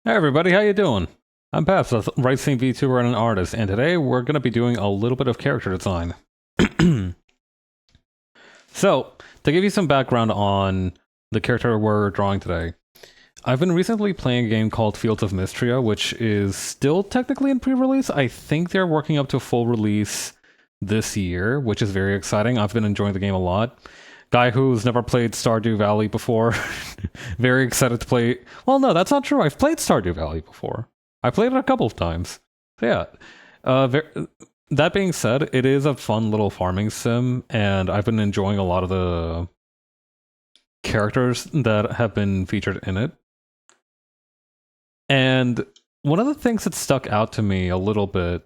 Hey everybody, how you doing? I'm Peps, a Racing VTuber and an artist, and today we're going to be doing a little bit of character design. So, to give you some background on the character we're drawing today, I've been recently playing a game called Fields of Mystria, which is still technically in pre-release. I think they're working up to full release this year, which is very exciting. I've been enjoying the game a lot. Guy who's never played Stardew Valley before, very excited to play. Well, no, that's not true. I've played Stardew Valley before. I played it a couple of times. So yeah. That being said, it is a fun little farming sim, and I've been enjoying a lot of the characters that have been featured in it. And one of the things that stuck out to me a little bit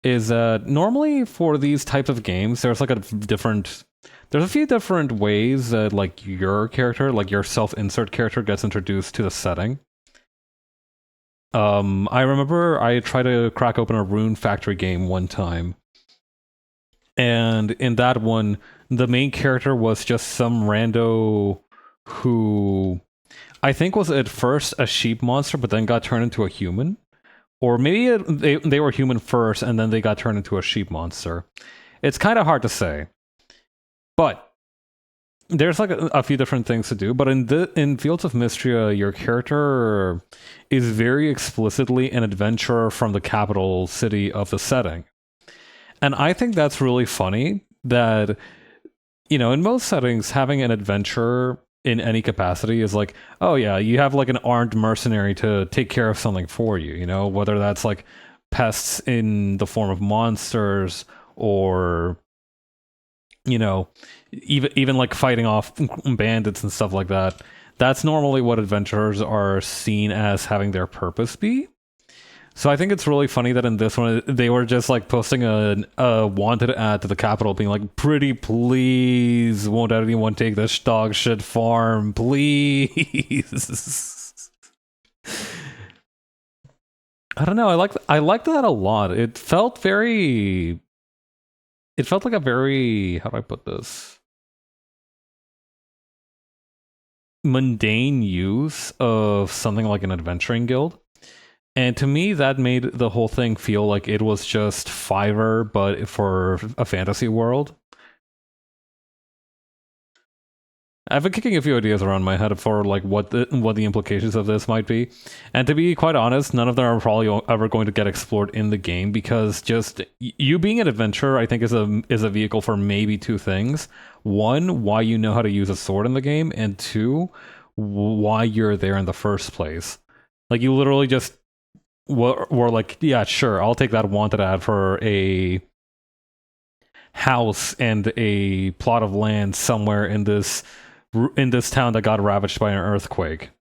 is that normally for these types of games, there's a few different ways that like your character, like your self-insert character, gets introduced to the setting. I remember I tried to crack open a Rune Factory game one time, and in that one, the main character was just some rando who I think was at first a sheep monster, but then got turned into a human. Or maybe they were human first, and then they got turned into a sheep monster. It's kind of hard to say. But there's like a few different things to do. But in Fields of Mystria, your character is very explicitly an adventurer from the capital city of the setting. And I think that's really funny that, in most settings, having an adventurer in any capacity is like, oh yeah, you have like an armed mercenary to take care of something for you, whether that's like pests in the form of monsters or even like fighting off bandits and stuff like that. That's normally what adventurers are seen as having their purpose be. So I think it's really funny that in this one they were just like posting a wanted ad to the capital, being like, "Pretty please, won't anyone take this dog shit farm, please?" I don't know. I liked that a lot. It felt like a very, how do I put this? Mundane use of something like an adventuring guild. And to me, that made the whole thing feel like it was just Fiverr, but for a fantasy world. I've been kicking a few ideas around my head for like what the implications of this might be, and to be quite honest, none of them are probably ever going to get explored in the game because just you being an adventurer, I think, is a vehicle for maybe two things: one, why you know how to use a sword in the game, and two, why you're there in the first place. Like you literally just were like, yeah, sure, I'll take that wanted ad for a house and a plot of land somewhere in this town that got ravaged by an earthquake.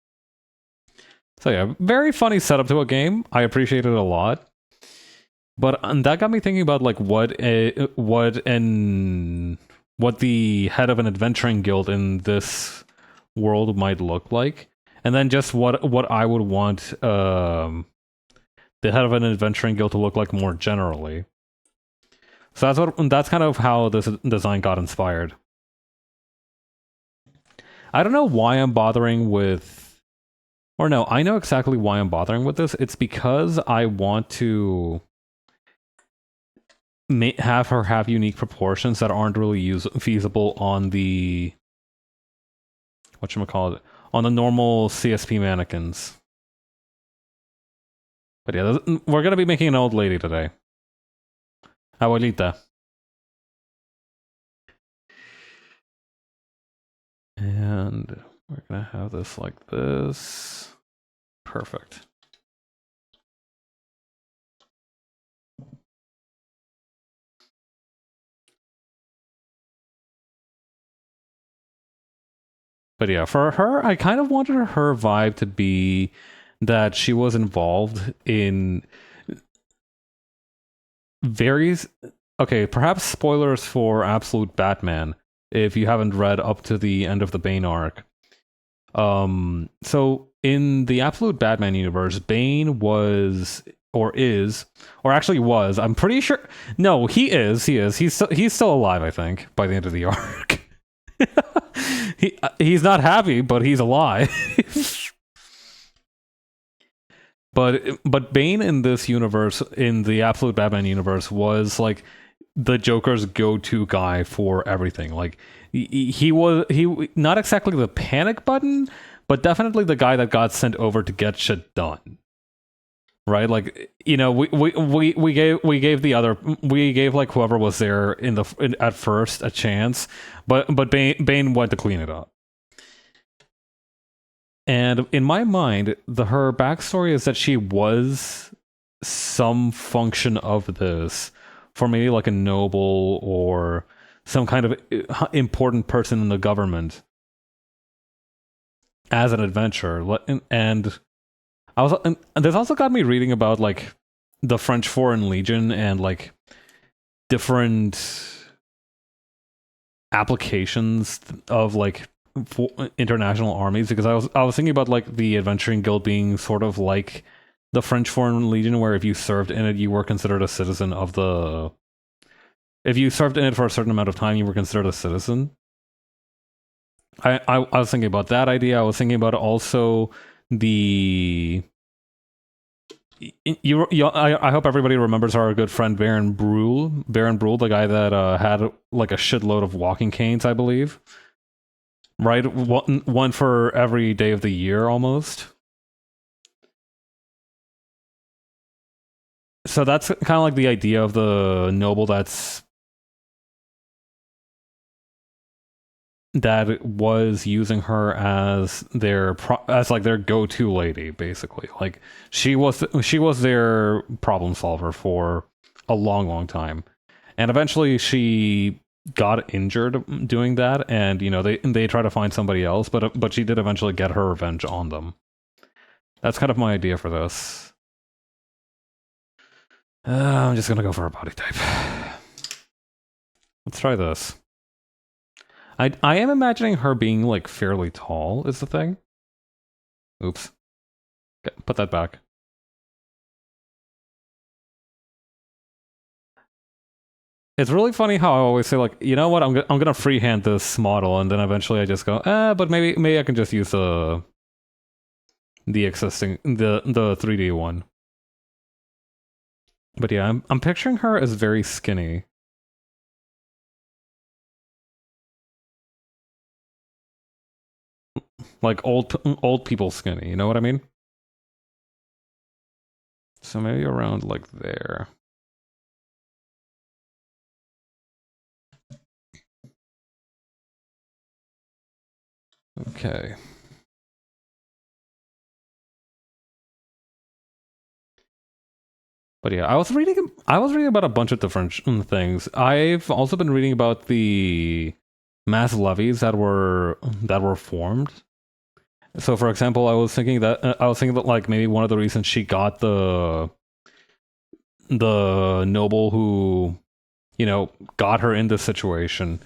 So yeah, very funny setup to a game. I appreciate it a lot. But that got me thinking about like what the head of an adventuring guild in this world might look like, and then just what I would want the head of an adventuring guild to look like more generally. So that's kind of how this design got inspired. I don't know why I'm bothering with... Or no, I know exactly why I'm bothering with this. It's because I want to have her have unique proportions that aren't really feasible on the... whatchamacallit? On the normal CSP mannequins. But yeah, we're going to be making an old lady today. Abuelita. And we're going to have this like this. Perfect. But yeah, for her, I kind of wanted her vibe to be that she was involved in various... Okay, perhaps spoilers for Absolute Batman if you haven't read up to the end of the Bane arc. So in the Absolute Batman universe, Bane was or is or actually was. I'm pretty sure. No, he is. He is. He's still alive. I think by the end of the arc. He's not happy, but he's alive. But Bane in this universe, in the Absolute Batman universe, was like the Joker's go-to guy for everything. Like he was not exactly the panic button, but definitely the guy that got sent over to get shit done. Right, like, you know, we gave like whoever was there at first a chance, but Bane went to clean it up. And in my mind, her backstory is that she was some function of this for maybe like a noble or some kind of important person in the government as an adventurer. And this also got me reading about like the French Foreign Legion and like different applications of like international armies, because I was thinking about like the Adventuring Guild being sort of like the French Foreign Legion, where if you served in it, you were considered a citizen of the. If you served in it for a certain amount of time, you were considered a citizen. I was thinking about that idea. I was thinking about also the. I hope everybody remembers our good friend Baron Brule, the guy that had like a shitload of walking canes, I believe. Right, one for every day of the year, almost. So that's kind of like the idea of the noble that was using her as their go-to lady, basically. Like she was their problem solver for a long time, and eventually she got injured doing that, and you know they try to find somebody else, but she did eventually get her revenge on them. That's kind of my idea for this. I'm just gonna go for a body type. Let's try this. I am imagining her being like fairly tall is the thing. Oops. Okay, put that back. It's really funny how I always say like, you know what, I'm gonna freehand this model, and then eventually I just go, but maybe I can just use the existing the 3D one. But yeah, I'm picturing her as very skinny. Like old people skinny, you know what I mean? So maybe around like there. Okay. But yeah, I was reading about a bunch of different things. I've also been reading about the mass levies that were formed. So, for example, I was thinking that like maybe one of the reasons she got the noble who, you know, got her in this situation.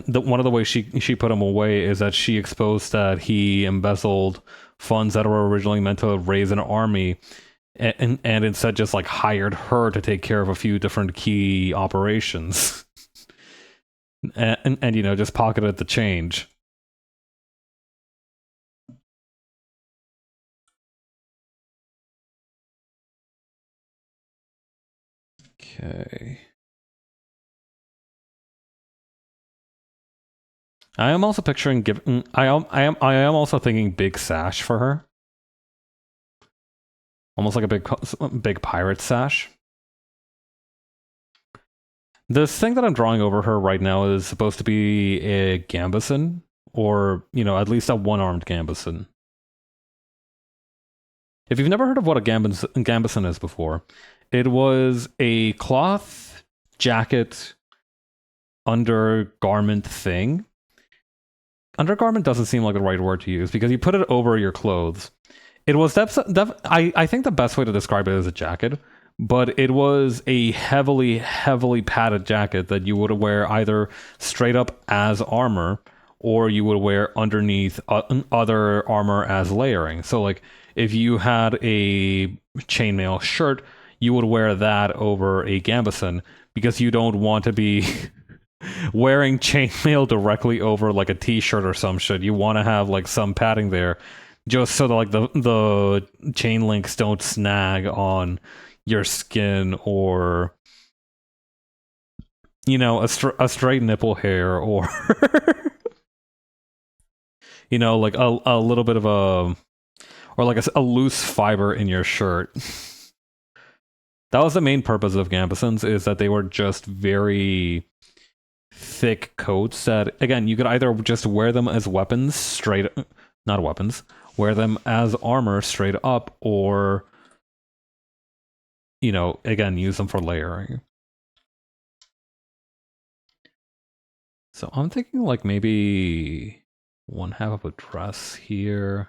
One of the ways she put him away is that she exposed that he embezzled funds that were originally meant to raise an army, and instead just like hired her to take care of a few different key operations, and you know, just pocketed the change. Okay. I am also picturing I am also thinking big sash for her. Almost like a big pirate sash. This thing that I'm drawing over her right now is supposed to be a gambeson, or, you know, at least a one-armed gambeson. If you've never heard of what a gambeson is before, it was a cloth jacket undergarment thing. Undergarment doesn't seem like the right word to use because you put it over your clothes. It was I think the best way to describe it is a jacket, but it was a heavily padded jacket that you would wear either straight up as armor, or you would wear underneath other armor as layering. So like if you had a chainmail shirt, you would wear that over a gambeson because you don't want to be wearing chainmail directly over like a t-shirt or some shit. You want to have like some padding there just so that like the chain links don't snag on your skin, or you know, a straight nipple hair, or you know, like a little bit of a, or like a loose fiber in your shirt. That was the main purpose of gambesons, is that they were just very thick coats that, again, you could either just wear them as weapons straight, not weapons, wear them as armor straight up, or, you know, again, use them for layering. So I'm thinking like maybe one half of a dress here.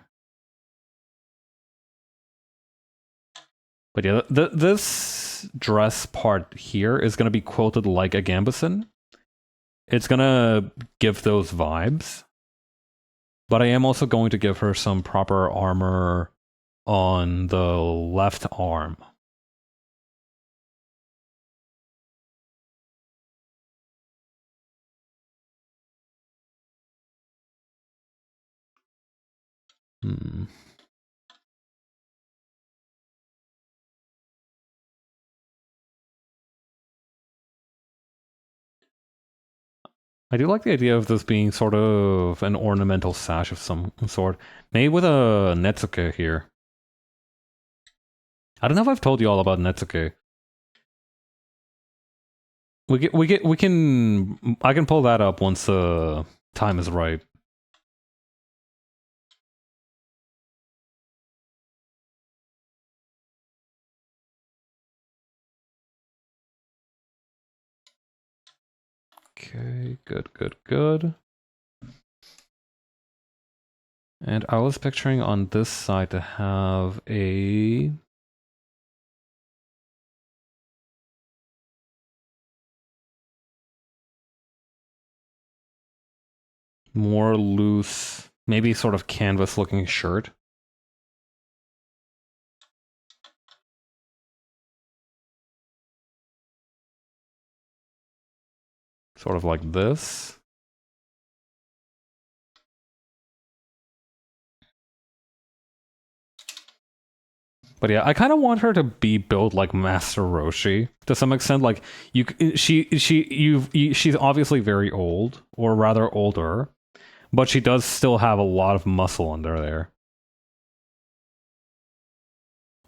But yeah, this dress part here is going to be quilted like a gambeson. It's going to give those vibes. But I am also going to give her some proper armor on the left arm. I do like the idea of this being sort of an ornamental sash of some sort. Maybe with a Netsuke here. I don't know if I've told you all about Netsuke. We can I can pull that up once the time is right. Okay, good. And I was picturing on this side to have a more loose, maybe sort of canvas looking shirt. Sort of like this. But yeah, I kind of want her to be built like Master Roshi to some extent. Like she's obviously very old, or rather older, but she does still have a lot of muscle under there.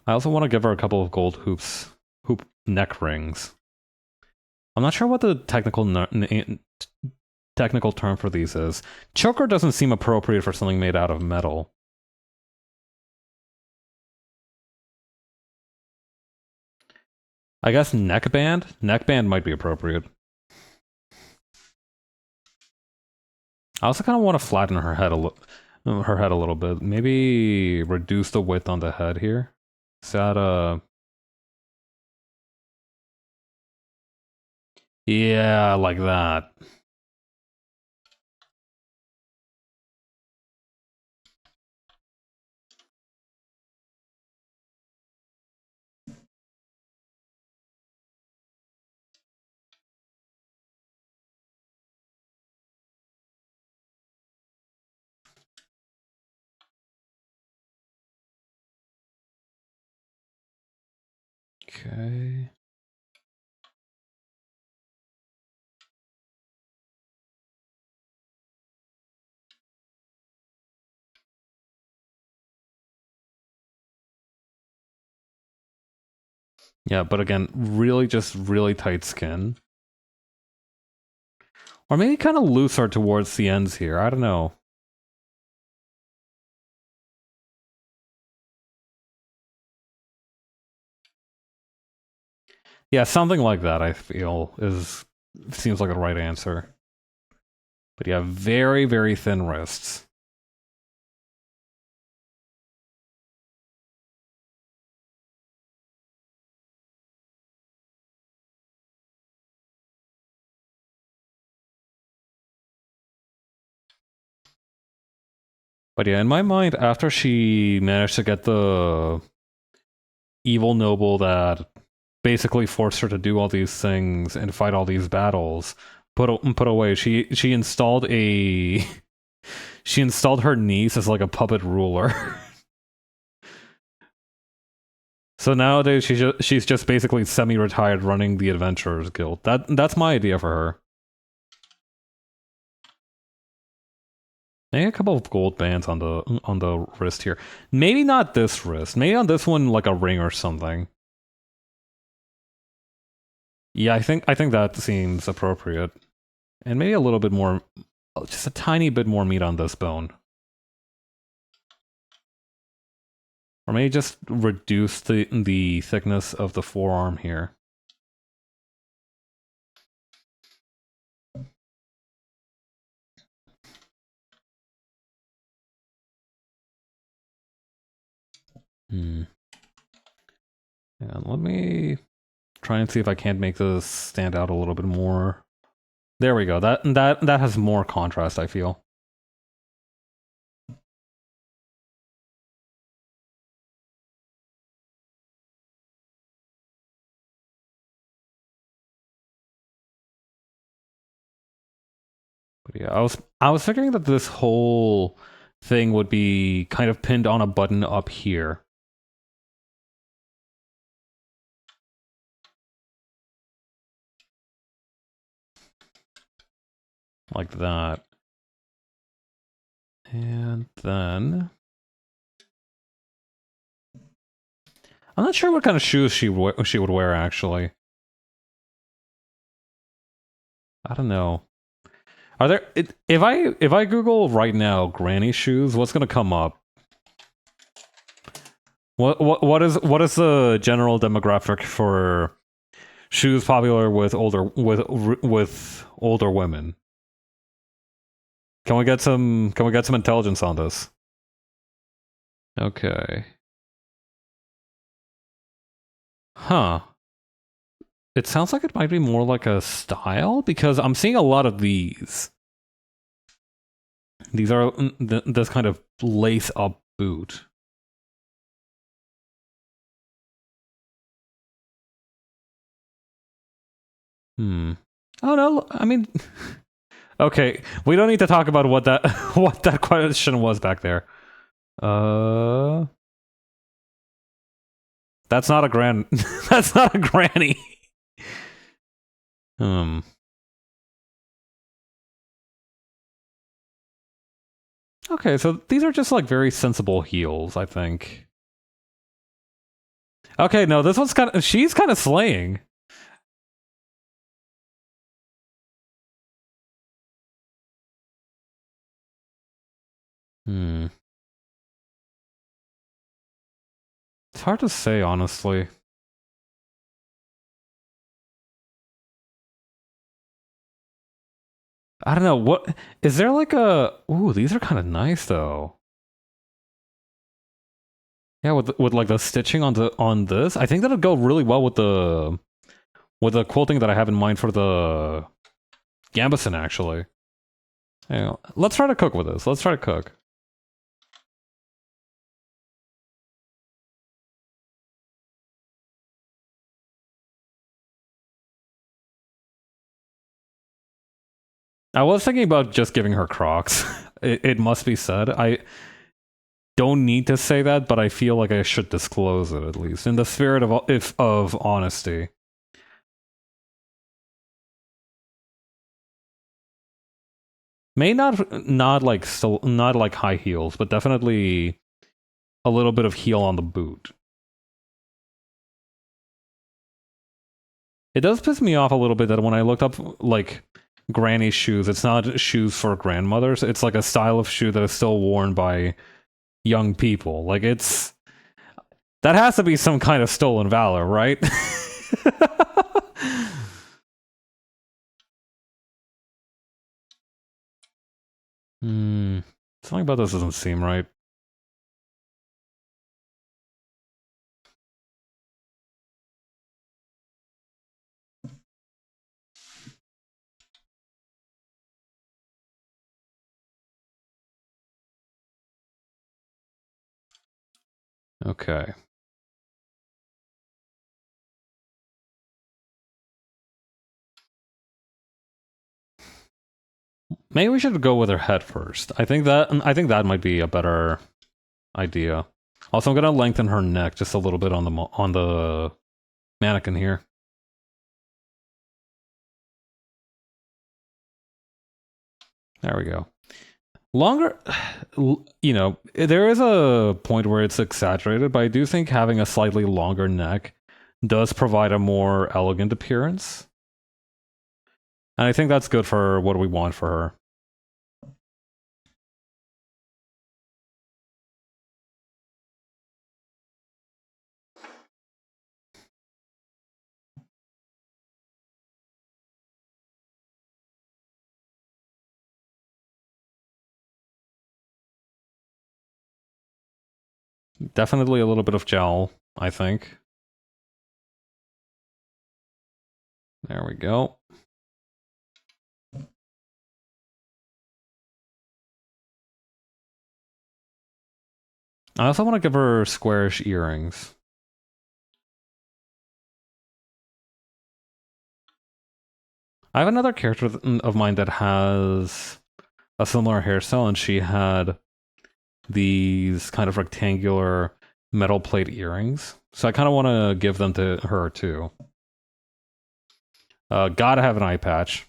I also want to give her a couple of gold hoop neck rings. I'm not sure what the technical term for these is. Choker doesn't seem appropriate for something made out of metal. I guess neckband? Neckband might be appropriate. I also kind of want to flatten her head a little bit. Maybe reduce the width on the head here. Is that yeah, like that. Okay. Yeah, but again, really just really tight skin. Or maybe kind of looser towards the ends here. I don't know. Yeah, something like that, I feel, seems like the right answer. But yeah, very, very thin wrists. But yeah, in my mind, after she managed to get the evil noble that basically forced her to do all these things and fight all these battles, put away, she installed a she installed her niece as like a puppet ruler. So nowadays she's just basically semi-retired running the Adventurers Guild. That's my idea for her. Maybe a couple of gold bands on the wrist here. Maybe not this wrist. Maybe on this one like a ring or something. Yeah, I think that seems appropriate. And maybe a little bit more, just a tiny bit more meat on this bone. Or maybe just reduce the thickness of the forearm here. And let me try and see if I can't make this stand out a little bit more. There we go. That has more contrast, I feel. But yeah, I was figuring that this whole thing would be kind of pinned on a button up here. Like that. And then I'm not sure what kind of shoes she would wear actually. I don't know. Are there if I Google right now granny shoes, what's gonna come up? What is the general demographic for shoes popular with older women? Can we get some intelligence on this? Okay. Huh. It sounds like it might be more like a style because I'm seeing a lot of these. These are this kind of lace up boot. Oh no, I mean okay, we don't need to talk about what that what that question was back there. Uh That's not a that's not a granny. Hmm. Okay, so these are just like very sensible heels, I think. Okay, no, this one's she's kind of slaying. Hmm. It's hard to say, honestly. I don't know, what is there like a ooh, these are kind of nice though. Yeah, with like the stitching on this, I think that'd go really well with the quilting that I have in mind for the Gambison actually. Hang on. Let's try to cook with this. Let's try to cook. I was thinking about just giving her Crocs. It must be said. I don't need to say that, but I feel like I should disclose it at least in the spirit of honesty. May not like still not like high heels, but definitely a little bit of heel on the boot. It does piss me off a little bit that when I looked up like granny shoes, it's not shoes for grandmothers. It's like a style of shoe that is still worn by young people. Like it's that has to be some kind of stolen valor, right? Something about this doesn't seem right. Okay. Maybe we should go with her head first. I think that might be a better idea. Also, I'm gonna lengthen her neck just a little bit on the mannequin here. There we go. Longer, you know, there is a point where it's exaggerated, but I do think having a slightly longer neck does provide a more elegant appearance. And I think that's good for what we want for her. Definitely a little bit of gel, I think. There we go. I also want to give her squarish earrings. I have another character of mine that has a similar hairstyle, and she had these kind of rectangular metal plate earrings. So I kind of want to give them to her too. Gotta have an eye patch.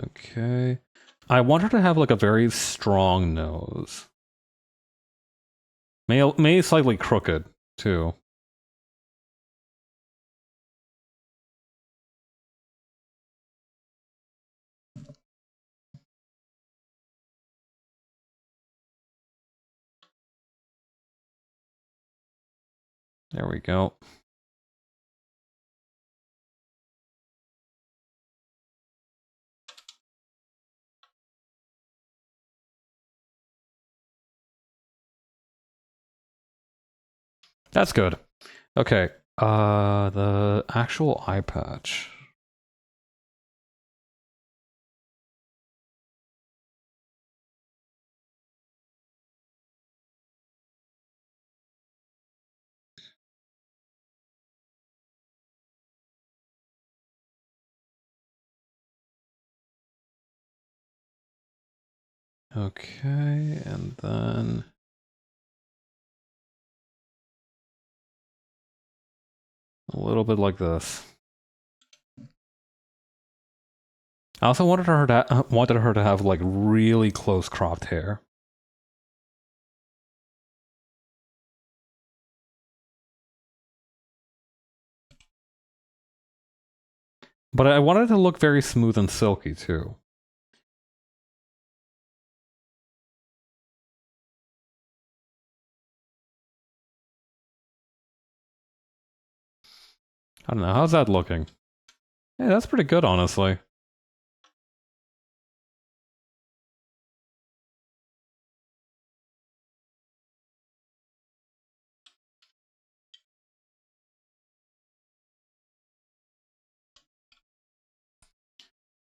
Okay. I want her to have like a very strong nose. May slightly crooked too. There we go. That's good. Okay. The actual eye patch. Okay, and then a little bit like this. I also wanted her to have like really close cropped hair. But I wanted it to look very smooth and silky too. I don't know, how's that looking? Hey, that's pretty good, honestly.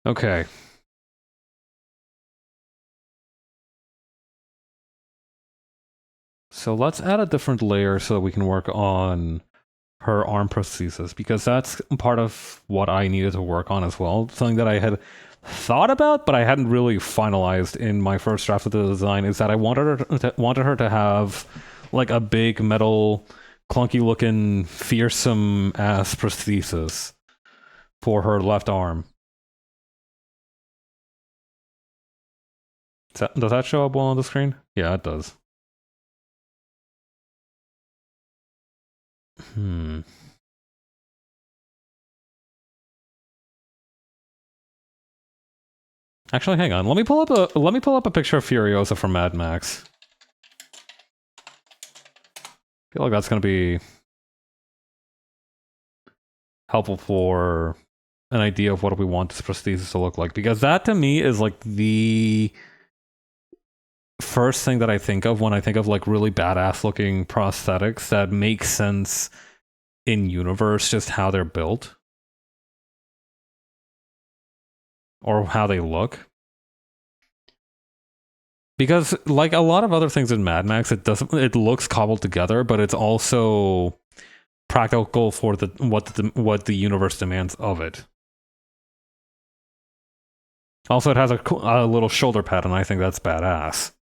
Okay. So let's add a different layer so that we can work on her arm prosthesis, because that's part of what I needed to work on as well. Something that I had thought about, but I hadn't really finalized in my first draft of the design, is that I wanted her to have like a big metal, clunky looking, fearsome ass prosthesis for her left arm. Does that show up well on the screen? Yeah, it does. Hmm. Actually, hang on. Let me pull up a picture of Furiosa from Mad Max. I feel like that's gonna be helpful for an idea of what we want this prosthesis to look like, because that to me is like the first thing that I think of when I think of like really badass looking prosthetics that make sense in universe, just how they're built or how they look. Because like a lot of other things in Mad Max, it looks cobbled together, but it's also practical for what the universe demands of it. Also, it has a little shoulder pad, and I think that's badass.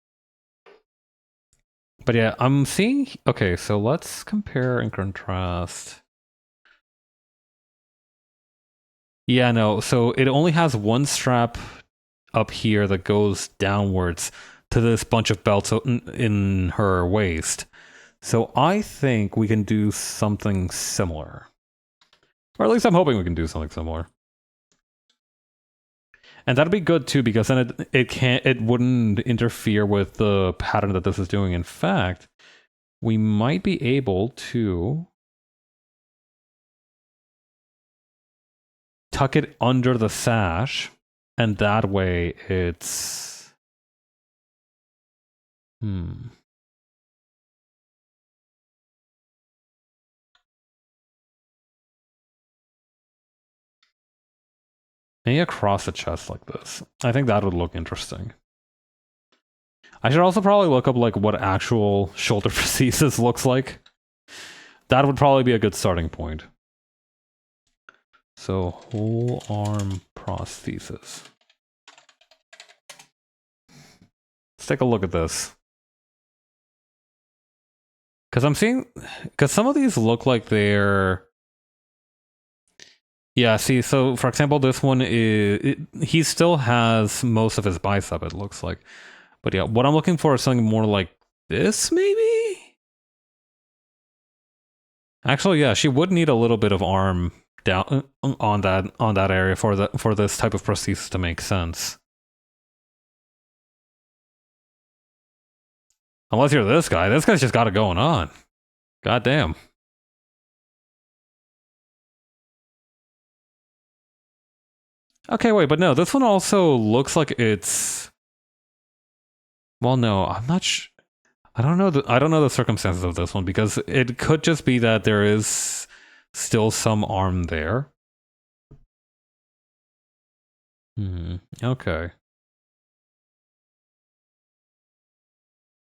But yeah, I'm seeing... Okay, so let's compare and contrast. Yeah, no, so it only has one strap up here that goes downwards to this bunch of belts in her waist. So I think we can do something similar. Or at least I'm hoping we can do something similar. And that'd be good too, because then it wouldn't interfere with the pattern that this is doing. In fact, we might be able to tuck it under the sash, and that way it's maybe across the chest like this. I think that would look interesting. I should also probably look up like what actual shoulder prosthesis looks like. That would probably be a good starting point. So whole arm prosthesis. Let's take a look at this. Because some of these look like they're... Yeah, see, so for example, this one he still has most of his bicep, it looks like. But yeah, what I'm looking for is something more like this, maybe? Actually, yeah, she would need a little bit of arm down on that area for this type of prosthesis to make sense. Unless you're this guy. This guy's just got it going on. God damn. Okay, wait, but no, this one also looks like it's... Well, no, I'm not I don't know the circumstances of this one, because it could just be that there is still some arm there. Okay.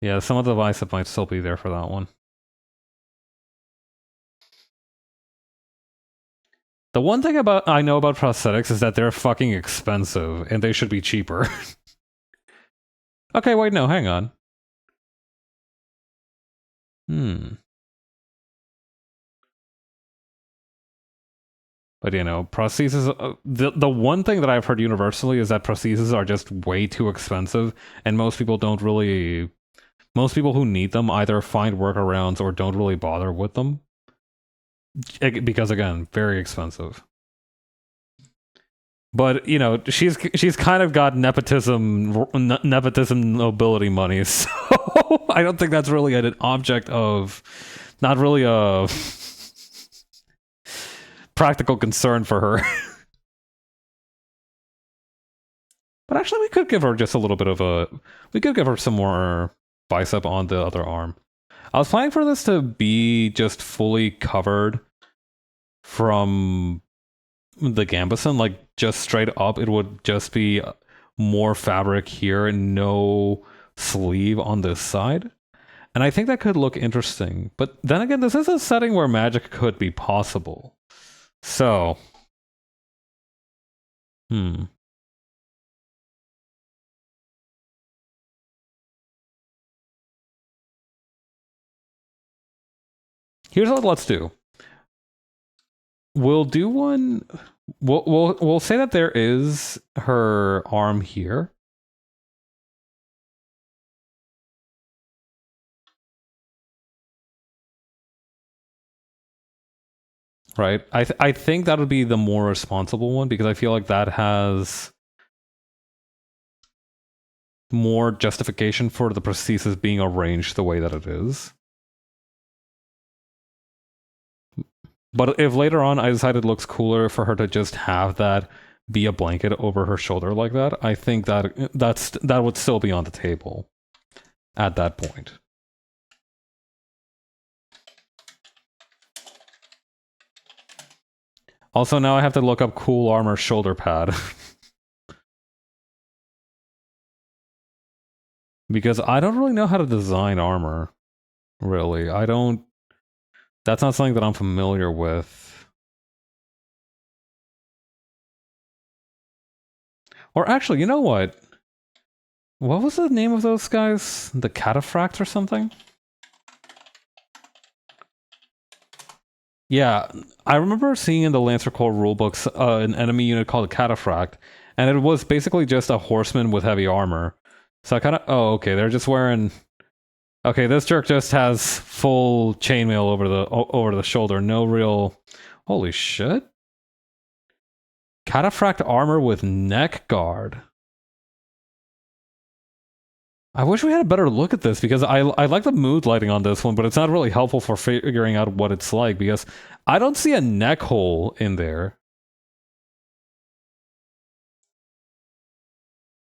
Yeah, some of the bicep might still be there for that one. The one thing I know about prosthetics is that they're fucking expensive, and they should be cheaper. Okay, wait, no, hang on. But you know, prostheses. The one thing that I've heard universally is that prostheses are just way too expensive, and most people don't really. Most people who need them either find workarounds or don't really bother with them, because again, very expensive. But you know, she's kind of got nepotism nobility money, so I don't think that's really an object of, not really a practical concern for her. But actually, we could give her just a little bit of we could give her some more bicep on the other arm. I was planning for this to be just fully covered from the gambeson, like just straight up. It would just be more fabric here and no sleeve on this side. And I think that could look interesting. But then again, this is a setting where magic could be possible. So, here's what let's do. We'll do one. We'll say that there is her arm here. Right. I think that would be the more responsible one, because I feel like that has more justification for the prosthesis being arranged the way that it is. But if later on I decide it looks cooler for her to just have that be a blanket over her shoulder like that, I think that that would still be on the table. at that point. Also, now I have to look up cool armor shoulder pad. Because I don't really know how to design armor. Really. I don't... That's not something that I'm familiar with. Or actually, you know what? What was the name of those guys? The cataphracts or something? Yeah, I remember seeing in the Lancer Corps rulebooks an enemy unit called a cataphract, and it was basically just a horseman with heavy armor. So I kind of... Oh, okay, they're just wearing... Okay, this jerk just has full chainmail over the shoulder. No real... Holy shit. Cataphract armor with neck guard. I wish we had a better look at this, because I like the mood lighting on this one, but it's not really helpful for figuring out what it's like, because I don't see a neck hole in there.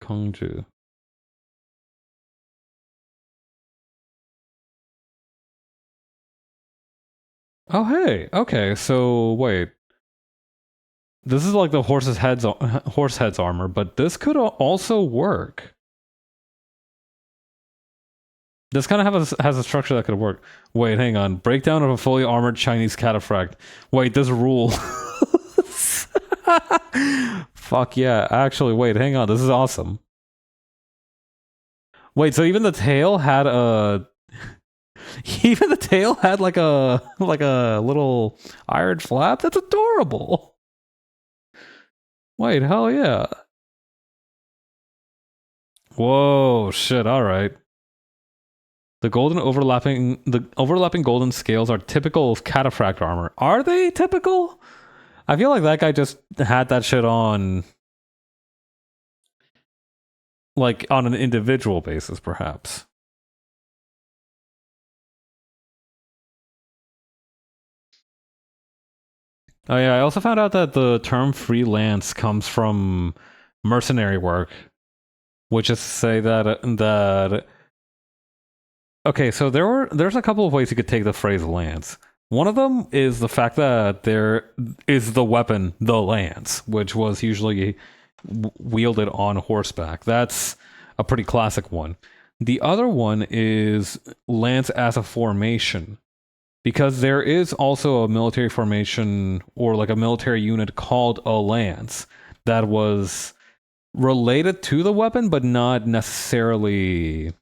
Kongju. Oh, hey. Okay, so wait. This is like the horse head's armor, but this could also work. This kind of has a structure that could work. Wait, hang on. Breakdown of a fully armored Chinese cataphract. Wait, this rule. Fuck yeah. Actually, wait, hang on. This is awesome. Wait, so even the tail had a... Even the tail had like a little iron flap? That's adorable. Wait, hell yeah. Whoa, shit, alright. The overlapping golden scales are typical of cataphract armor. Are they typical? I feel like that guy just had that shit on, like, on an individual basis, perhaps. Oh yeah, I also found out that the term freelance comes from mercenary work, which is to say that okay, so there's a couple of ways you could take the phrase lance. One of them is the fact that there is the weapon, the lance, which was usually wielded on horseback. That's a pretty classic one. The other one is lance as a formation, because there is also a military formation or like a military unit called a lance that was related to the weapon, but not necessarily...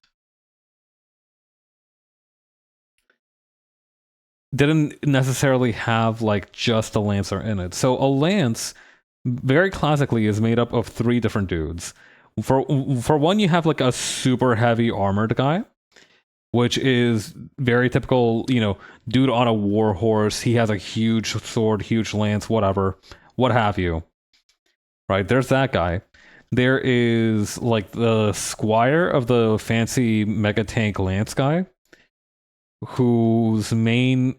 didn't necessarily have like just a lancer in it. So a lance, very classically, is made up of three different dudes. For one, you have like a super heavy armored guy, which is very typical, you know, dude on a war horse. He has a huge sword, huge lance, whatever, what have you. Right, there's that guy. There is like the squire of the fancy mega tank lance guy, whose main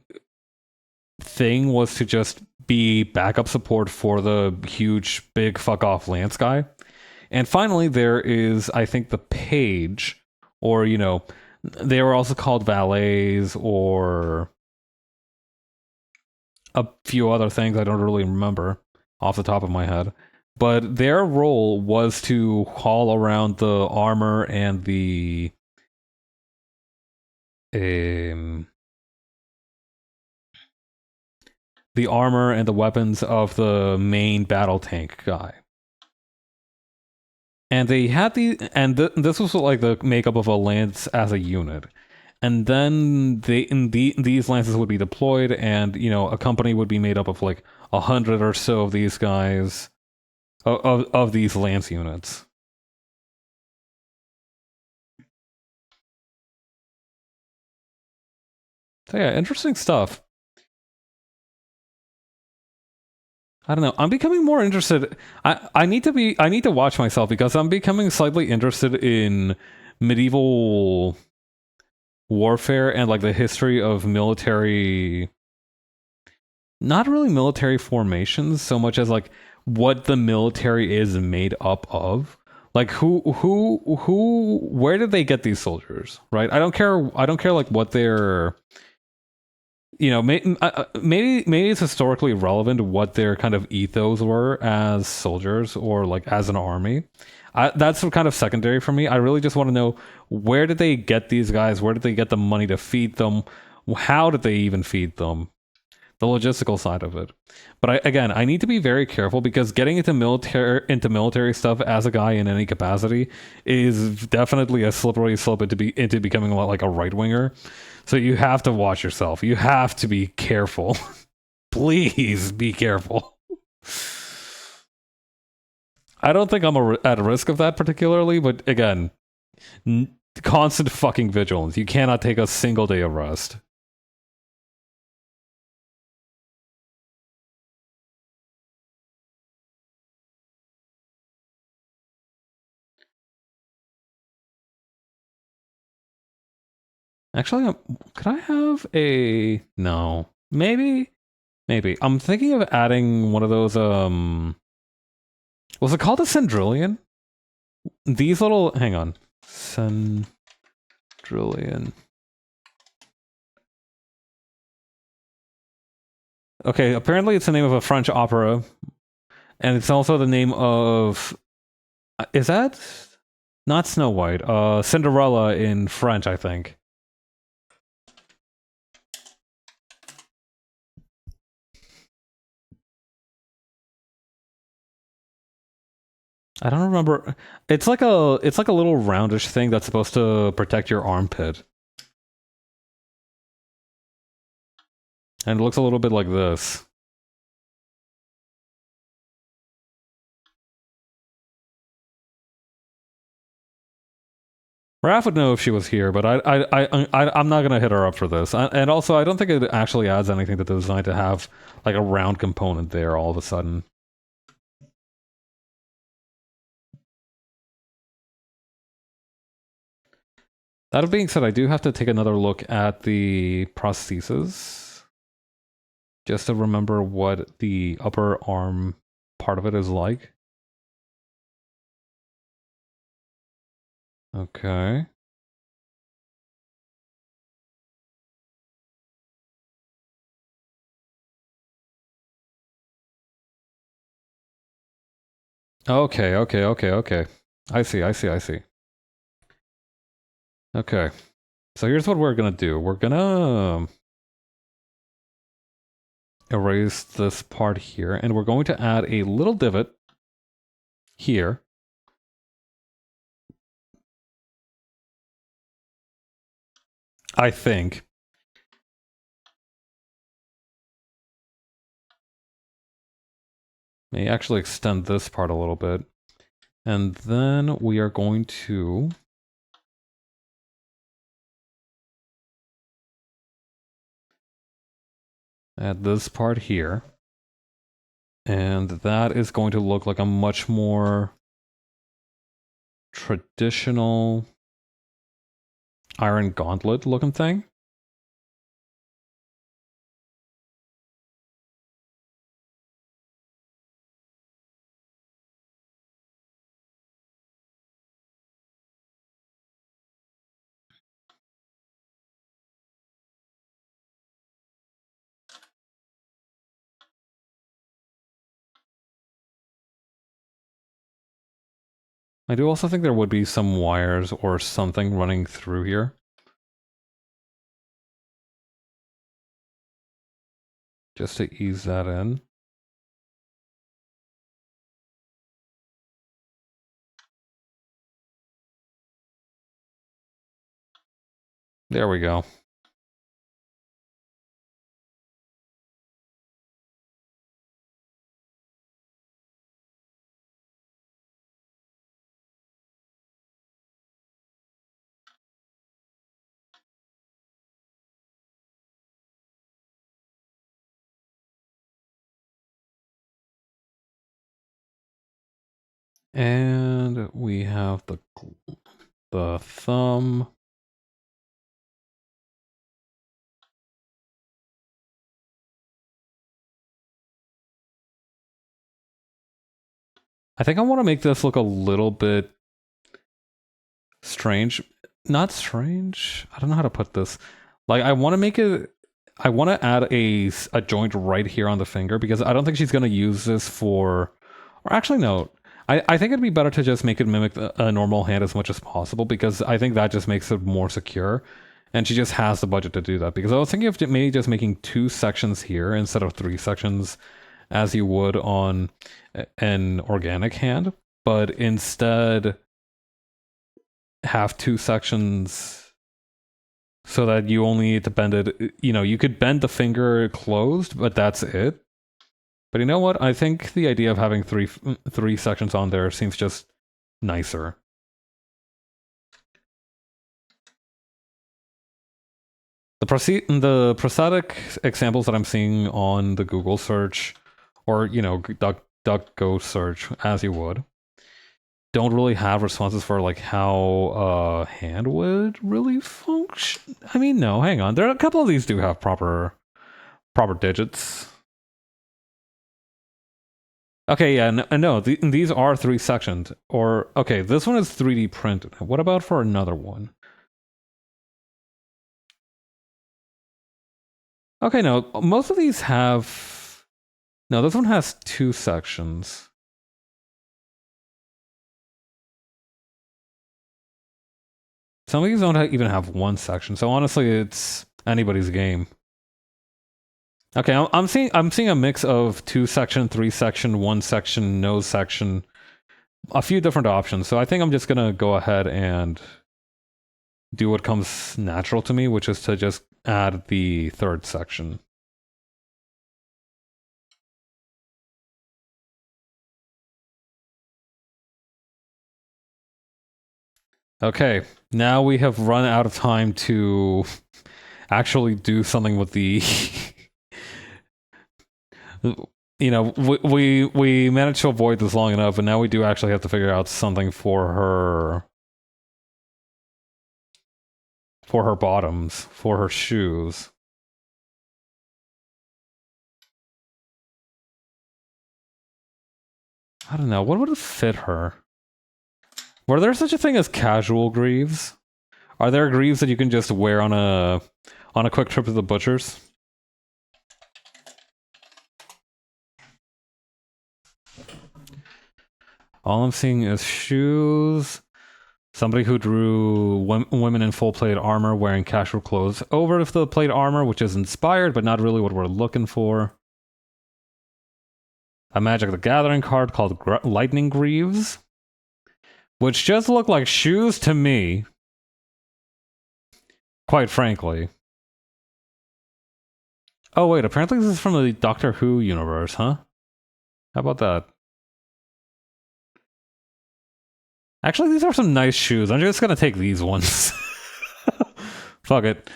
thing was to just be backup support for the huge, big fuck off lance guy. And finally, there is, I think, the page, or, you know, they were also called valets or a few other things I don't really remember off the top of my head. But their role was to haul around the armor and the armor and the weapons of the main battle tank guy. And they had this was like the makeup of a lance as a unit. And then these lances would be deployed, and, you know, a company would be made up of like 100 or so of these guys, of these lance units. So yeah, interesting stuff. I don't know. I'm becoming more interested. I need to watch myself, because I'm becoming slightly interested in medieval warfare and like the history of military, not really military formations so much as like what the military is made up of. Like where did they get these soldiers, right? I don't care like what their, maybe it's historically relevant what their kind of ethos were as soldiers or like as an army. That's kind of secondary for me. I really just want to know, where did they get these guys? Where did they get the money to feed them? How did they even feed them? The logistical side of it. But I need to be very careful, because getting into military stuff as a guy in any capacity is definitely a slippery slope into becoming a lot like a right winger. So you have to watch yourself. You have to be careful. Please be careful. I don't think I'm at risk of that particularly, but again, constant fucking vigilance. You cannot take a single day of rest. Actually, could I have a no? Maybe. I'm thinking of adding one of those. Was it called a Cendrillion? These little. Hang on, Cendrillion. Okay, apparently it's the name of a French opera, and it's also the name of. Is that not Snow White? Cinderella in French, I think. I don't remember. It's like a little roundish thing that's supposed to protect your armpit. And it looks a little bit like this. Raph would know if she was here, but I'm not gonna hit her up for this. And also, I don't think it actually adds anything to the design to have like a round component there all of a sudden. That being said, I do have to take another look at the prosthesis, just to remember what the upper arm part of it is like. Okay. Okay. I see. Okay. So here's what we're gonna do. We're gonna erase this part here, and we're going to add a little divot here. I think. May actually extend this part a little bit. And then we are going to add this part here. And that is going to look like a much more traditional iron gauntlet looking thing. I do also think there would be some wires or something running through here. Just to ease that in. There we go. And we have the thumb. I think I want to make this look a little bit strange. Not strange. I don't know how to put this. Like, I want to make it. I want to add a joint right here on the finger because I don't think she's going to use this for. Or actually, no. I think it'd be better to just make it mimic a normal hand as much as possible because I think that just makes it more secure. And she just has the budget to do that. Because I was thinking of maybe just making 2 sections here instead of 3 sections as you would on an organic hand. But instead have 2 sections so that you only need to bend it. You know, you could bend the finger closed, but that's it. But you know what? I think the idea of having three sections on there seems just nicer. The prosthetic examples that I'm seeing on the Google search, or you know, DuckDuckGo search, as you would, don't really have responses for like how a hand would really function. I mean, no, hang on. There are a couple of these do have proper digits. Okay, yeah, no, these are 3 sections. Or, okay, this one is 3D printed. What about for another one? Okay, no, most of these have... No, this one has 2 sections. Some of these don't even have 1 section, so honestly, it's anybody's game. Okay, I'm seeing a mix of 2 section, 3 section, 1 section, no section, a few different options. So I think I'm just gonna go ahead and do what comes natural to me, which is to just add the 3rd section. Okay, now we have run out of time to actually do something with the you know, we managed to avoid this long enough, and now we do actually have to figure out something for her bottoms, for her shoes. I don't know, what would fit her? Were there such a thing as casual greaves? Are there greaves that you can just wear on a quick trip to the butcher's? All I'm seeing is shoes. Somebody who drew women in full plate armor wearing casual clothes over the plate armor, which is inspired, but not really what we're looking for. A Magic the Gathering card called Lightning Greaves, which just look like shoes to me. Quite frankly. Oh wait, apparently this is from the Doctor Who universe, huh? How about that? Actually, these are some nice shoes. I'm just gonna take these ones. Fuck it.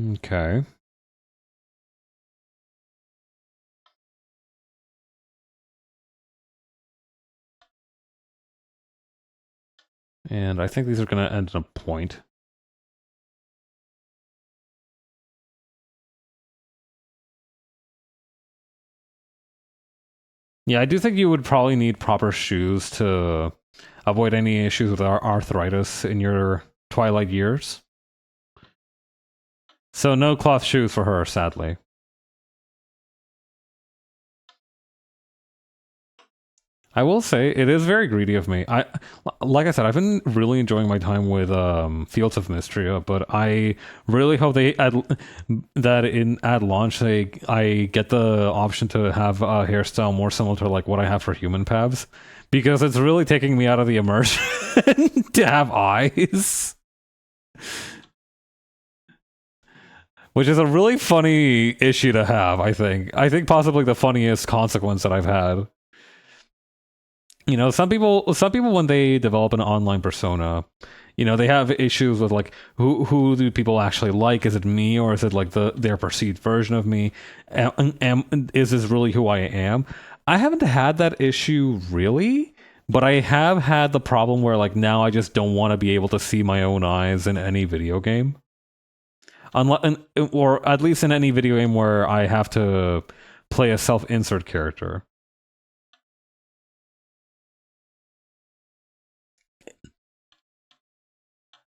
Okay. And I think these are going to end in a point. Yeah, I do think you would probably need proper shoes to avoid any issues with arthritis in your twilight years. So no cloth shoes for her, sadly. I will say it is very greedy of me. Like I said, I've been really enjoying my time with Fields of Mystria, but I really hope they at launch I get the option to have a hairstyle more similar to like what I have for human paths, because it's really taking me out of the immersion to have eyes. Which is a really funny issue to have, I think. I think possibly the funniest consequence that I've had. You know, some people when they develop an online persona, You know, they have issues with like who do people actually like? Is it me, or is it like their perceived version of me? Is this really who I am? I haven't had that issue really, but I have had the problem where like now I just don't want to be able to see my own eyes in any video game. Unless, or at least in any video game where I have to play a self-insert character.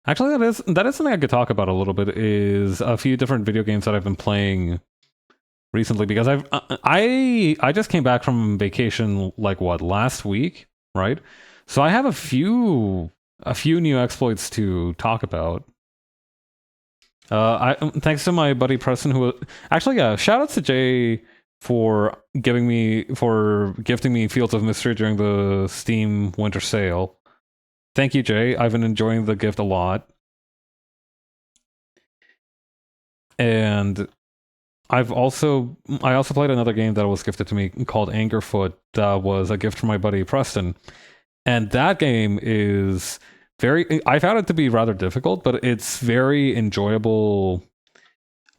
Actually, that is something I could talk about a little bit. Is a few different video games that I've been playing recently because I just came back from vacation like what last week, right? So I have a few new exploits to talk about. Thanks to my buddy Preston, who actually, yeah, shout outs to Jay for gifting me Fields of Mystery during the Steam Winter Sale. Thank you, Jay. I've been enjoying the gift a lot, and I also played another game that was gifted to me called Angerfoot. That was a gift from my buddy Preston, and that game is I found it to be rather difficult, but it's very enjoyable.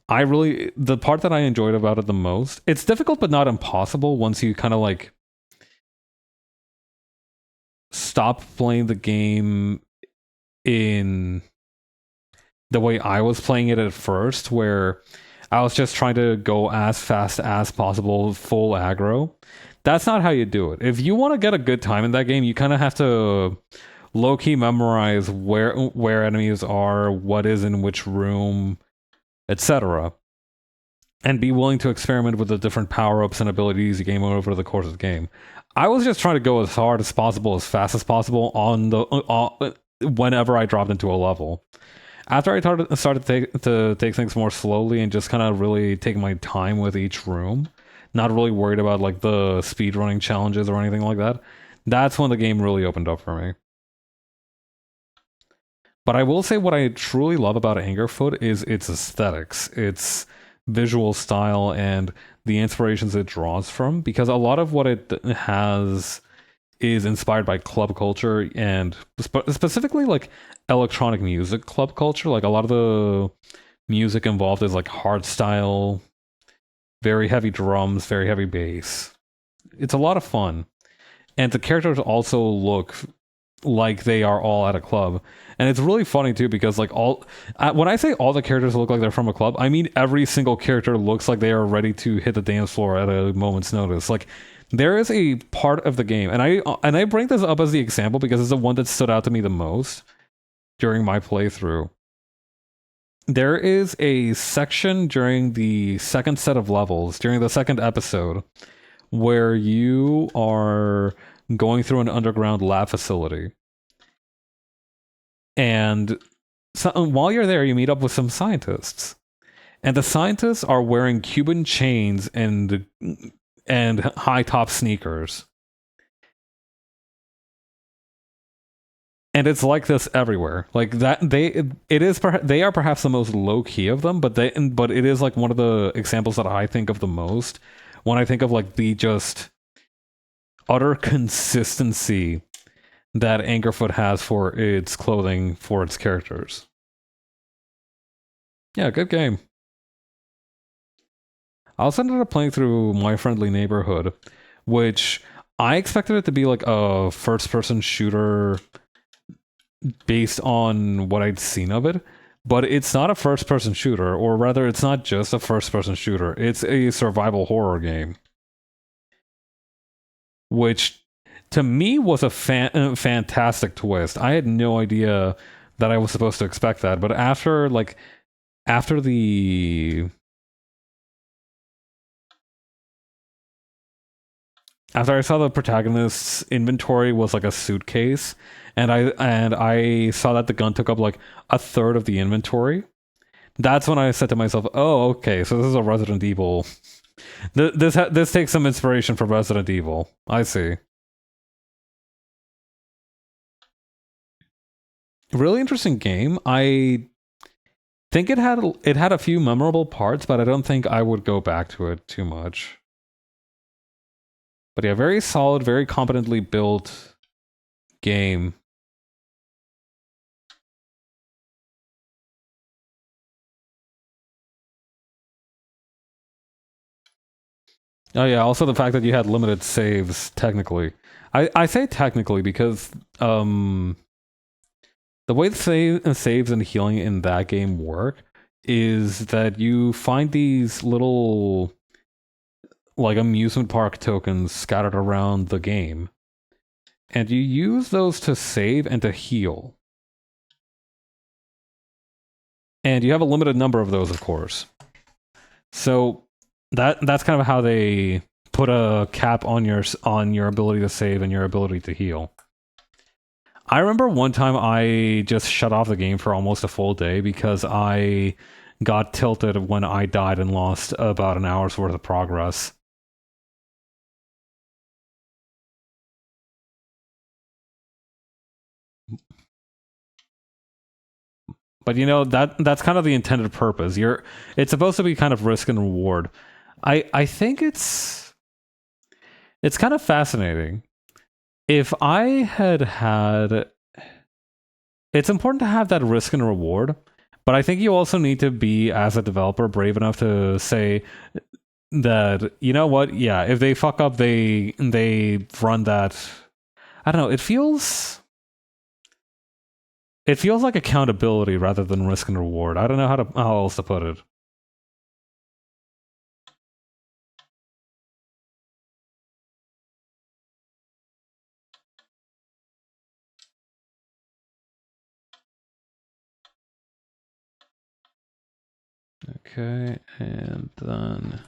The part that I enjoyed about it the most, it's difficult but not impossible once you kind of like stop playing the game in the way I was playing it at first, where I was just trying to go as fast as possible, full aggro. That's not how you do it. If you want to get a good time in that game, you kind of have to low-key memorize where enemies are, what is in which room, etc. And be willing to experiment with the different power-ups and abilities you gain over the course of the game. I was just trying to go as hard as possible, as fast as possible on the whenever I dropped into a level. After I started to take things more slowly and just kind of really take my time with each room, not really worried about like the speedrunning challenges or anything like that, that's when the game really opened up for me. But I will say what I truly love about Angerfoot is its aesthetics, its visual style, and the inspirations it draws from, because a lot of what it has is inspired by club culture and specifically like electronic music club culture. Like a lot of the music involved is like hard style, very heavy drums, very heavy bass. It's a lot of fun. And the characters also look like they are all at a club. And it's really funny too because like when I say all the characters look like they're from a club, I mean every single character looks like they are ready to hit the dance floor at a moment's notice. Like there is a part of the game, and I bring this up as the example because it's the one that stood out to me the most during my playthrough. There is a section during the second set of levels, during the second episode, where you are going through an underground lab facility. And while you're there, you meet up with some scientists. And the scientists are wearing Cuban chains and high top sneakers. And it's like this everywhere. Like that they are perhaps the most low key of them, but it is like one of the examples that I think of the most when I think of like the just utter consistency that Angerfoot has for its clothing, for its characters. Yeah, good game. I also ended up playing through My Friendly Neighborhood, which I expected it to be like a first-person shooter based on what I'd seen of it, but it's not a first-person shooter, or rather, it's not just a first-person shooter. It's a survival horror game, which to me was a fantastic twist. I had no idea that I was supposed to expect that, but after I saw the protagonist's inventory was like a suitcase, and I saw that the gun took up like a third of the inventory. That's when I said to myself, "Oh, okay, so this is a Resident Evil. This takes some inspiration from Resident Evil. I see." Really interesting game. I think it had a few memorable parts, but I don't think I would go back to it too much. But yeah, very solid, very competently built game. Oh yeah, also the fact that you had limited saves, technically. I say technically because the way the saves and healing in that game work is that you find these little like amusement park tokens scattered around the game, and you use those to save and to heal. And you have a limited number of those, of course. So that's kind of how they put a cap on your ability to save and your ability to heal. I remember one time I just shut off the game for almost a full day because I got tilted when I died and lost about an hour's worth of progress. But you know that's kind of the intended purpose. It's supposed to be kind of risk and reward. I think it's kind of fascinating. If I had it's important to have that risk and reward, but I think you also need to be, as a developer, brave enough to say that, you know what, yeah, if they fuck up, they run that. I don't know, it feels like accountability rather than risk and reward. I don't know how else to put it. Okay, and then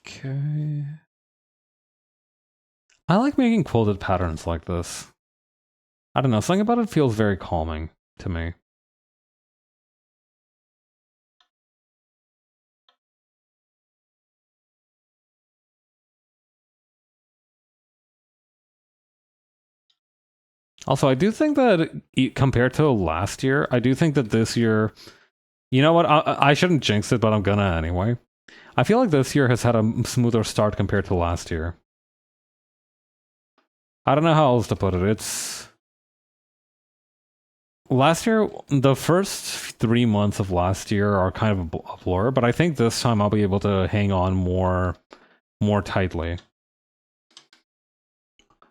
okay. I like making quilted patterns like this. I don't know, something about it feels very calming to me. Also, I do think that compared to last year, I do think that this year, you know what? I shouldn't jinx it, but I'm gonna anyway. I feel like this year has had a smoother start compared to last year. I don't know how else to put it. It's last year, the first 3 months of last year are kind of a blur, but I think this time I'll be able to hang on more tightly.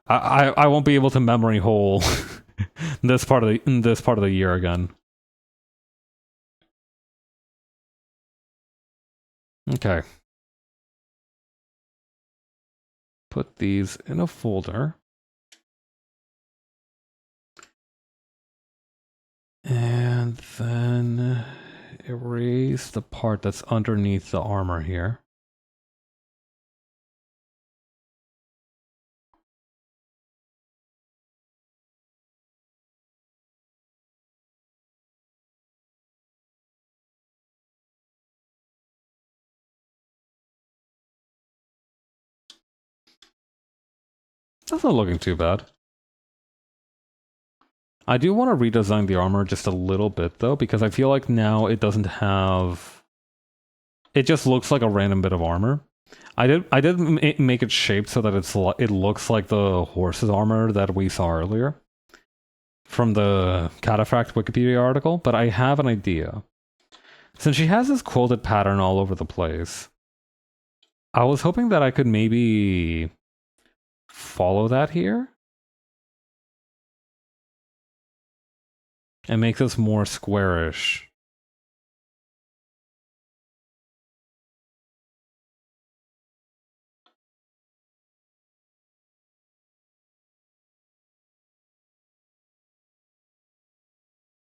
I won't be able to memory hole this part of the year again. Okay. Put these in a folder. And then erase the part that's underneath the armor here. That's not looking too bad. I do want to redesign the armor just a little bit, though, because I feel like now it doesn't have... It just looks like a random bit of armor. I did make it shaped so that it looks like the horse's armor that we saw earlier from the Cataphract Wikipedia article, but I have an idea. Since she has this quilted pattern all over the place, I was hoping that I could maybe follow that here and make this more squarish.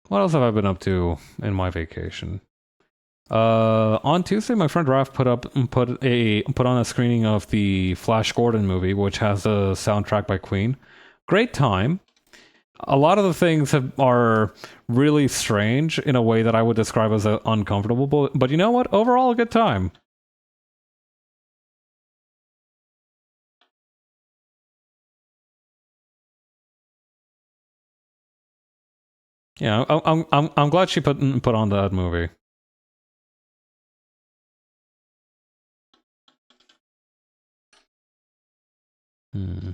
What else have I been up to in my vacation? On Tuesday, my friend Ralph put on a screening of the Flash Gordon movie, which has a soundtrack by Queen. Great time. A lot of the things are really strange in a way that I would describe as uncomfortable, but you know what? Overall, a good time. Yeah, I'm glad she put on that movie. Hmm.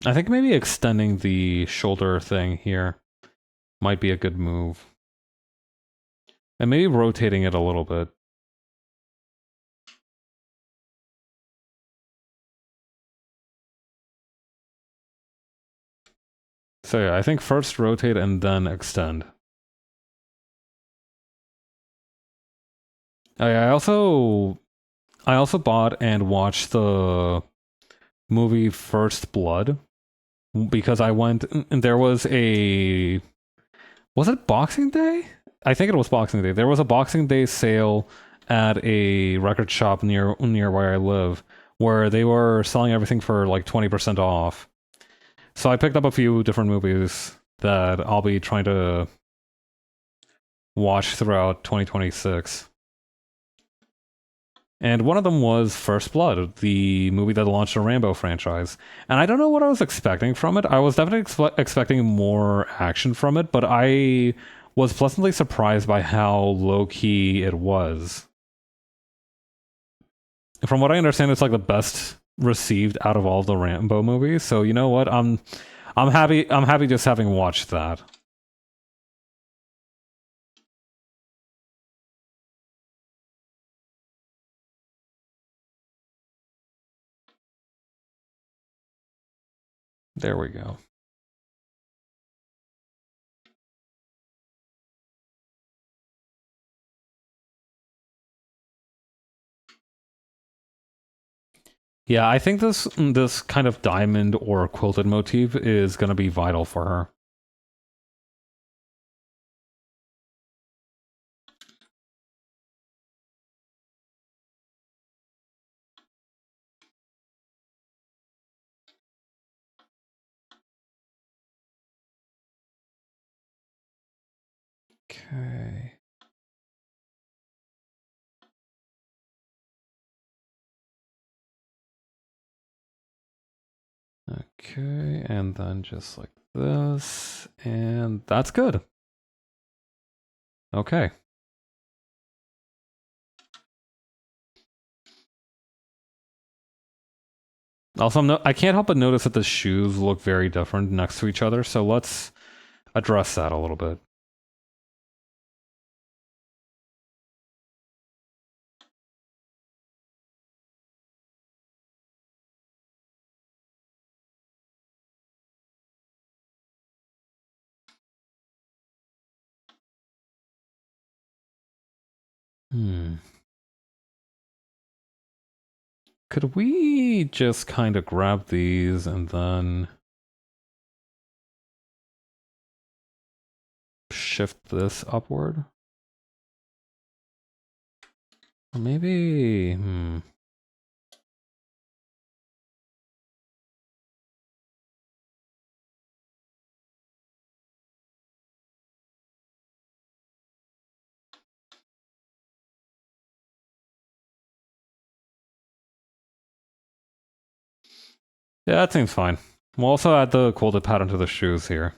I think maybe extending the shoulder thing here might be a good move. And maybe rotating it a little bit. So yeah, I think first rotate and then extend. Oh, yeah, I also bought and watched the movie First Blood because I went and there was it Boxing Day? I think it was Boxing Day. There was a Boxing Day sale at a record shop near where I live where they were selling everything for like 20% off. So I picked up a few different movies that I'll be trying to watch throughout 2026. And one of them was First Blood, the movie that launched the Rambo franchise. And I don't know what I was expecting from it. I was definitely expecting more action from it, but I was pleasantly surprised by how low key it was. From what I understand, it's like the best received out of all the Rambo movies. So you know what? I'm happy. I'm happy just having watched that. There we go. Yeah, I think this kind of diamond or quilted motif is going to be vital for her. Okay. Okay, and then just like this, and that's good. Okay. Also, I can't help but notice that the shoes look very different next to each other, so let's address that a little bit. Hmm. Could we just kind of grab these and then shift this upward? Or maybe, Yeah, that seems fine. We'll also add the quilted pattern to the shoes here.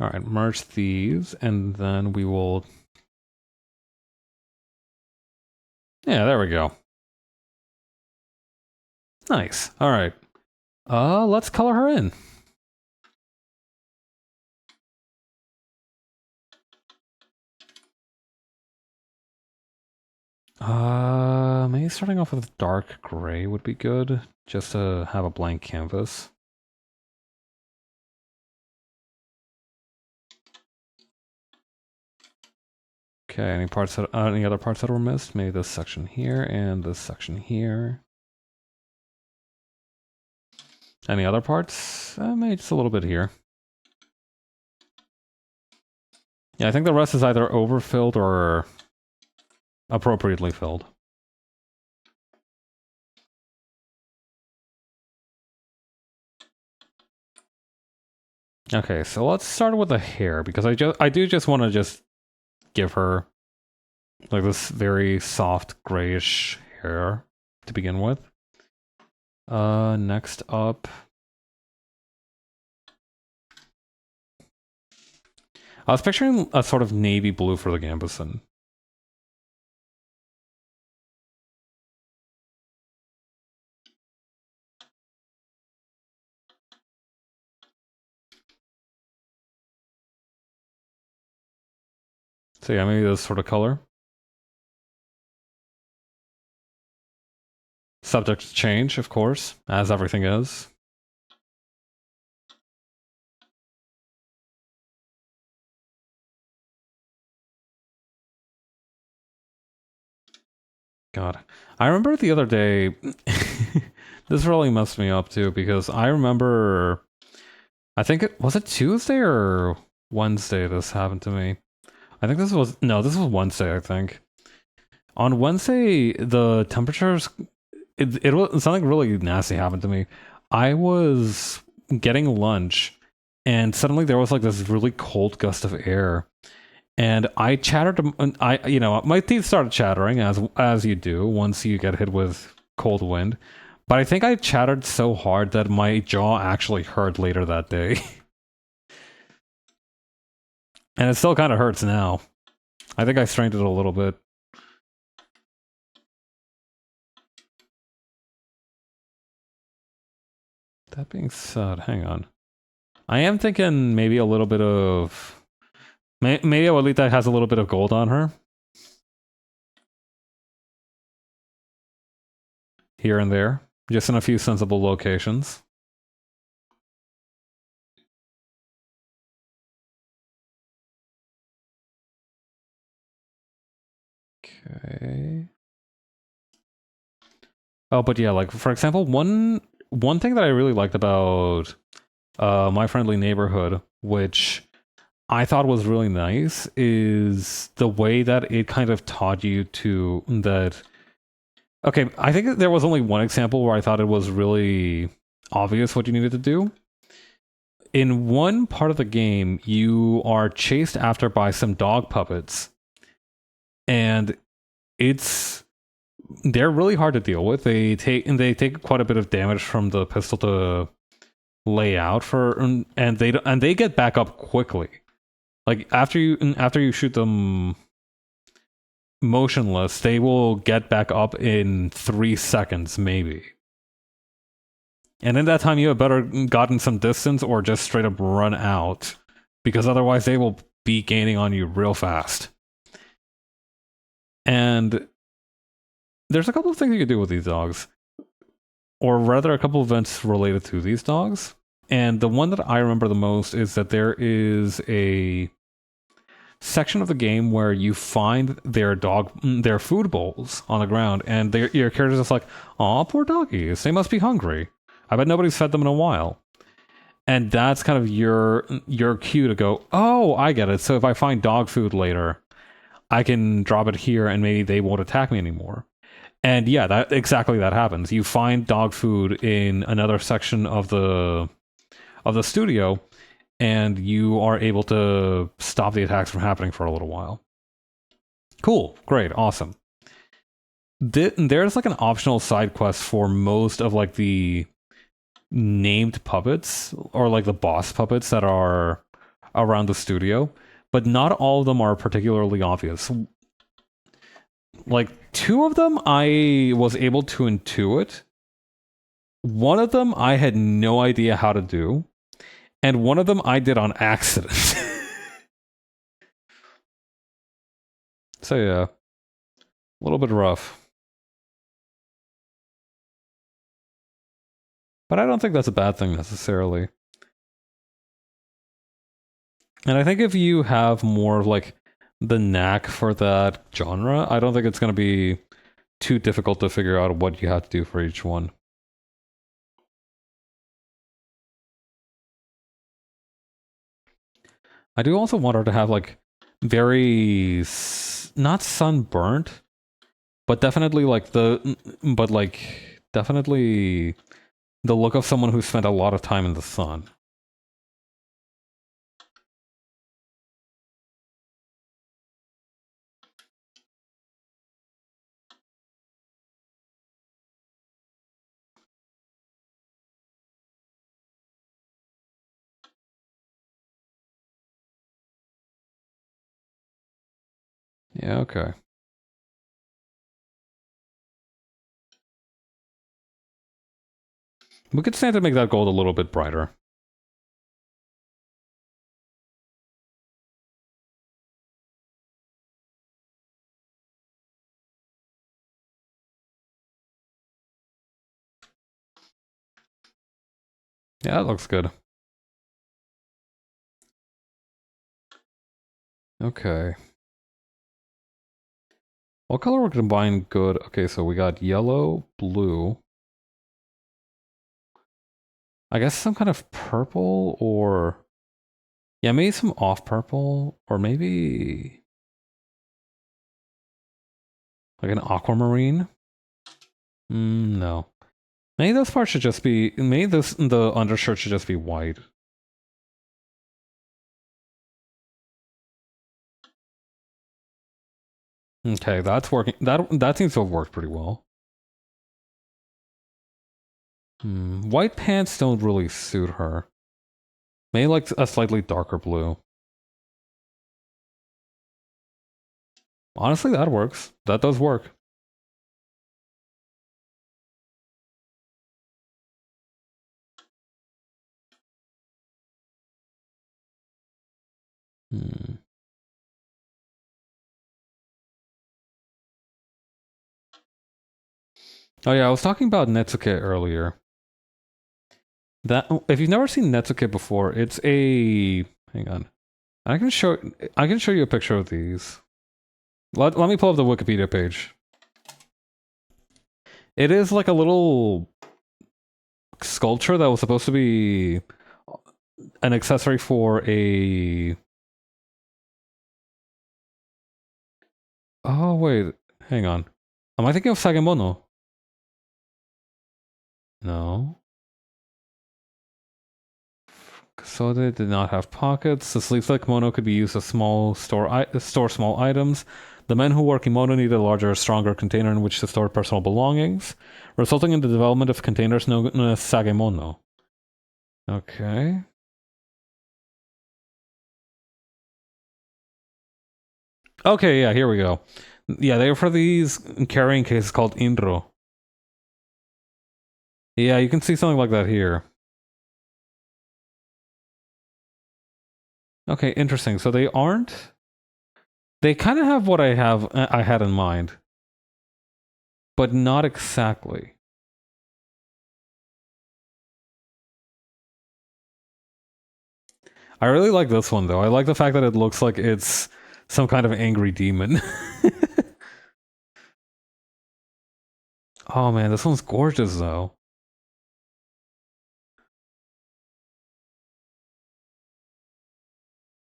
All right, merge these, and then we will... Yeah, there we go. Nice. All right. Let's color her in. Maybe starting off with dark gray would be good, just to have a blank canvas. Okay, any other parts that were missed? Maybe this section here and this section here. Any other parts? Maybe just a little bit here. Yeah, I think the rest is either overfilled or appropriately filled. Okay, so let's start with the hair because I do just want to just give her Like this very soft grayish hair to begin with. Next up. I was picturing a sort of navy blue for the gambeson. So yeah, maybe this sort of color. Subject to change, of course, as everything is. God. I remember the other day, this really messed me up too, because I remember, I think was it Tuesday or Wednesday this happened to me? I think this was Wednesday, I think. On Wednesday, the temperatures, it was something really nasty happened to me. I was getting lunch, and suddenly there was like this really cold gust of air. And I chattered. My teeth started chattering as you do once you get hit with cold wind. But I think I chattered so hard that my jaw actually hurt later that day, and it still kind of hurts now. I think I strained it a little bit. That being said, hang on. I am thinking maybe a little bit of maybe Abuelita has a little bit of gold on her here and there, just in a few sensible locations. Okay. Oh, but yeah, like for example, one thing that I really liked about My Friendly Neighborhood, which I thought was really nice, is the way that it kind of taught you to that. Okay, I think there was only one example where I thought it was really obvious what you needed to do. In one part of the game, you are chased after by some dog puppets, and it's they're really hard to deal with. They take quite a bit of damage from the pistol to lay out for, and they get back up quickly. Like after you shoot them motionless, they will get back up in 3 seconds maybe. And in that time, you have better gotten some distance or just straight up run out, because otherwise they will be gaining on you real fast. And there's a couple of things you can do with these dogs, or rather, a couple of events related to these dogs. And the one that I remember the most is that there is a section of the game where you find their food bowls on the ground, and your character's just like, "Aw, poor doggies, they must be hungry. I bet nobody's fed them in a while." And that's kind of your cue to go, "Oh, I get it. So if I find dog food later, I can drop it here, and maybe they won't attack me anymore." And yeah, that happens. You find dog food in another section of the studio, and you are able to stop the attacks from happening for a little while. Cool, great, awesome. There's like an optional side quest for most of like the named puppets, or like the boss puppets that are around the studio, but not all of them are particularly obvious. Like two of them I was able to intuit. One of them I had no idea how to do, and one of them I did on accident. So yeah, a little bit rough. But I don't think that's a bad thing necessarily. And I think if you have more of like the knack for that genre, I don't think it's going to be too difficult to figure out what you have to do for each one. I do also want her to have like very not sunburnt, but definitely definitely the look of someone who spent a lot of time in the sun. Yeah, okay. We could stand to make that gold a little bit brighter. Yeah, that looks good. Okay. What color would combine good? Okay, so we got yellow, blue. I guess some kind of purple or... Yeah, maybe some off purple or maybe... like an aquamarine? No. Maybe those parts should just be... Maybe the undershirt should just be white. Okay, that's working. That seems to have worked pretty well. White pants don't really suit her. Maybe like a slightly darker blue. Honestly, that works. That does work. Oh yeah, I was talking about Netsuke earlier. That if you've never seen Netsuke before, it's a... Hang on. I can show you a picture of these. Let me pull up the Wikipedia page. It is like a little sculpture that was supposed to be an accessory for a... Oh wait, hang on. Am I thinking of Sagemono? No. So they did not have pockets. The sleeve-like kimono could be used to store small items. The men who wore kimono needed a larger, stronger container in which to store personal belongings, resulting in the development of containers known as sagemono. Okay. Okay, yeah, here we go. Yeah, they were for these carrying cases called inro. Yeah, you can see something like that here. Okay, interesting. So they aren't... They kind of have what I had in mind, but not exactly. I really like this one though. I like the fact that it looks like it's some kind of angry demon. Oh man, this one's gorgeous though.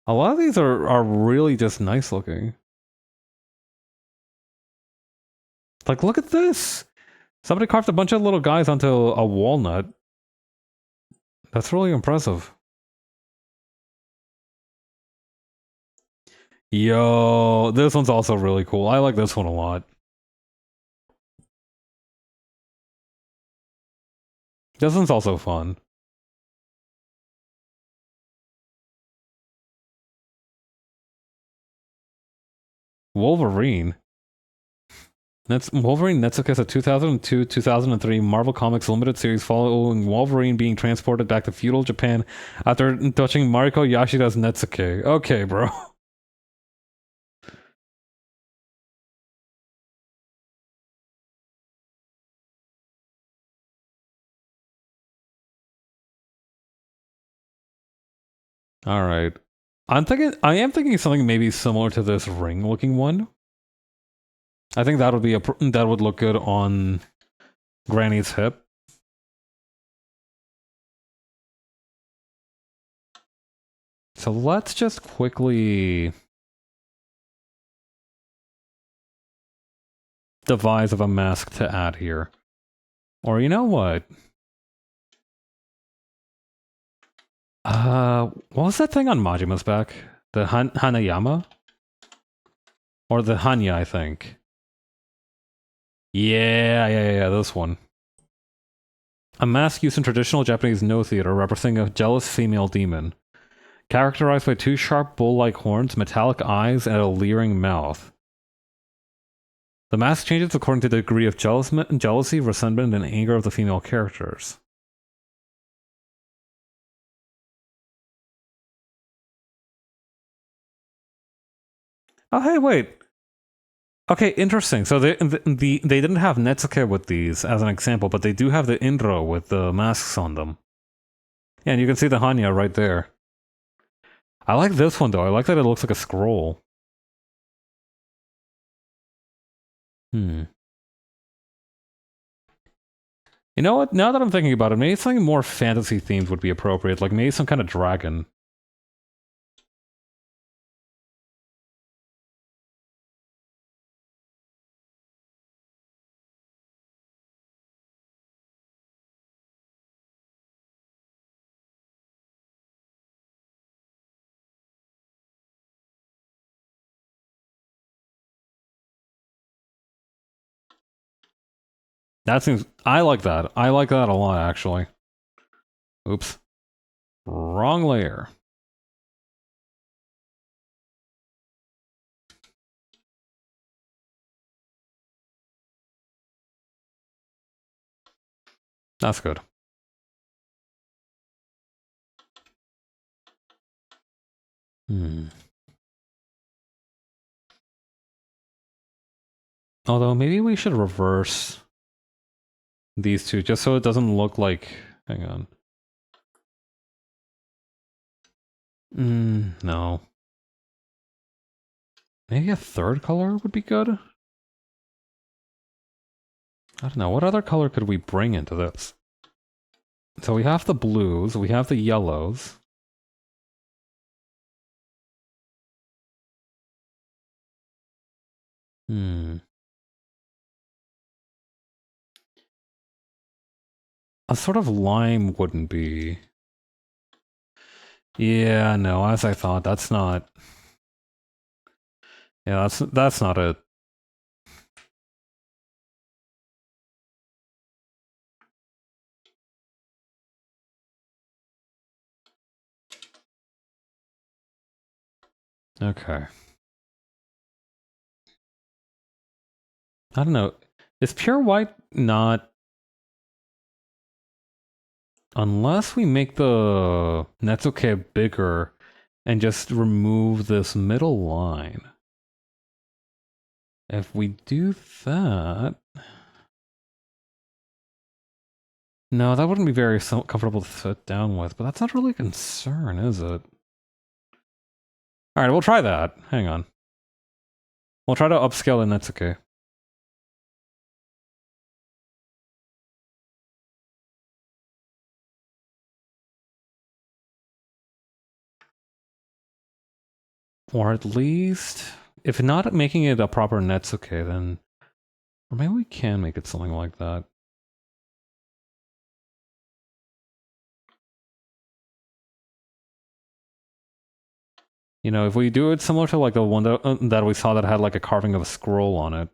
A lot of these are really just nice looking. Like, look at this. Somebody carved a bunch of little guys onto a walnut. That's really impressive. Yo, this one's also really cool. I like this one a lot. This one's also fun. Wolverine. That's Wolverine Netsuke is a 2002-2003 Marvel Comics limited series following Wolverine being transported back to feudal Japan after touching Mariko Yashida's Netsuke. Okay, bro. All right. I am thinking something maybe similar to this ring-looking one. I think that would look good on Granny's hip. So let's just quickly devise of a mask to add here. Or you know what? What was that thing on Majima's back? The Hanayama? Or the Hanya, I think. Yeah, this one. A mask used in traditional Japanese no theater representing a jealous female demon. Characterized by two sharp bull-like horns, metallic eyes, and a leering mouth. The mask changes according to the degree of jealousy, resentment, and anger of the female characters. Oh, hey, wait. Okay, interesting. So they didn't have Netsuke with these as an example, but they do have the Indro with the masks on them. Yeah, and you can see the Hanya right there. I like this one though. I like that it looks like a scroll. Hmm. You know what? Now that I'm thinking about it, maybe something more fantasy themed would be appropriate. Like maybe some kind of dragon. That seems. I like that. I like that a lot, actually. Oops. Wrong layer. That's good. Hmm. Although maybe we should reverse these two just so it doesn't look like. Hang on. No. Maybe a third color would be good? I don't know. What other color could we bring into this? So we have the blues, we have the yellows. Hmm. A sort of lime wouldn't be. Yeah, no, as I thought, that's not. Yeah, that's not it. Okay. I don't know. Is pure white not... Unless we make the Netsuke bigger and just remove this middle line. If we do that... No, that wouldn't be very comfortable to sit down with, but that's not really a concern, is it? Alright, we'll try that. Hang on. We'll try to upscale the Netsuke. Or at least... If not making it a proper Netsuke, then... Or maybe we can make it something like that. You know, if we do it similar to like the one that we saw that had like a carving of a scroll on it.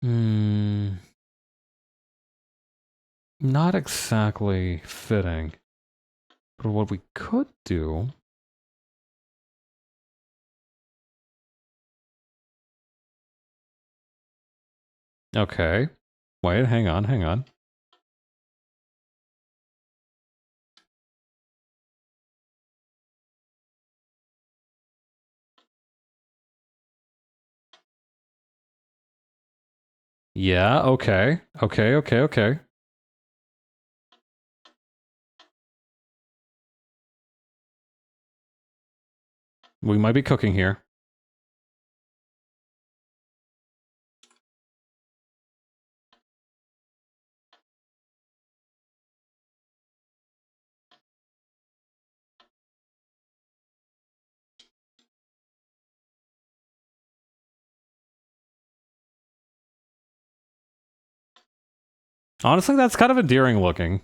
Hmm. Not exactly fitting. But what we could do... Okay. Wait, hang on, hang on. Yeah, okay. Okay, okay, okay. We might be cooking here. Honestly, that's kind of endearing looking.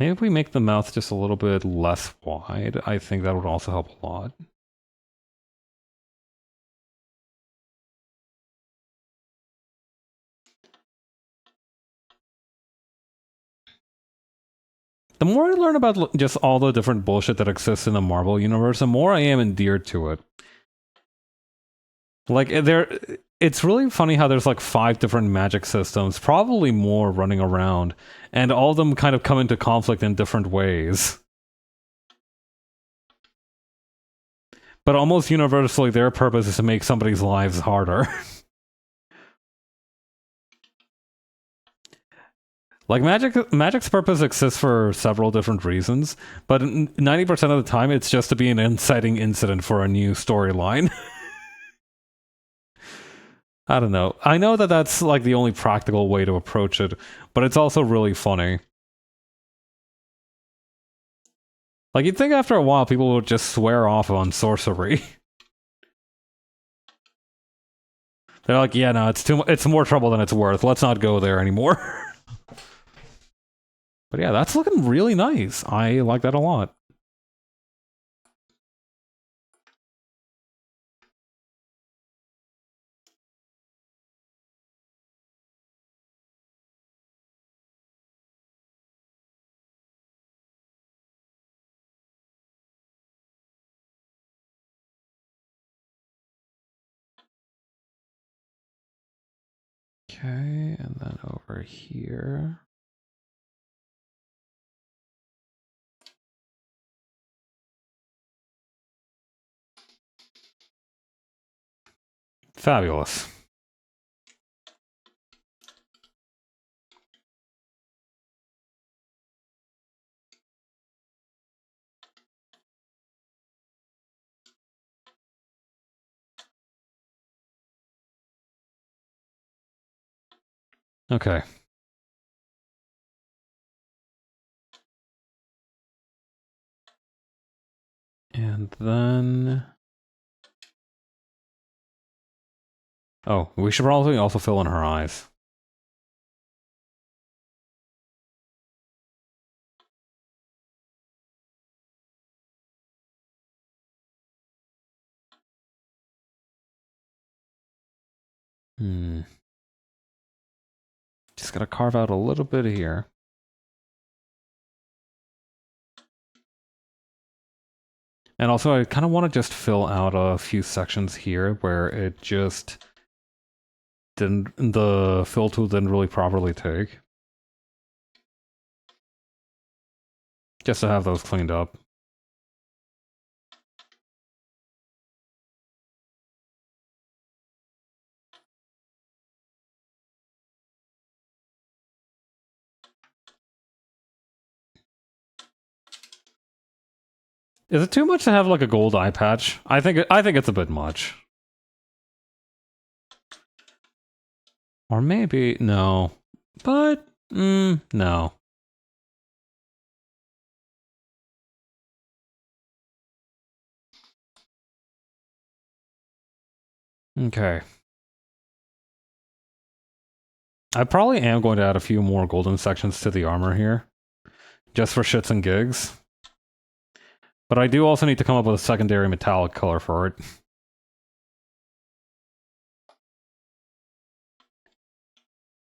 Maybe if we make the mouth just a little bit less wide, I think that would also help a lot. The more I learn about just all the different bullshit that exists in the Marvel universe, the more I am endeared to it. Like, it's really funny how there's like 5 different magic systems, probably more running around, and all of them kind of come into conflict in different ways. But almost universally, their purpose is to make somebody's lives harder. Like, magic's purpose exists for several different reasons, but 90% of the time, it's just to be an inciting incident for a new storyline. I don't know. I know that that's like the only practical way to approach it, but it's also really funny. Like, you'd think after a while people would just swear off on sorcery. They're like, yeah, no, it's more trouble than it's worth. Let's not go there anymore. But yeah, that's looking really nice. I like that a lot. Okay, and then over here. Fabulous. Okay. And then... Oh, we should probably also fill in her eyes. Just gotta carve out a little bit here. And also, I kind of want to just fill out a few sections here where it just the fill tool didn't really properly take. Just to have those cleaned up. Is it too much to have like a gold eye patch? I think it's a bit much. Or maybe no. But no. Okay. I probably am going to add a few more golden sections to the armor here. Just for shits and gigs. But I do also need to come up with a secondary metallic color for it.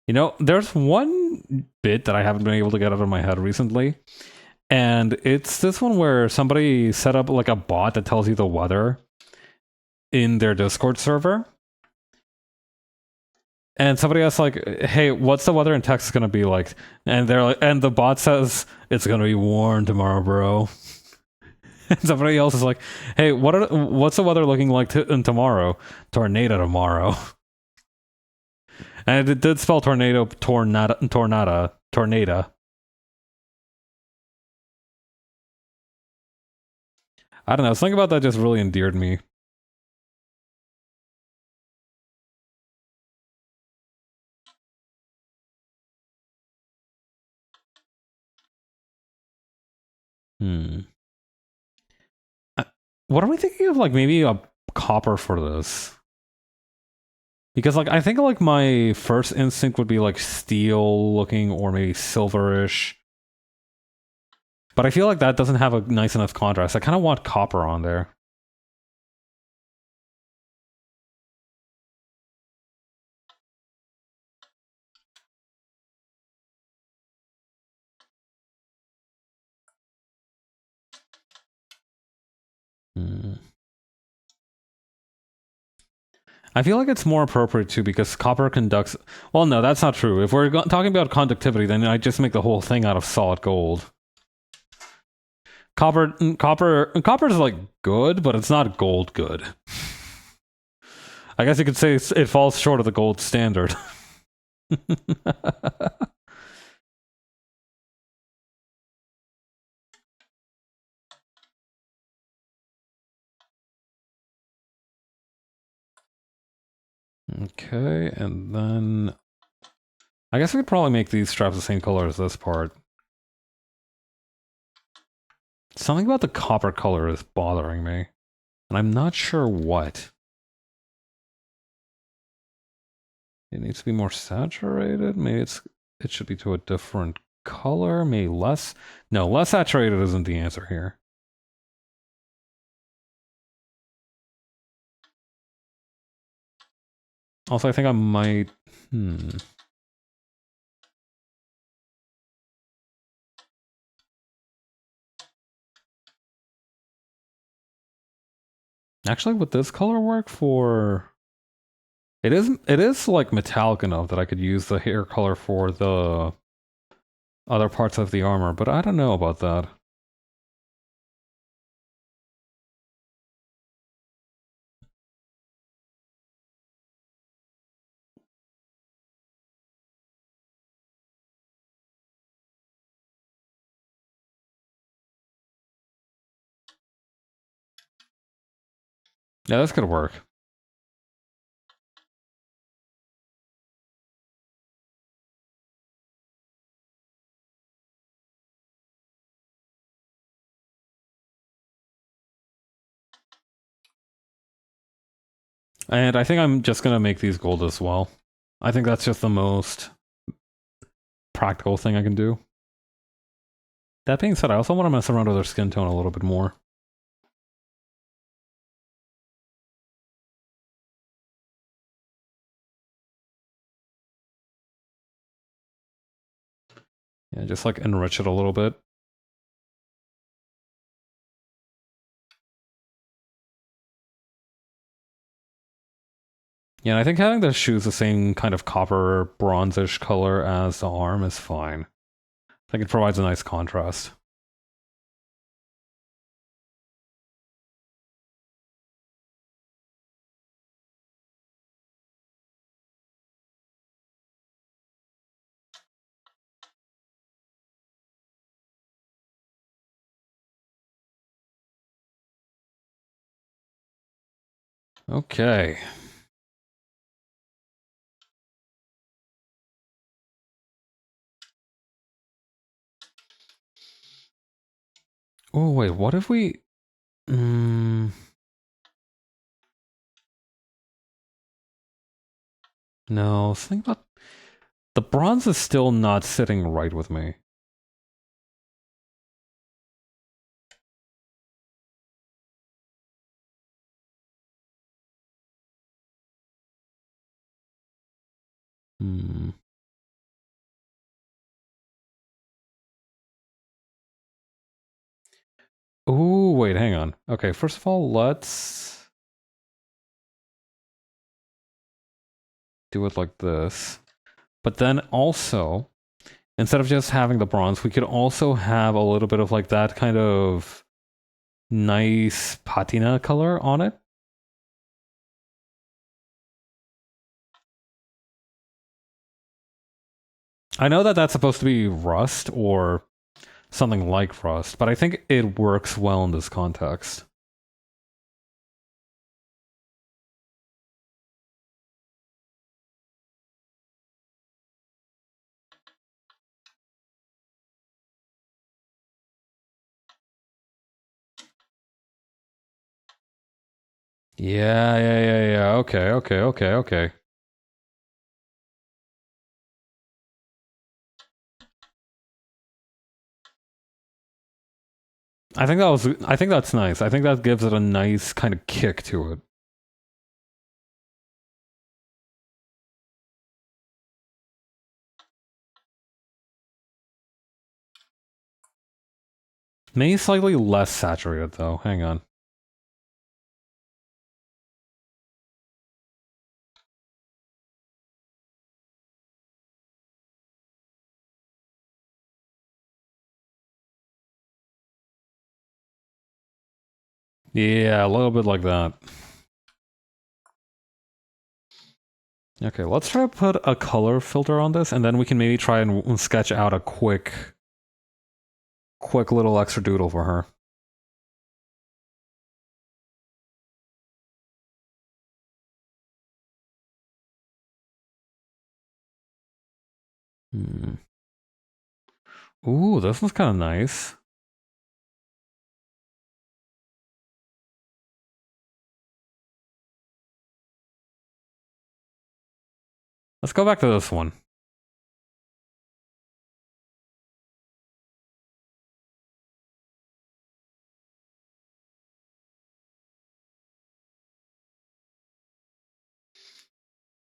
You know, there's one bit that I haven't been able to get out of my head recently. And it's this one where somebody set up like a bot that tells you the weather in their Discord server. And somebody asks like, "Hey, what's the weather in Texas going to be like?" And they're like, and the bot says, "It's going to be warm tomorrow, bro." And somebody else is like, "Hey, what's the weather looking like tomorrow? Tornado tomorrow." And it did spell tornado, tornado. I don't know. Something about that just really endeared me. What are we thinking of? Like maybe a copper for this? Because like I think like my first instinct would be like steel looking or maybe silverish. But I feel like that doesn't have a nice enough contrast. I kind of want copper on there. Hmm. I feel like it's more appropriate too because copper conducts. Well, no, that's not true. If we're talking about conductivity, then I just make the whole thing out of solid gold. Copper is like good, but it's not gold good. I guess you could say it falls short of the gold standard. Okay, and then I guess we could probably make these straps the same color as this part. Something about the copper color is bothering me, and I'm not sure what. It needs to be more saturated. Maybe it should be to a different color. Maybe less. No, less saturated isn't the answer here. Also, I think I might. Actually, would this color work for? It is like metallic enough that I could use the hair color for the other parts of the armor, but I don't know about that. Yeah, that's gonna work. And I think I'm just gonna make these gold as well. I think that's just the most practical thing I can do. That being said, I also want to mess around with their skin tone a little bit more. Yeah, just like enrich it a little bit. Yeah, I think having the shoes the same kind of copper bronzish color as the arm is fine. I think it provides a nice contrast. Okay. Oh, wait, what if we... No, think about... The bronze is still not sitting right with me. Hmm. Oh, wait, hang on. Okay, first of all, let's do it like this. But then also, instead of just having the bronze, we could also have a little bit of like that kind of nice patina color on it. I know that that's supposed to be rust or something like rust, but I think it works well in this context. Yeah. Okay. I think that's nice. I think that gives it a nice kind of kick to it. Maybe slightly less saturated though. Hang on. Yeah, a little bit like that. Okay, let's try to put a color filter on this, and then we can maybe try and sketch out a quick little extra doodle for her. Hmm. Ooh, this one's kind of nice. Let's go back to this one.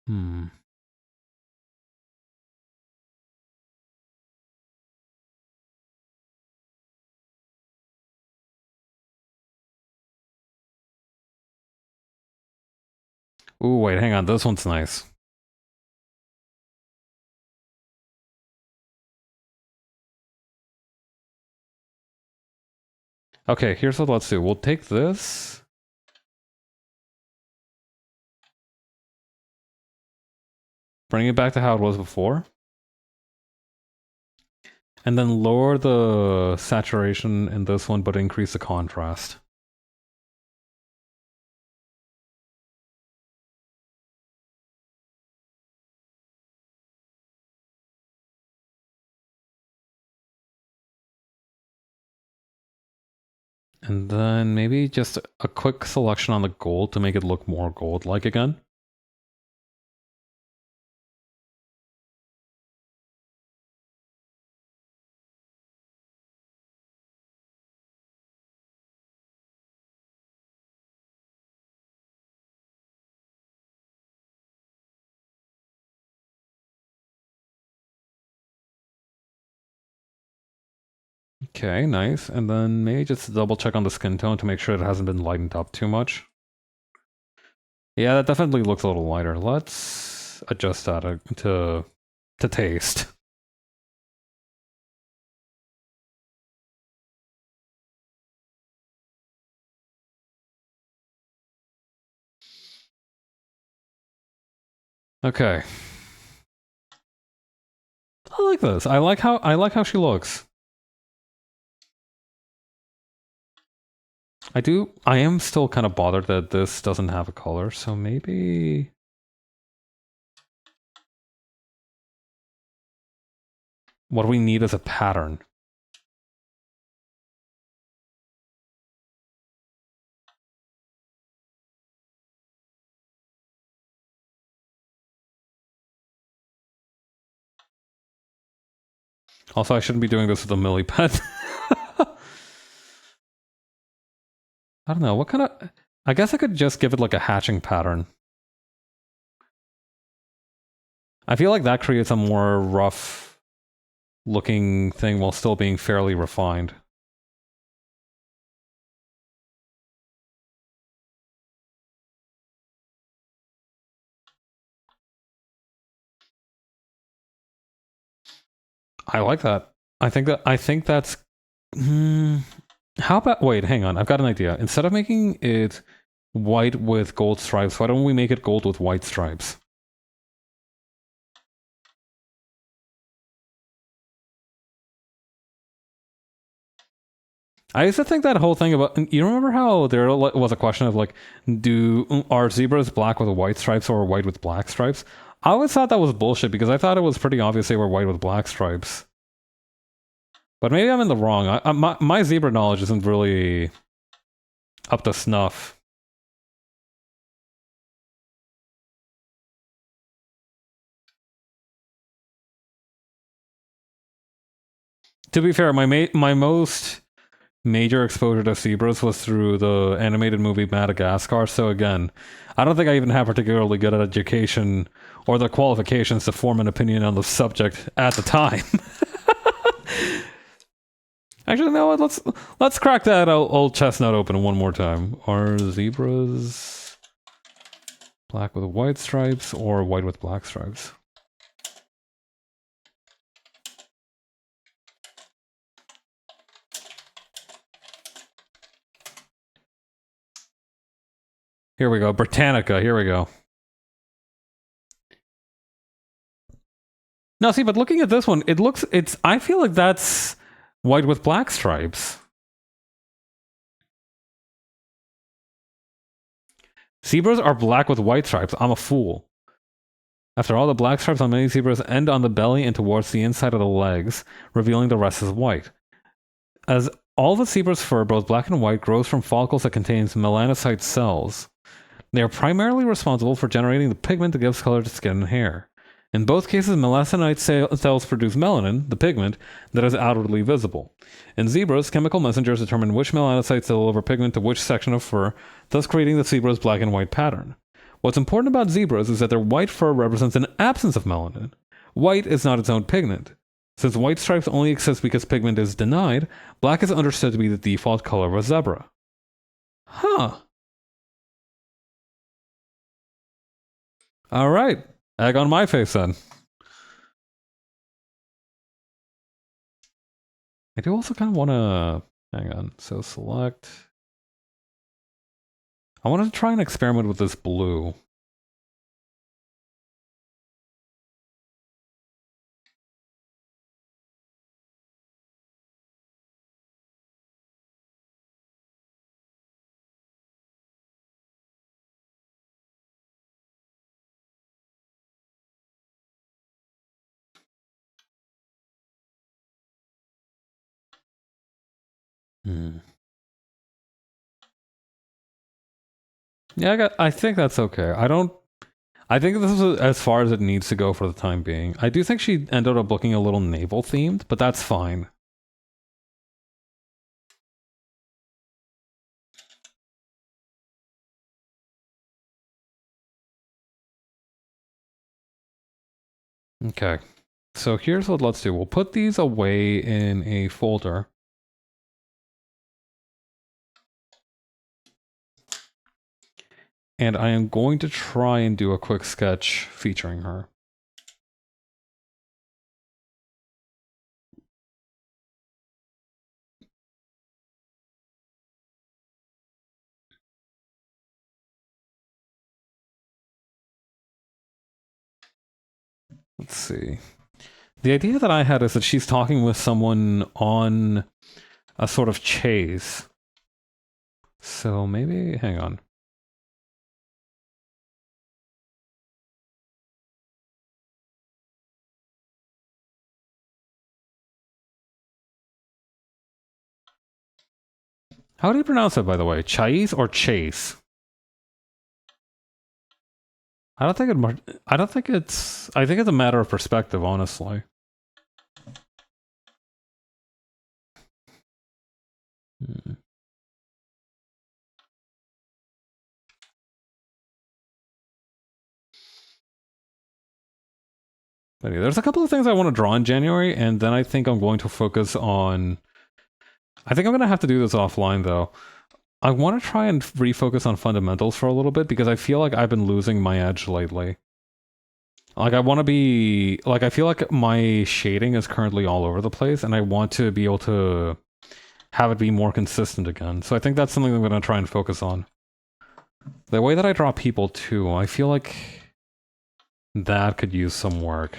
Hmm. Ooh, wait, hang on. This one's nice. Okay, here's what let's do. We'll take this. Bring it back to how it was before. And then lower the saturation in this one, but increase the contrast. And then maybe just a quick selection on the gold to make it look more gold-like again. Okay, nice. And then maybe just double check on the skin tone to make sure it hasn't been lightened up too much. Yeah, that definitely looks a little lighter. Let's adjust that to taste. Okay. I like this. I like how she looks. I am still kind of bothered that this doesn't have a color, so maybe what we need is a pattern. Also, I shouldn't be doing this with a milliped. I don't know, what kind of... I guess I could just give it like a hatching pattern. I feel like that creates a more rough looking thing while still being fairly refined. I like that. I think that's... how about... Wait, hang on. I've got an idea. Instead of making it white with gold stripes, why don't we make it gold with white stripes? I used to think that whole thing about... You remember how there was a question of like, are zebras black with white stripes or white with black stripes? I always thought that was bullshit because I thought it was pretty obvious they were white with black stripes. But maybe I'm in the wrong. My zebra knowledge isn't really up to snuff. To be fair, my most major exposure to zebras was through the animated movie Madagascar. So again, I don't think I even have particularly good education or the qualifications to form an opinion on the subject at the time. Actually, no. Let's crack that old chestnut open one more time. Are zebras black with white stripes or white with black stripes? Here we go. Britannica. Here we go. Now, see, but looking at this one, I feel like that's white with black stripes. Zebras are black with white stripes. I'm a fool. After all, the black stripes on many zebras end on the belly and towards the inside of the legs, revealing the rest as white. As all the zebra's fur, both black and white, grows from follicles that contains melanocyte cells, they are primarily responsible for generating the pigment that gives color to skin and hair. In both cases, melanocyte cells produce melanin, the pigment, that is outwardly visible. In zebras, chemical messengers determine which melanocytes deliver pigment to which section of fur, thus creating the zebra's black and white pattern. What's important about zebras is that their white fur represents an absence of melanin. White is not its own pigment. Since white stripes only exist because pigment is denied, black is understood to be the default color of a zebra. Huh. Alright. Egg on my face then. I do also kind of want to... Hang on. So select... I wanted to try and experiment with this blue. Yeah, I think that's okay. I think this is as far as it needs to go for the time being. I do think she ended up looking a little naval themed, but that's fine. Okay. So here's what let's do. We'll put these away in a folder. And I am going to try and do a quick sketch featuring her. Let's see. The idea that I had is that she's talking with someone on a sort of chase. So maybe, hang on. How do you pronounce it, by the way? Chase or Chase? I think it's a matter of perspective, honestly. But yeah, there's a couple of things I want to draw in January, and then I think I'm going to focus on... I think I'm going to have to do this offline, though. I want to try and refocus on fundamentals for a little bit, because I feel like I've been losing my edge lately. Like, I want to be... Like, I feel like my shading is currently all over the place, and I want to be able to have it be more consistent again. So I think that's something I'm going to try and focus on. The way that I draw people, too, I feel like that could use some work.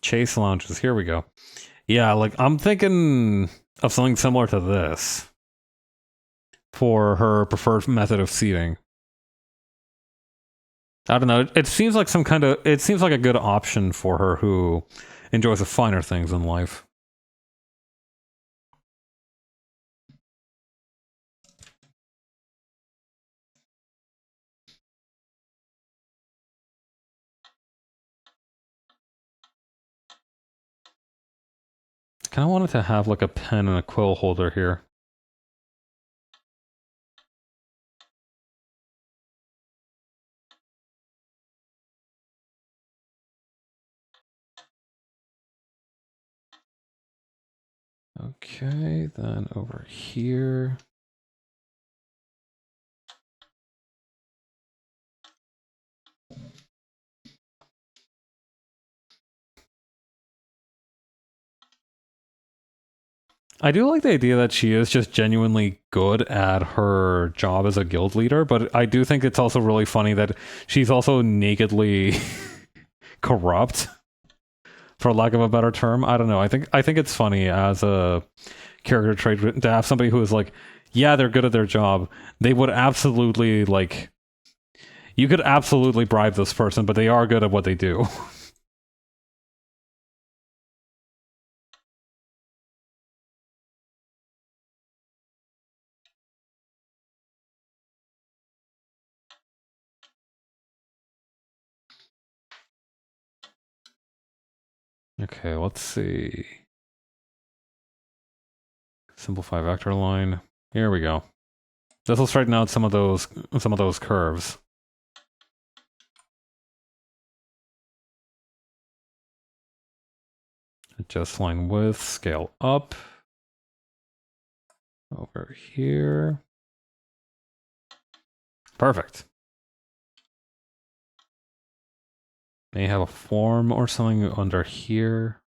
Chase lounges, here we go. Yeah, like, I'm thinking of something similar to this for her preferred method of seating. I don't know, it seems like it seems like a good option for her who enjoys the finer things in life. kind of wanted to have like a pen and a quill holder here. Okay, then over here. I do like the idea that she is just genuinely good at her job as a guild leader, but I do think it's also really funny that she's also nakedly corrupt, for lack of a better term. I don't know. I think it's funny as a character trait to have somebody who is like, yeah, they're good at their job. They would absolutely like, you could absolutely bribe this person, but they are good at what they do. Okay, let's see. Simplify vector line. Here we go. This will straighten out some of those curves. Adjust line width, scale up. Over here. Perfect. May have a form or something under here.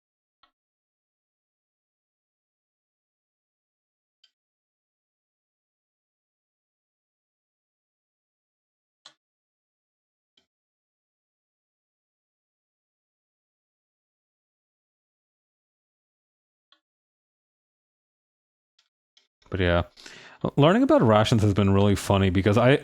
But yeah, learning about rations has been really funny because I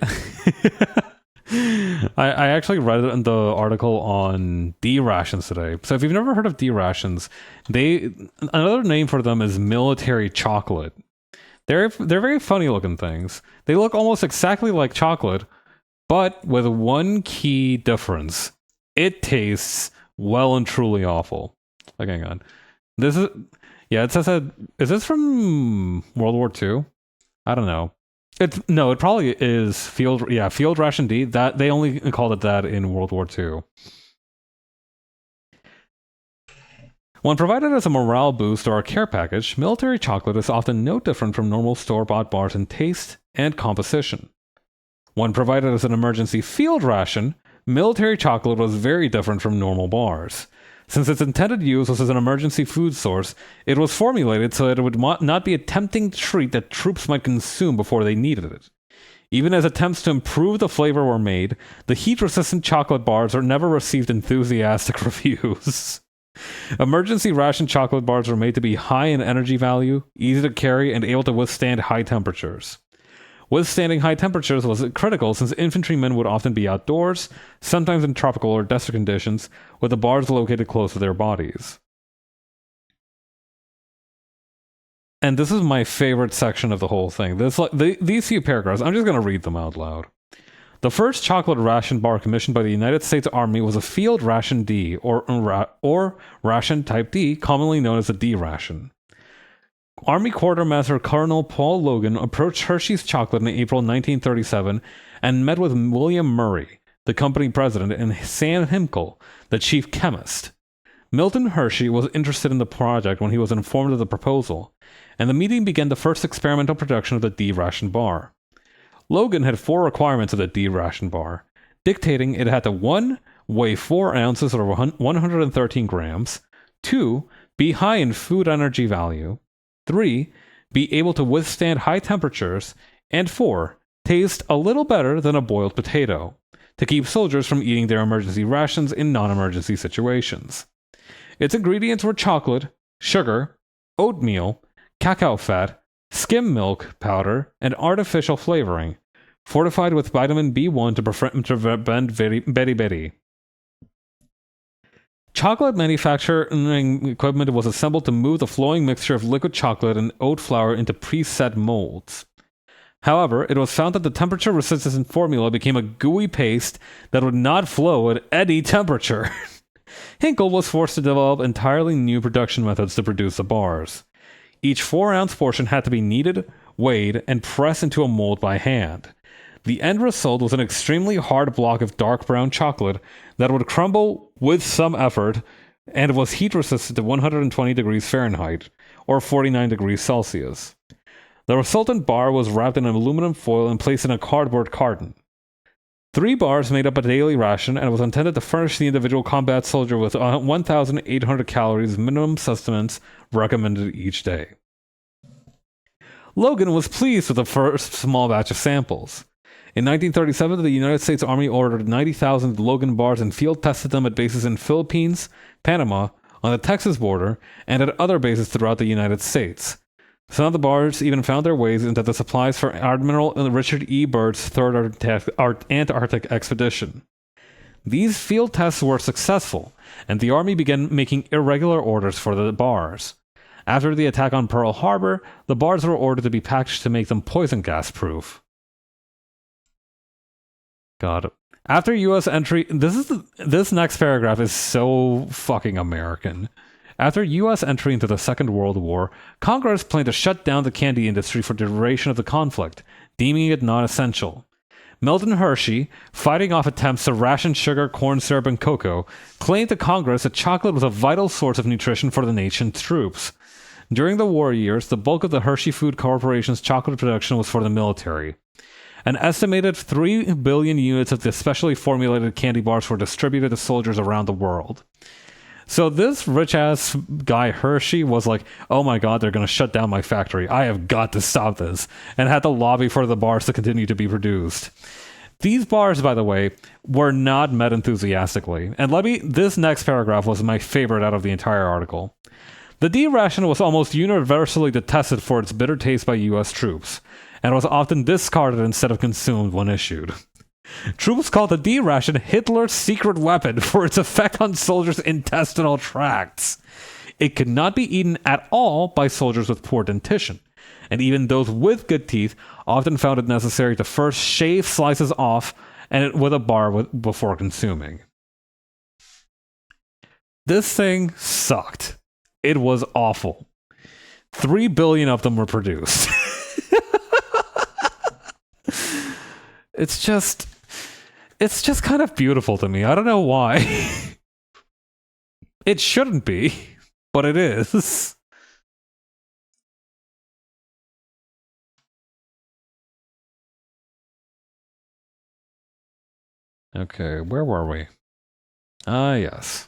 I actually read the article on D rations today. So if you've never heard of D rations, another name for them is military chocolate. They're very funny looking things. They look almost exactly like chocolate, but with one key difference. It tastes well and truly awful. Like, hang on. This is yeah, it says that is this from World War II? I don't know. It probably is field ration D. That they only called it that in World War II. When provided as a morale boost or a care package, military chocolate is often no different from normal store-bought bars in taste and composition. When provided as an emergency field ration, military chocolate was very different from normal bars. Since its intended use was as an emergency food source, it was formulated so that it would not be a tempting treat that troops might consume before they needed it. Even as attempts to improve the flavor were made, the heat-resistant chocolate bars are never received enthusiastic reviews. Emergency ration chocolate bars were made to be high in energy value, easy to carry, and able to withstand high temperatures. Withstanding high temperatures was critical since infantrymen would often be outdoors, sometimes in tropical or desert conditions, with the bars located close to their bodies. And this is my favorite section of the whole thing. These few paragraphs, I'm just going to read them out loud. The first chocolate ration bar commissioned by the United States Army was a field ration D, or ration type D, commonly known as a D ration. Army Quartermaster Colonel Paul Logan approached Hershey's Chocolate in April 1937 and met with William Murray, the company president, and Sam Himkel, the chief chemist. Milton Hershey was interested in the project when he was informed of the proposal, and the meeting began the first experimental production of the D ration bar. Logan had 4 requirements of the D ration bar, dictating it had to 1. Weigh 4 ounces or 113 grams, 2. Be high in food energy value, 3. Be able to withstand high temperatures, and 4. Taste a little better than a boiled potato, to keep soldiers from eating their emergency rations in non-emergency situations. Its ingredients were chocolate, sugar, oatmeal, cacao fat, skim milk powder, and artificial flavoring, fortified with vitamin B1 to prevent beriberi. Chocolate manufacturing equipment was assembled to move the flowing mixture of liquid chocolate and oat flour into preset molds. However, it was found that the temperature-resistant formula became a gooey paste that would not flow at any temperature. Hinkle was forced to develop entirely new production methods to produce the bars. Each 4-ounce portion had to be kneaded, weighed, and pressed into a mold by hand. The end result was an extremely hard block of dark brown chocolate that would crumble with some effort and was heat resistant to 120 degrees Fahrenheit, or 49 degrees Celsius. The resultant bar was wrapped in aluminum foil and placed in a cardboard carton. 3 bars made up a daily ration and was intended to furnish the individual combat soldier with 1,800 calories minimum sustenance recommended each day. Logan was pleased with the first small batch of samples. In 1937, the United States Army ordered 90,000 Logan bars and field-tested them at bases in Philippines, Panama, on the Texas border, and at other bases throughout the United States. Some of the bars even found their ways into the supplies for Admiral Richard E. Byrd's Third Antarctic Expedition. These field tests were successful, and the Army began making irregular orders for the bars. After the attack on Pearl Harbor, the bars were ordered to be packaged to make them poison gas proof. God. After U.S. entry, this next paragraph is so fucking American. After U.S. entry into the Second World War, Congress planned to shut down the candy industry for the duration of the conflict, deeming it non-essential. Milton Hershey, fighting off attempts to ration sugar, corn syrup, and cocoa, claimed to Congress that chocolate was a vital source of nutrition for the nation's troops. During the war years, the bulk of the Hershey Food Corporation's chocolate production was for the military. An estimated 3 billion units of the specially formulated candy bars were distributed to soldiers around the world. So this rich-ass guy Hershey was like, oh my god, they're going to shut down my factory. I have got to stop this. And had to lobby for the bars to continue to be produced. These bars, by the way, were not met enthusiastically. And this next paragraph was my favorite out of the entire article. The D ration was almost universally detested for its bitter taste by U.S. troops, and was often discarded instead of consumed when issued. Troops called the D ration Hitler's secret weapon for its effect on soldiers' intestinal tracts. It could not be eaten at all by soldiers with poor dentition, and even those with good teeth often found it necessary to first shave slices off with a bar before consuming. This thing sucked. It was awful. 3 billion of them were produced. It's just kind of beautiful to me. I don't know why. It shouldn't be, but it is. Okay, where were we? Ah, yes.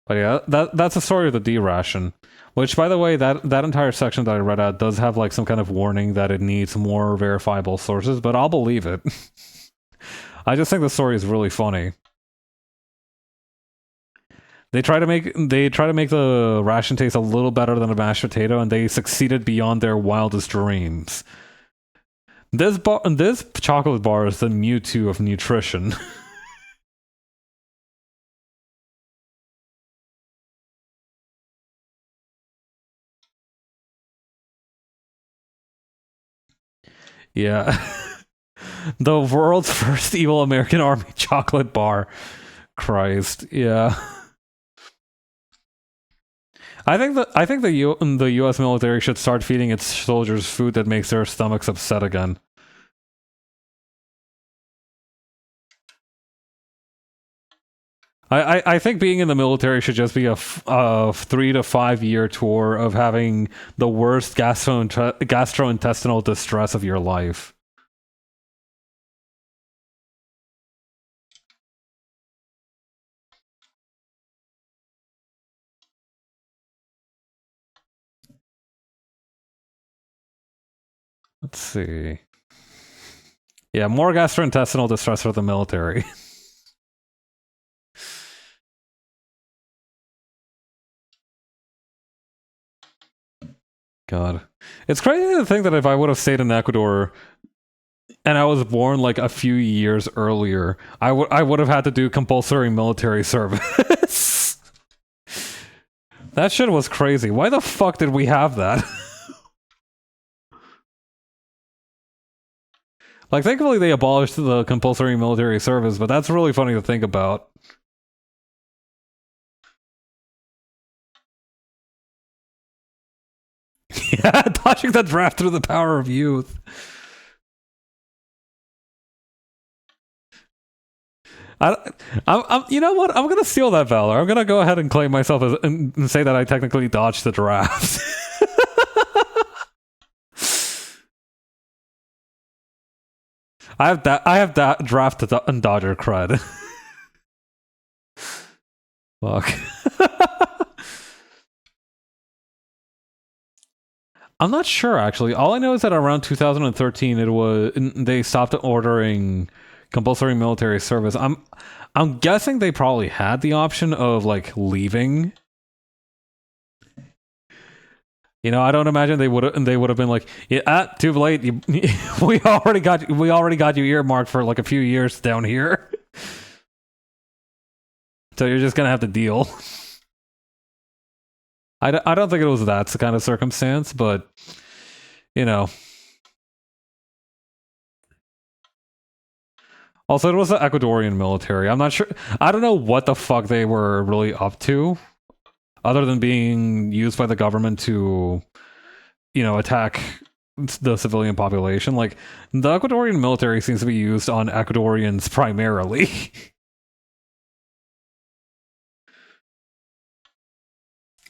But yeah, that's the story of the D ration. Which, by the way, that entire section that I read out does have like some kind of warning that it needs more verifiable sources, but I'll believe it. I just think the story is really funny. They try to make the ration taste a little better than a mashed potato, and they succeeded beyond their wildest dreams. This chocolate bar is the Mewtwo of nutrition. Yeah. The world's first evil American Army chocolate bar. Christ, yeah. I think the U.S. military should start feeding its soldiers food that makes their stomachs upset again. I think being in the military should just be a 3 to 5 year tour of having the worst gastrointestinal distress of your life. Let's see. Yeah, more gastrointestinal distress for the military. God. It's crazy to think that if I would have stayed in Ecuador and I was born like a few years earlier, I would have had to do compulsory military service. That shit was crazy. Why the fuck did we have that? Like, thankfully they abolished the compulsory military service, but that's really funny to think about. Yeah, dodging the draft through the power of youth. I, you know what? I'm gonna steal that valor. I'm gonna go ahead and claim myself as and say that I technically dodged the draft. I have that. I have that draft and dodger cred. Fuck. I'm not sure actually. All I know is that around 2013, they stopped ordering compulsory military service. I'm guessing they probably had the option of like leaving. You know, I don't imagine they would have been like, yeah, too late. We already got you earmarked for like a few years down here. So you're just gonna have to deal. I don't think it was that kind of circumstance, but you know. Also, it was the Ecuadorian military. I'm not sure. I don't know what the fuck they were really up to, other than being used by the government to, you know, attack the civilian population. Like, the Ecuadorian military seems to be used on Ecuadorians primarily.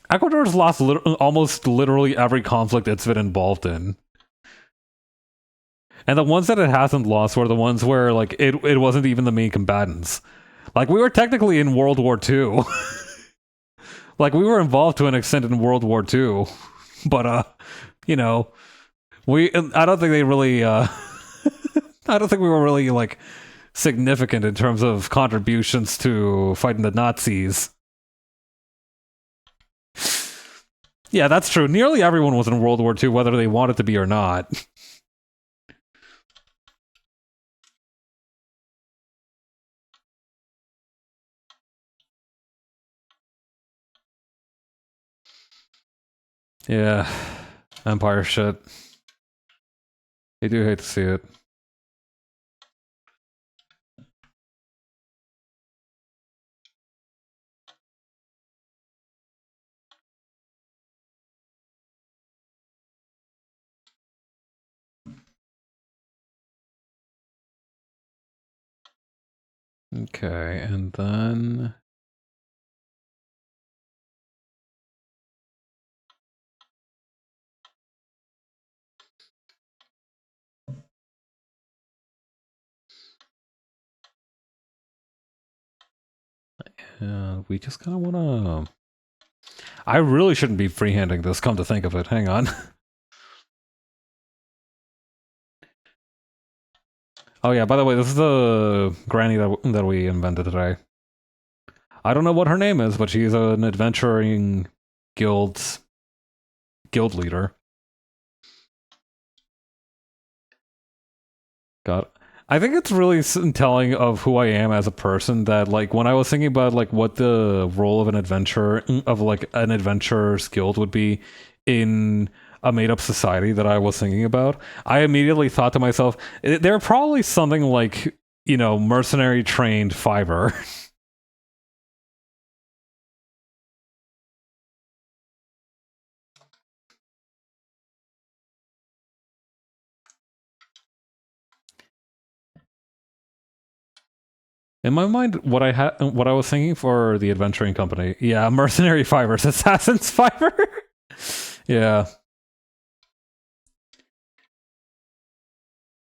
Ecuador's lost almost literally every conflict it's been involved in. And the ones that it hasn't lost were the ones where, like, it wasn't even the main combatants. Like, we were technically in World War II. Like, we were involved to an extent in World War II. But, you know, I don't think they really, I don't think we were really, like, significant in terms of contributions to fighting the Nazis. Yeah, that's true. Nearly everyone was in World War II, whether they wanted to be or not. Yeah, Empire shit. You do hate to see it. Okay, and then... we just kind of want to... I really shouldn't be freehanding this, come to think of it. Hang on. Oh yeah, by the way, this is the granny that we invented today. I don't know what her name is, but she's an adventuring guild leader. God. I think it's really telling of who I am as a person that, like, when I was thinking about, like, what the role of an adventurer's guild would be in a made-up society that I was thinking about, I immediately thought to myself, they're probably something like, you know, mercenary trained fiber. In my mind, what I was thinking for the adventuring company, yeah, mercenary fibers, assassin's fiber. Yeah.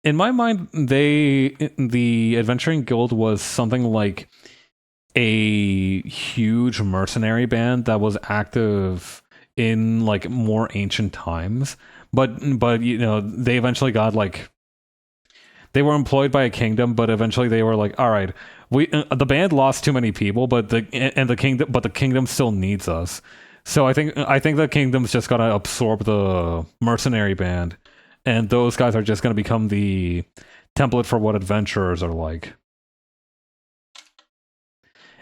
In my mind, the adventuring guild was something like a huge mercenary band that was active in like more ancient times, but you know, they eventually got like, they were employed by a kingdom, but eventually they were like, all right, the band lost too many people, but the kingdom still needs us. So I think the kingdom's just gonna absorb the mercenary band, and those guys are just gonna become the template for what adventurers are like.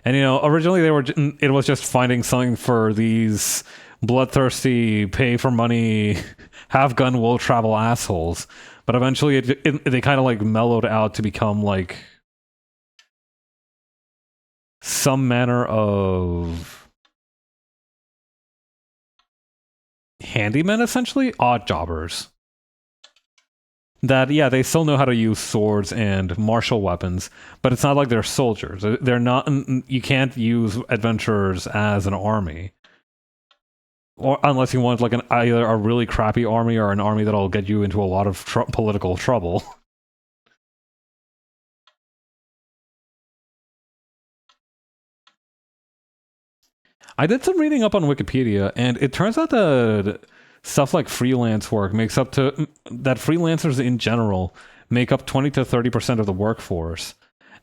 And you know, originally it was just finding something for these bloodthirsty, pay for money, have gun will travel assholes. But eventually, they kind of like mellowed out to become like some manner of handymen, essentially odd jobbers. That, yeah, they still know how to use swords and martial weapons, but it's not like they're soldiers. They're not. You can't use adventurers as an army, or unless you want like either a really crappy army or an army that'll get you into a lot of political trouble. I did some reading up on Wikipedia, and it turns out that stuff like freelance work makes up to that freelancers in general make up 20 to 30% of the workforce.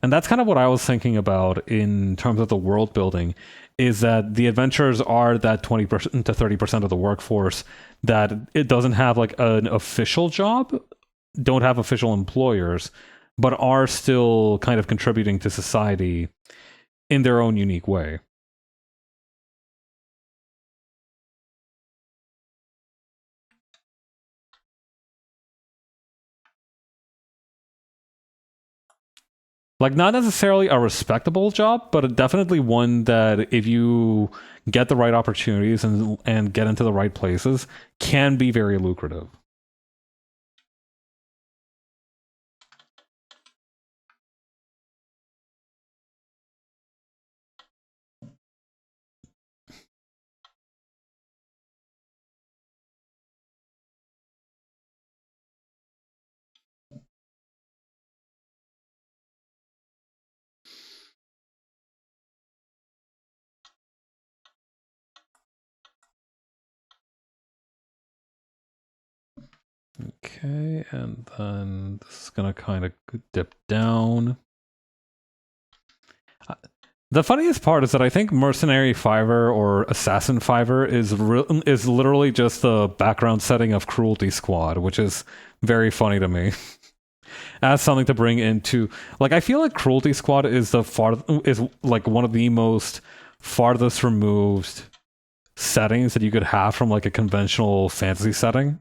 And that's kind of what I was thinking about in terms of the world building, is that the adventurers are that 20% to 30% of the workforce that it doesn't have like an official job, don't have official employers, but are still kind of contributing to society in their own unique way. Like, not necessarily a respectable job, but definitely one that if you get the right opportunities and get into the right places, can be very lucrative. Okay, and then this is gonna kind of dip down. The funniest part is that I think Mercenary Fiverr or Assassin Fiverr is literally just the background setting of Cruelty Squad, which is very funny to me. As something to bring into, like, I feel like Cruelty Squad is is like one of the most farthest removed settings that you could have from like a conventional fantasy setting.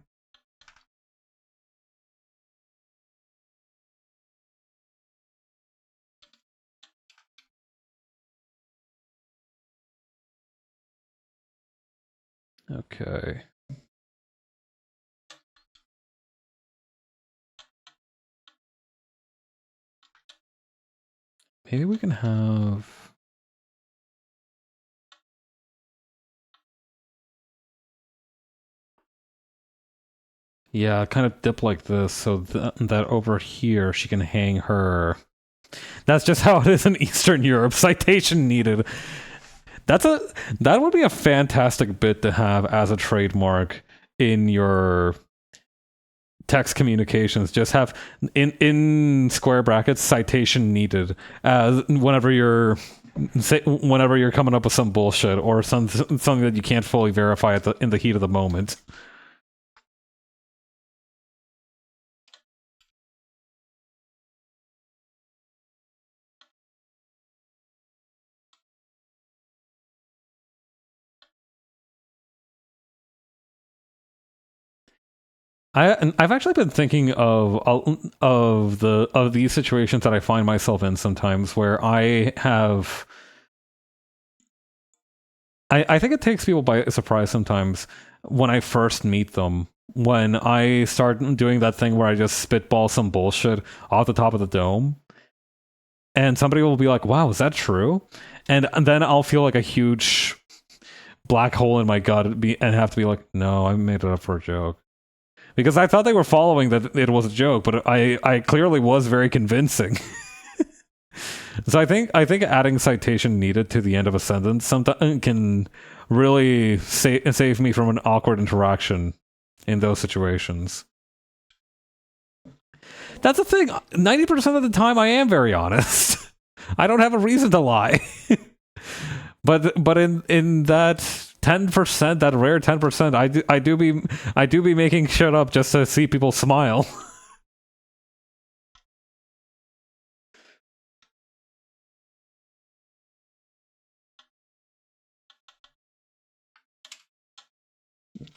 Okay. Maybe we can have... Yeah, kind of dip like this so that over here she can hang her... That's just how it is in Eastern Europe. Citation needed. That would be a fantastic bit to have as a trademark in your text communications. Just have in square brackets citation needed as whenever you're coming up with some bullshit or something that you can't fully verify in the heat of the moment. I've actually been thinking of these situations that I find myself in sometimes where I think it takes people by surprise sometimes when I first meet them. When I start doing that thing where I just spitball some bullshit off the top of the dome, and somebody will be like, "Wow, is that true?" And then I'll feel like a huge black hole in my gut and have to be like, "No, I made it up for a joke." Because I thought they were following that it was a joke, but I clearly was very convincing. So I think adding citation needed to the end of a sentence sometimes can really save me from an awkward interaction in those situations. That's the thing. 90% of the time, I am very honest. I don't have a reason to lie. but in that 10%, that rare 10%, I do be making shit up just to see people smile.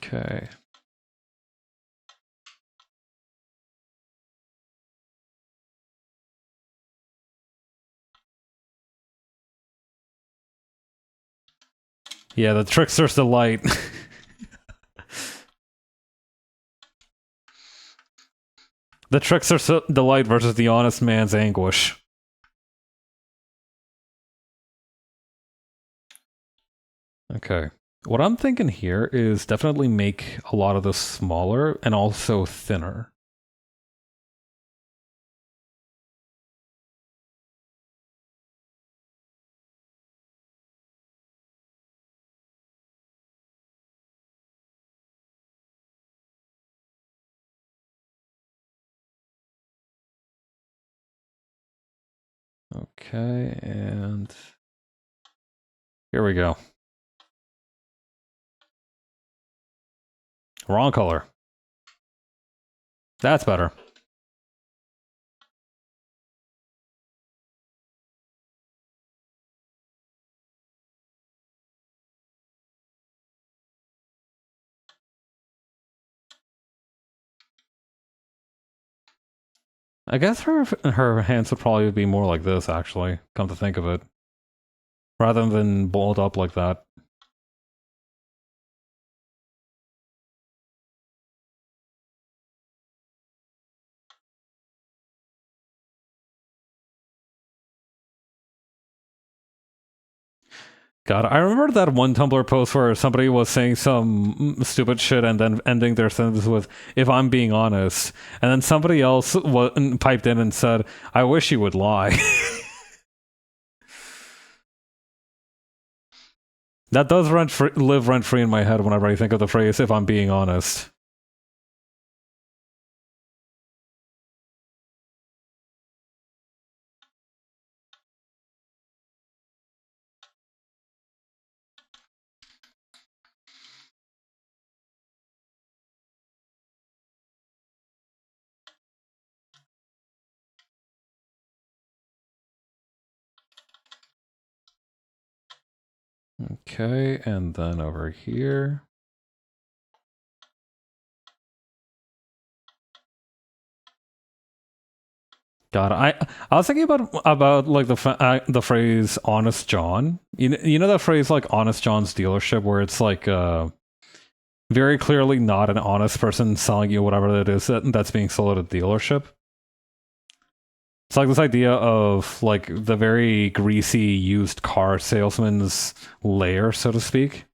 Okay. Yeah, the trickster's delight. The trickster's delight versus the honest man's anguish. Okay. What I'm thinking here is definitely make a lot of this smaller and also thinner. Okay, and here we go. Wrong color. That's better. I guess her hands would probably be more like this, actually, come to think of it. Rather than balled up like that. God, I remember that one Tumblr post where somebody was saying some stupid shit and then ending their sentence with, if I'm being honest. And then somebody else piped in and said, I wish you would lie. That does live rent free in my head whenever I think of the phrase, if I'm being honest. Okay, and then over here. God, I was thinking about like the phrase "honest John." You know that phrase like "honest John's dealership," where it's like very clearly not an honest person selling you whatever it is that's being sold at a dealership. It's like this idea of like the very greasy used car salesman's lair, so to speak.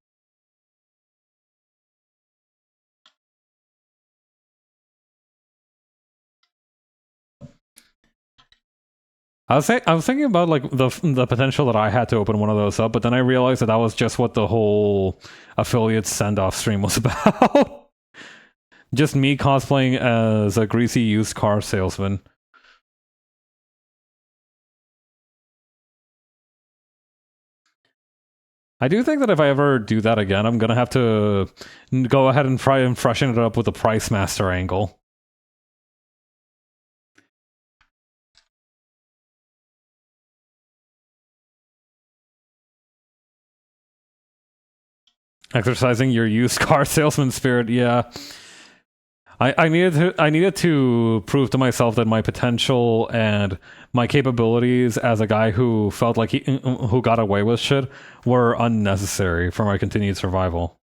I was thinking about like the potential that I had to open one of those up, but then I realized that that was just what the whole affiliate send off stream was about. Just me cosplaying as a greasy used car salesman. I do think that if I ever do that again, I'm gonna have to go ahead and try and freshen it up with the Price Master angle. Exercising your used car salesman spirit, yeah. I needed to prove to myself that my potential and my capabilities as a guy who felt like who got away with shit were unnecessary for my continued survival.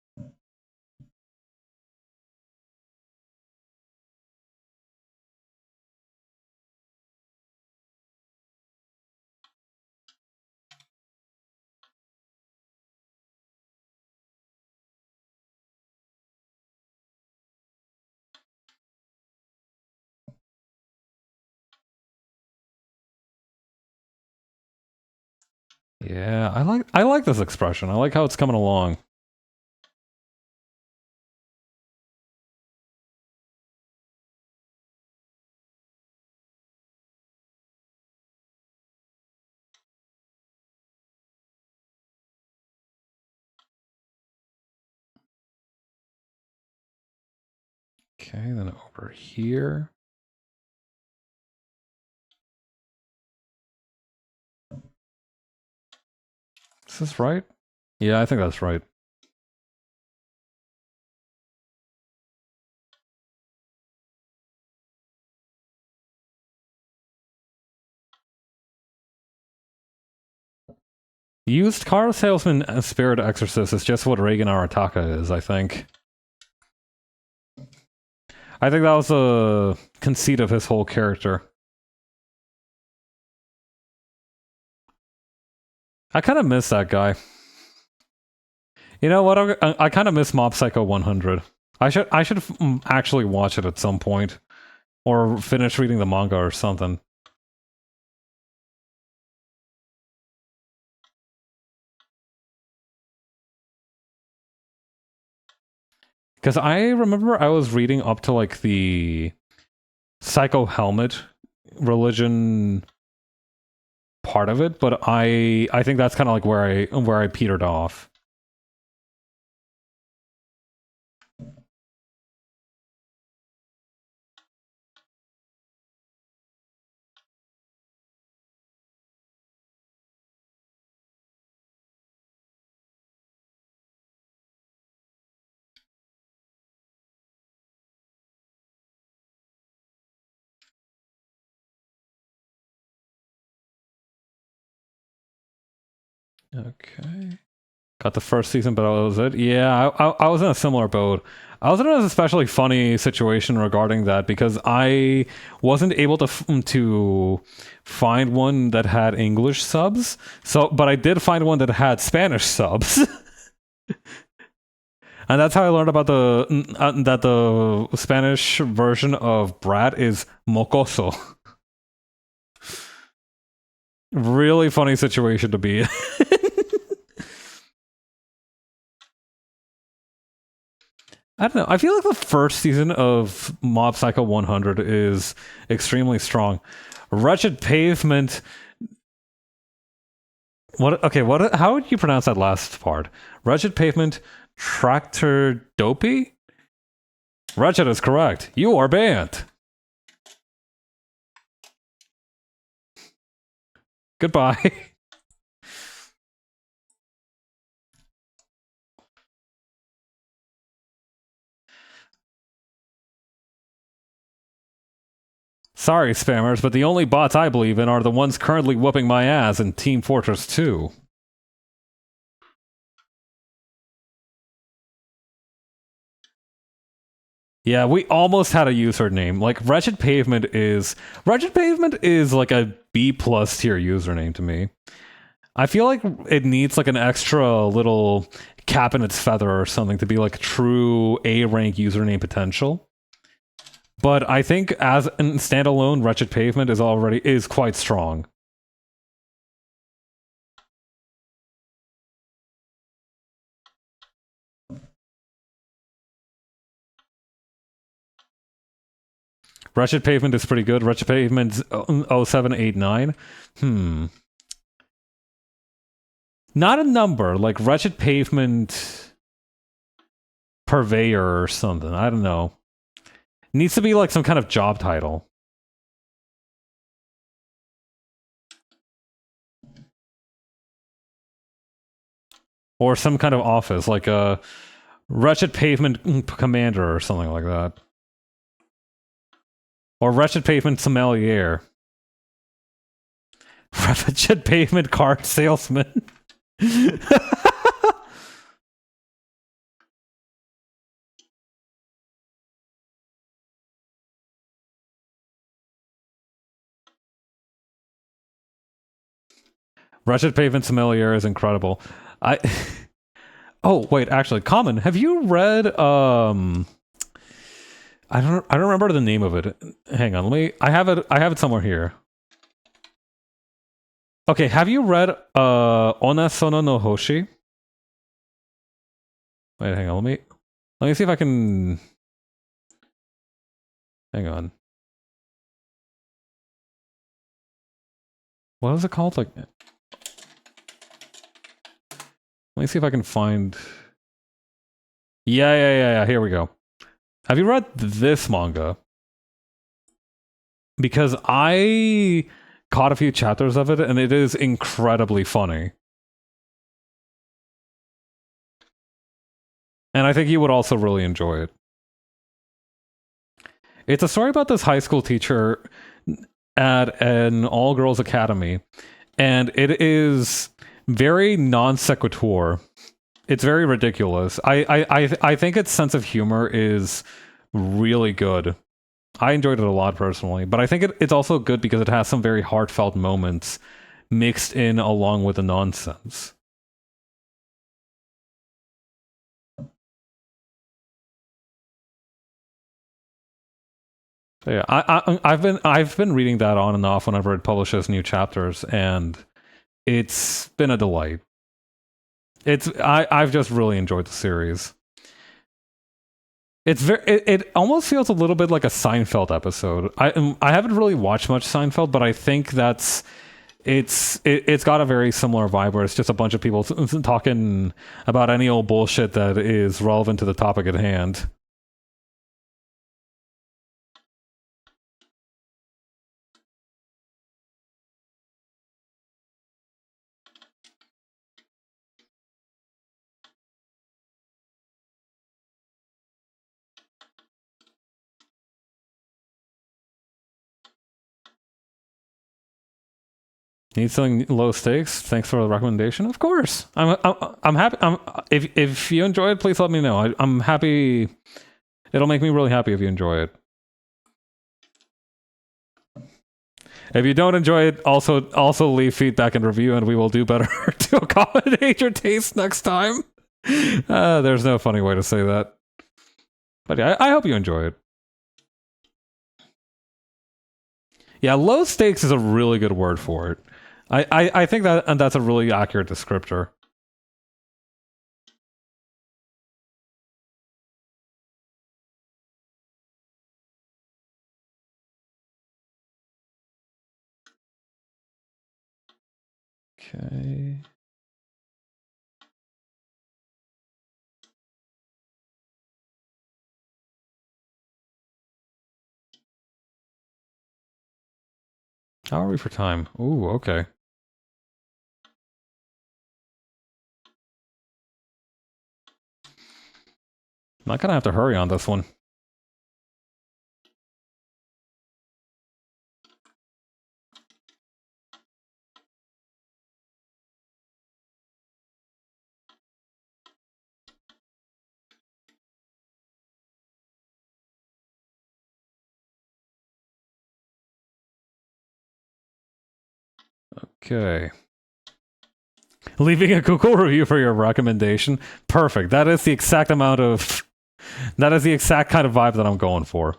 Yeah, I like this expression. I like how it's coming along. Okay, then over here. Is this right? Yeah, I think that's right. Used car salesman and spirit exorcist is just what Reagan Arataka is, I think. I think that was a conceit of his whole character. I kind of miss that guy. You know what? I kind of miss Mob Psycho 100. I should actually watch it at some point, or finish reading the manga or something. Because I remember I was reading up to like the Psycho Helmet religion part of it, but I think that's kind of like where I petered off. Okay. Got the first season, but that was it. Yeah, I was in a similar boat. I was in an especially funny situation regarding that because I wasn't able to find one that had English subs. So, but I did find one that had Spanish subs, and that's how I learned about that the Spanish version of Brat is mocoso. Really funny situation to be in. I don't know. I feel like the first season of Mob Psycho 100 is extremely strong. Wretched Pavement. What? Okay. What? How would you pronounce that last part? Wretched Pavement. Tractor Dopey. Wretched is correct. You are banned. Goodbye. Sorry, spammers, but the only bots I believe in are the ones currently whooping my ass in Team Fortress 2. Yeah, we almost had a username. Like Wretched Pavement is like a B plus tier username to me. I feel like it needs like an extra little cap in its feather or something to be like true A rank username potential. But I think as a standalone, Wretched Pavement is quite strong. Wretched Pavement is pretty good. Wretched Pavement 0789. Not a number, like Wretched Pavement Purveyor or something. I don't know. Needs to be like some kind of job title. Or some kind of office, like a Wretched Pavement Commander or something like that. Or Wretched Pavement Sommelier. Wretched Pavement Card Salesman. Wretched Pavement Sommelier is incredible. Oh, wait, actually, Common, have you read I don't remember the name of it. Hang on, I have it somewhere here. Okay, have you read Ona Sono no Hoshi? Wait, hang on, let me see if I can. Hang on. What is it called? Like, let me see if I can find. Yeah. Here we go. Have you read this manga? Because I caught a few chapters of it, and it is incredibly funny. And I think you would also really enjoy it. It's a story about this high school teacher at an all-girls academy, and it is very non sequitur. It's very ridiculous. I think its sense of humor is really good. I enjoyed it a lot personally, but I think it's also good because it has some very heartfelt moments mixed in along with the nonsense. So yeah, I've been reading that on and off whenever it publishes new chapters, and it's been a delight. I've just really enjoyed the series. It's it almost feels a little bit like a Seinfeld episode. I haven't really watched much Seinfeld, but I think it's got a very similar vibe where it's just a bunch of people talking about any old bullshit that is relevant to the topic at hand. Need something low stakes? Thanks for the recommendation. Of course, I'm happy. If you enjoy it, please let me know. I'm happy. It'll make me really happy if you enjoy it. If you don't enjoy it, also leave feedback and review, and we will do better to accommodate your taste next time. There's no funny way to say that, but yeah, I hope you enjoy it. Yeah, low stakes is a really good word for it. I think that's a really accurate descriptor. Okay. How are we for time? Ooh, okay. I'm not gonna have to hurry on this one. Okay. Leaving a Google review for your recommendation. Perfect. That is the exact amount of... That is the exact kind of vibe that I'm going for.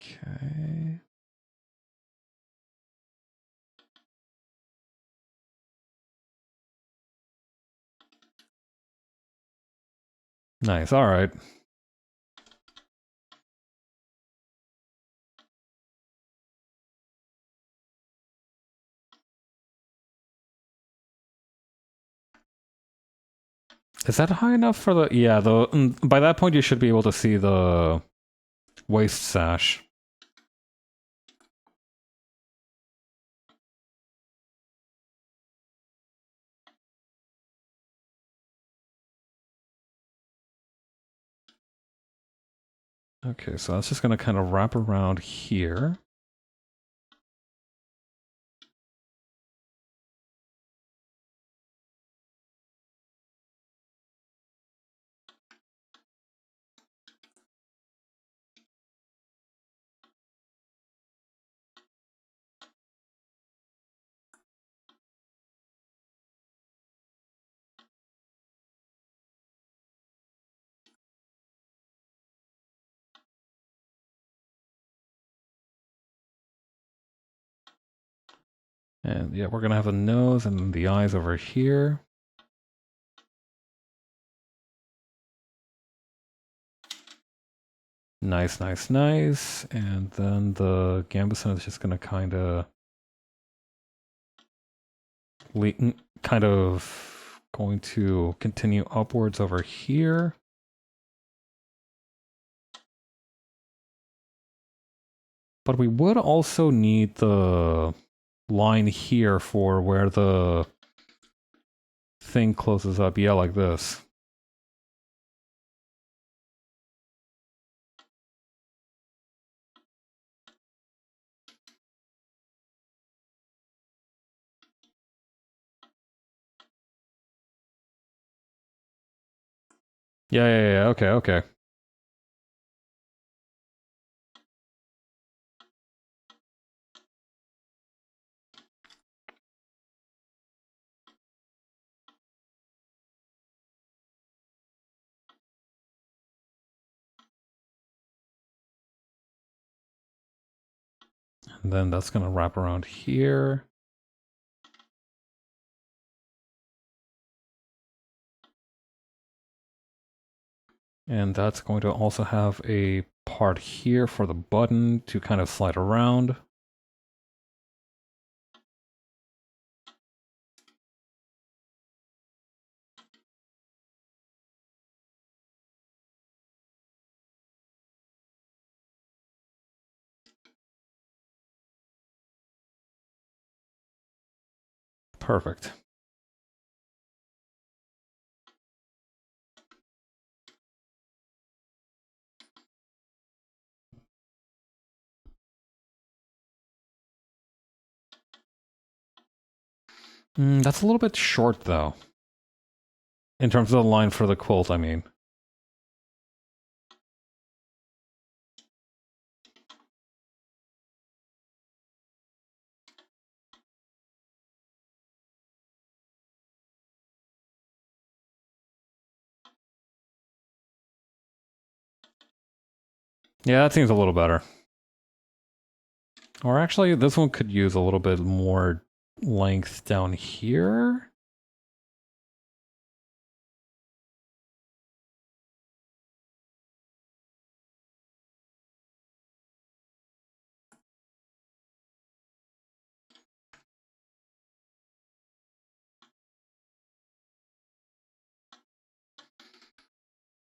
Okay. Nice. All right. Is that high enough for the... Yeah, by that point you should be able to see the waist sash. Okay, so that's just going to kind of wrap around here. And yeah, we're going to have the nose and the eyes over here. Nice, nice, nice. And then the gambeson is just going to kind of going to continue upwards over here. But we would also need the line here for where the thing closes up. Yeah, like this. Yeah, okay, okay. And then that's going to wrap around here. And that's going to also have a part here for the button to kind of slide around. Perfect. That's a little bit short, though. In terms of the line for the quilt, I mean. Yeah, that seems a little better. Or actually, this one could use a little bit more length down here.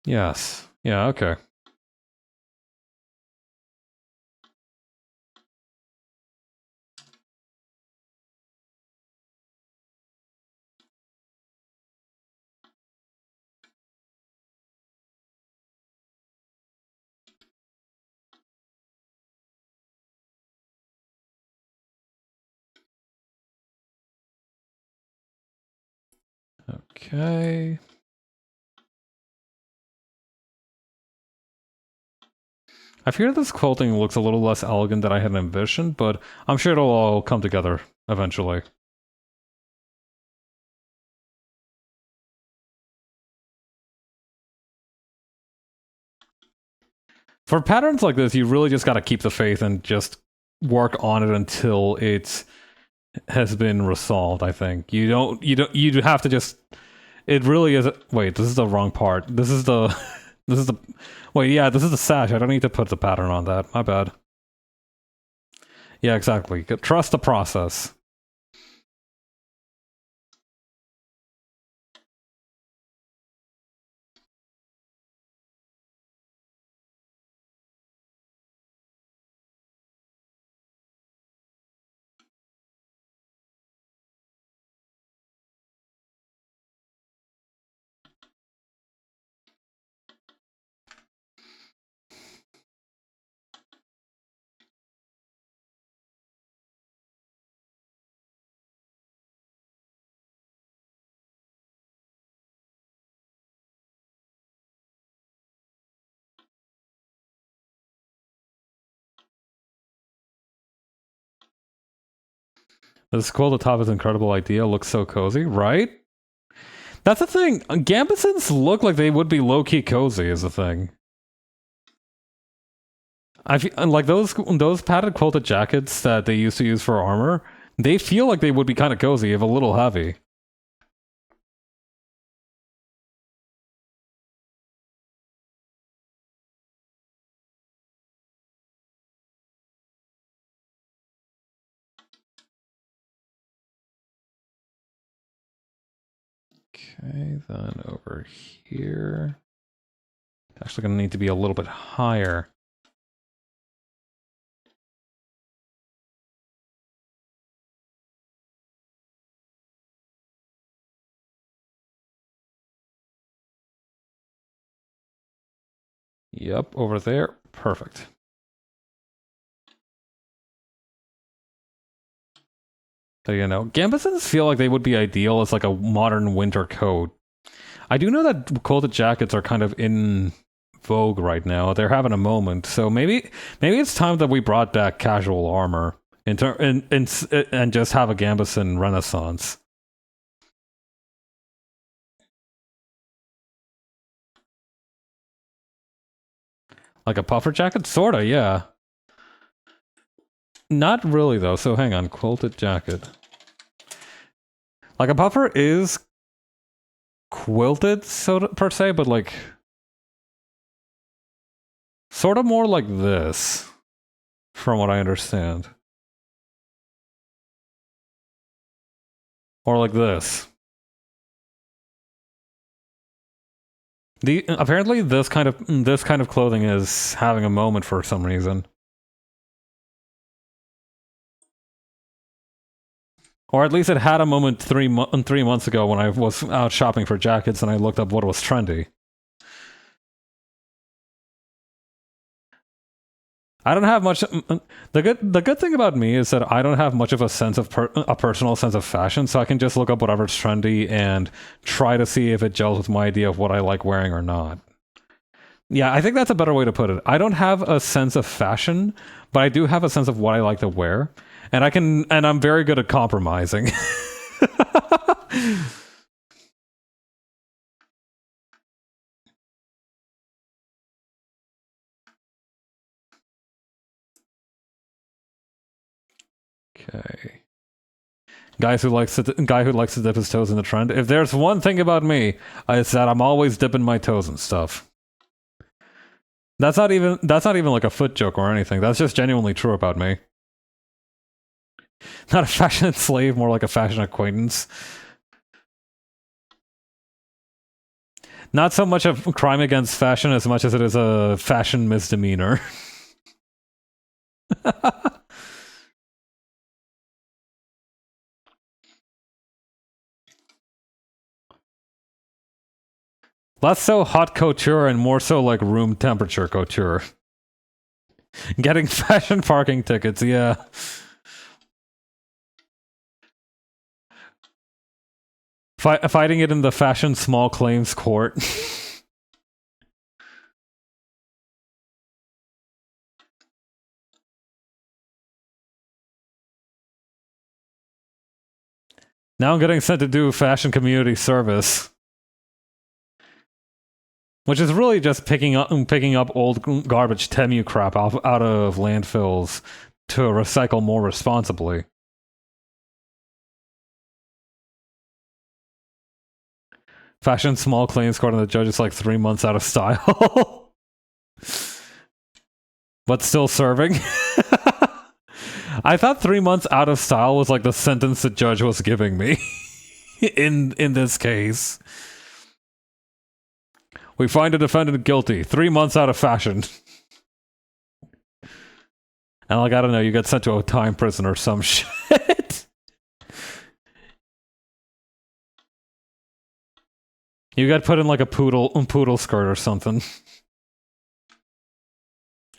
Yes. Yeah, okay. Okay. I fear this quilting looks a little less elegant than I had envisioned, but I'm sure it'll all come together eventually. For patterns like this, you really just gotta keep the faith and just work on it until it has been resolved, I think. You have to just, it really is, wait, this is the wrong part. This is the, this is the, wait, yeah, this is the sash. I don't need to put the pattern on that. My bad. Yeah, exactly. Trust the process. This quilt at the top is an incredible idea. Looks so cozy, right? That's the thing. Gambesons look like they would be low-key cozy is the thing. I feel like those padded quilted jackets that they used to use for armor, they feel like they would be kind of cozy, if a little heavy. Okay, then over here. Actually gonna need to be a little bit higher. Yep, over there. Perfect. So, you know, gambesons feel like they would be ideal as like a modern winter coat. I do know that quilted jackets are kind of in vogue right now. They're having a moment, so maybe it's time that we brought back casual armor and just have a gambeson renaissance. Like a puffer jacket? Sorta, yeah. Not really, though, so hang on. Quilted jacket. Like, a puffer is quilted, per se, but, like... sort of more like this, from what I understand. Or like this. Apparently this kind of clothing is having a moment for some reason. Or at least it had a moment 3 months ago when I was out shopping for jackets and I looked up what was trendy. I don't have much. The good thing about me is that I don't have much of a sense of a personal sense of fashion, so I can just look up whatever's trendy and try to see if it gels with my idea of what I like wearing or not. Yeah, I think that's a better way to put it. I don't have a sense of fashion, but I do have a sense of what I like to wear, and I'm very good at compromising. Okay. Guy who likes to dip his toes in the trend. If there's one thing about me, it's that I'm always dipping my toes in stuff. That's not even like a foot joke or anything. That's just genuinely true about me. Not a fashion slave, more like a fashion acquaintance. Not so much a crime against fashion as much as it is a fashion misdemeanor. Less so hot couture and more so like room temperature couture. Getting fashion parking tickets, yeah. Fighting it in the fashion small claims court. Now I'm getting sent to do fashion community service. Which is really just picking up old garbage Temu crap out of landfills to recycle more responsibly. Fashion small claims court and the judge is like 3 months out of style. But still serving. I thought 3 months out of style was like the sentence the judge was giving me. in this case. We find a defendant guilty. 3 months out of fashion. And like, I don't know, you get sent to a time prison or some shit. You got put in like a poodle skirt or something.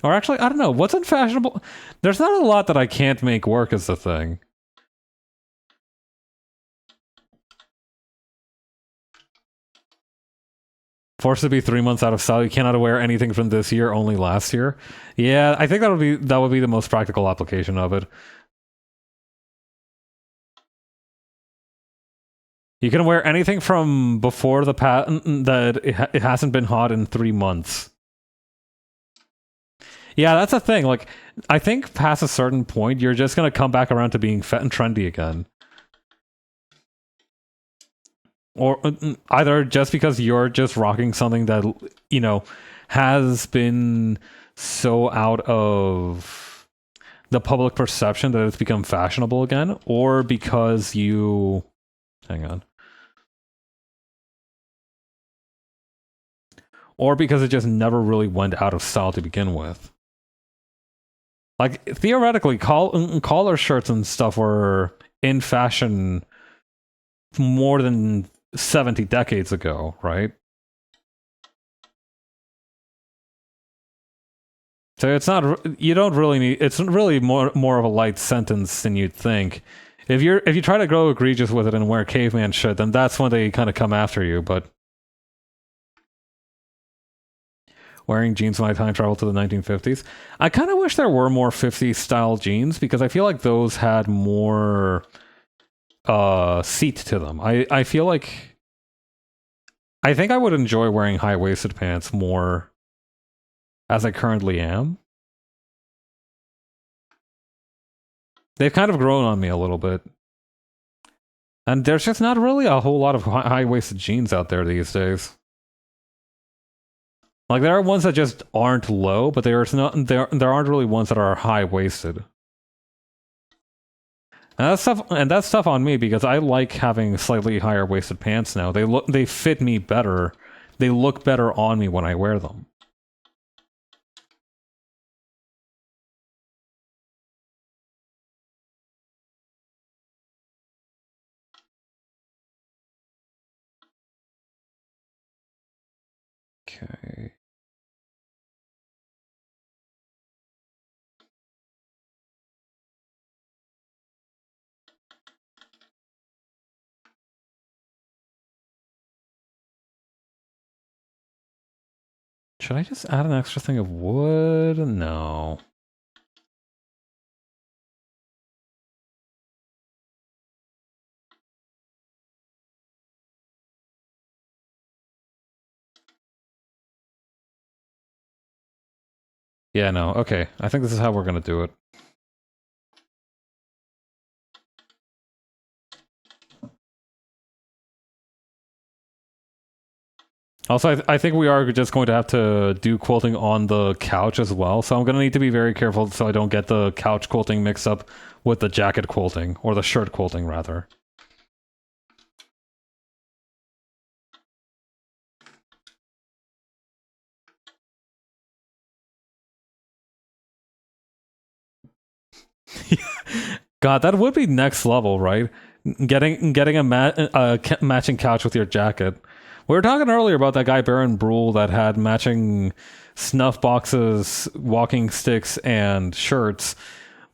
Or actually, I don't know, what's unfashionable? There's not a lot that I can't make work as the thing. Forced to be 3 months out of style. You cannot wear anything from this year, only last year. Yeah, I think that would be the most practical application of it. You can wear anything from before the patent that it hasn't been hot in 3 months. Yeah, that's a thing. Like, I think past a certain point, you're just gonna come back around to being fat and trendy again. Or either just because you're just rocking something that, you know, has been so out of the public perception that it's become fashionable again, or because you... Hang on. Or because it just never really went out of style to begin with. Like, theoretically, collar shirts and stuff were in fashion more than 70 decades ago, right? So it's not, you don't really need, it's really more of a light sentence than you'd think. If you try to grow egregious with it and wear caveman shit, then that's when they kind of come after you, but wearing jeans when I time travel to the 1950s. I kind of wish there were more 50s style jeans because I feel like those had more seat to them. I feel like I think I would enjoy wearing high-waisted pants more as I currently am. They've kind of grown on me a little bit. And there's just not really a whole lot of high-waisted jeans out there these days. Like, there are ones that just aren't low, but there aren't really ones that are high-waisted. And that's stuff on me because I like having slightly higher waisted pants now. They fit me better. They look better on me when I wear them. Okay. Should I just add an extra thing of wood? No. Yeah, no. Okay. I think this is how we're gonna do it. Also, I think we are just going to have to do quilting on the couch as well, so I'm going to need to be very careful so I don't get the couch quilting mixed up with the jacket quilting, or the shirt quilting, rather. God, that would be next level, right? Getting a matching couch with your jacket. We were talking earlier about that guy Baron Brule that had matching snuff boxes, walking sticks, and shirts.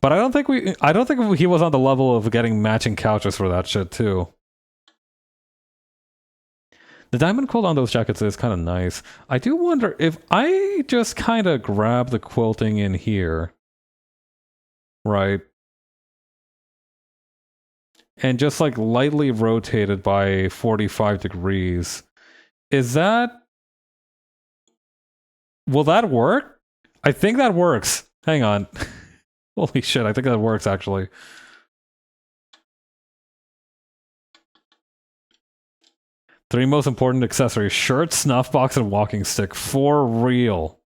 But I don't think he was on the level of getting matching couches for that shit too. The diamond quilt on those jackets is kind of nice. I do wonder if I just kind of grab the quilting in here, right? And just like lightly rotate it by 45 degrees. Is that... Will that work? I think that works. Hang on. Holy shit, I think that works actually. Three most important accessories: shirt, snuff box, and walking stick. For real.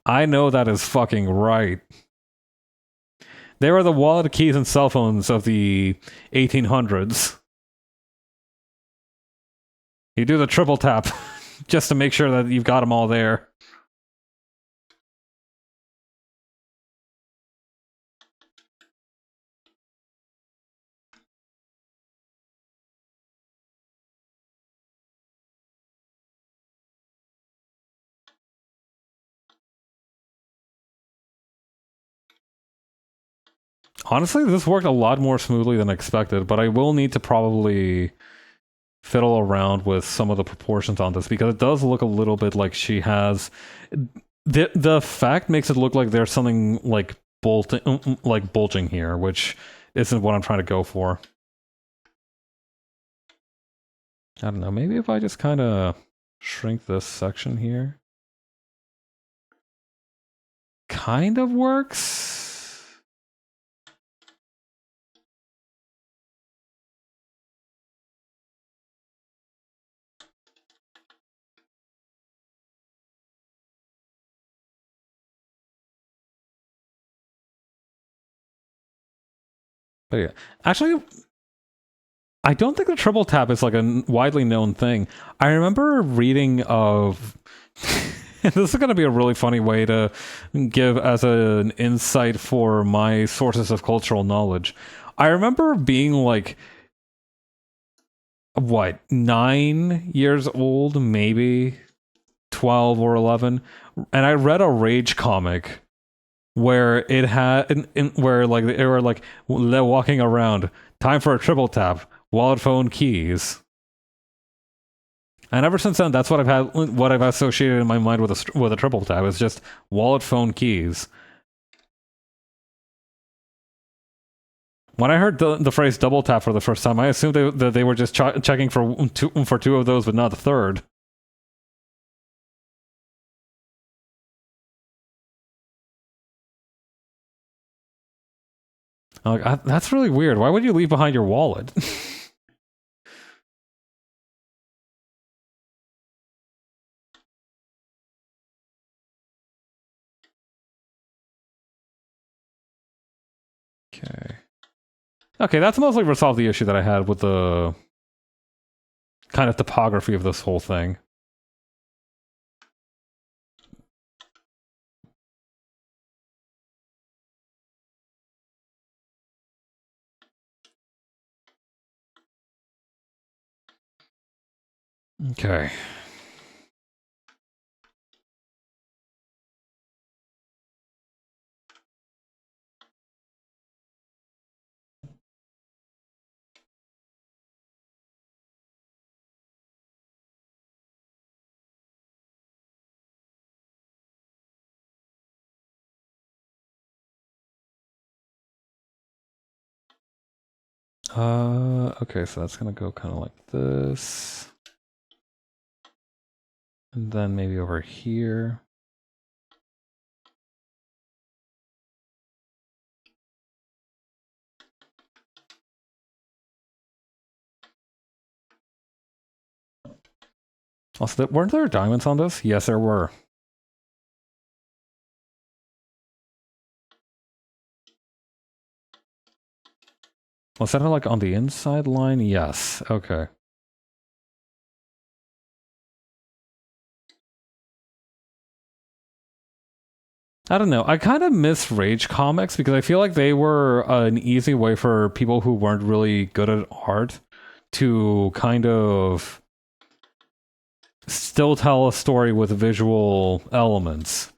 I know that is fucking right. They were the wallet, keys, and cell phones of the 1800s. You do the triple tap just to make sure that you've got them all there. Honestly, this worked a lot more smoothly than expected, but I will need to probably fiddle around with some of the proportions on this because it does look a little bit like she has... The fact makes it look like there's something like bulging here, which isn't what I'm trying to go for. I don't know, maybe if I just kind of shrink this section here. Kind of works. But yeah, actually, I don't think the triple tap is like a widely known thing. I remember reading of... This is going to be a really funny way to give as an insight for my sources of cultural knowledge. I remember being like, what, 9 years old, maybe 12 or 11, and I read a Rage comic where it had where like they were like they're walking around, time for a triple tap, wallet, phone, keys. And ever since then, that's what I've associated in my mind with a triple tap. It's just wallet, phone, keys. When I heard the phrase double tap for the first time, I assumed that they were just checking for two of those, but not the third. Like, that's really weird. Why would you leave behind your wallet? Okay. Okay, that's mostly resolved the issue that I had with the kind of topography of this whole thing. Okay. Okay, so that's gonna go kind of like this. And then maybe over here. Also, weren't there diamonds on this? Yes, there were. Was that like on the inside line? Yes. Okay. I don't know. I kind of miss Rage comics because I feel like they were an easy way for people who weren't really good at art to kind of still tell a story with visual elements.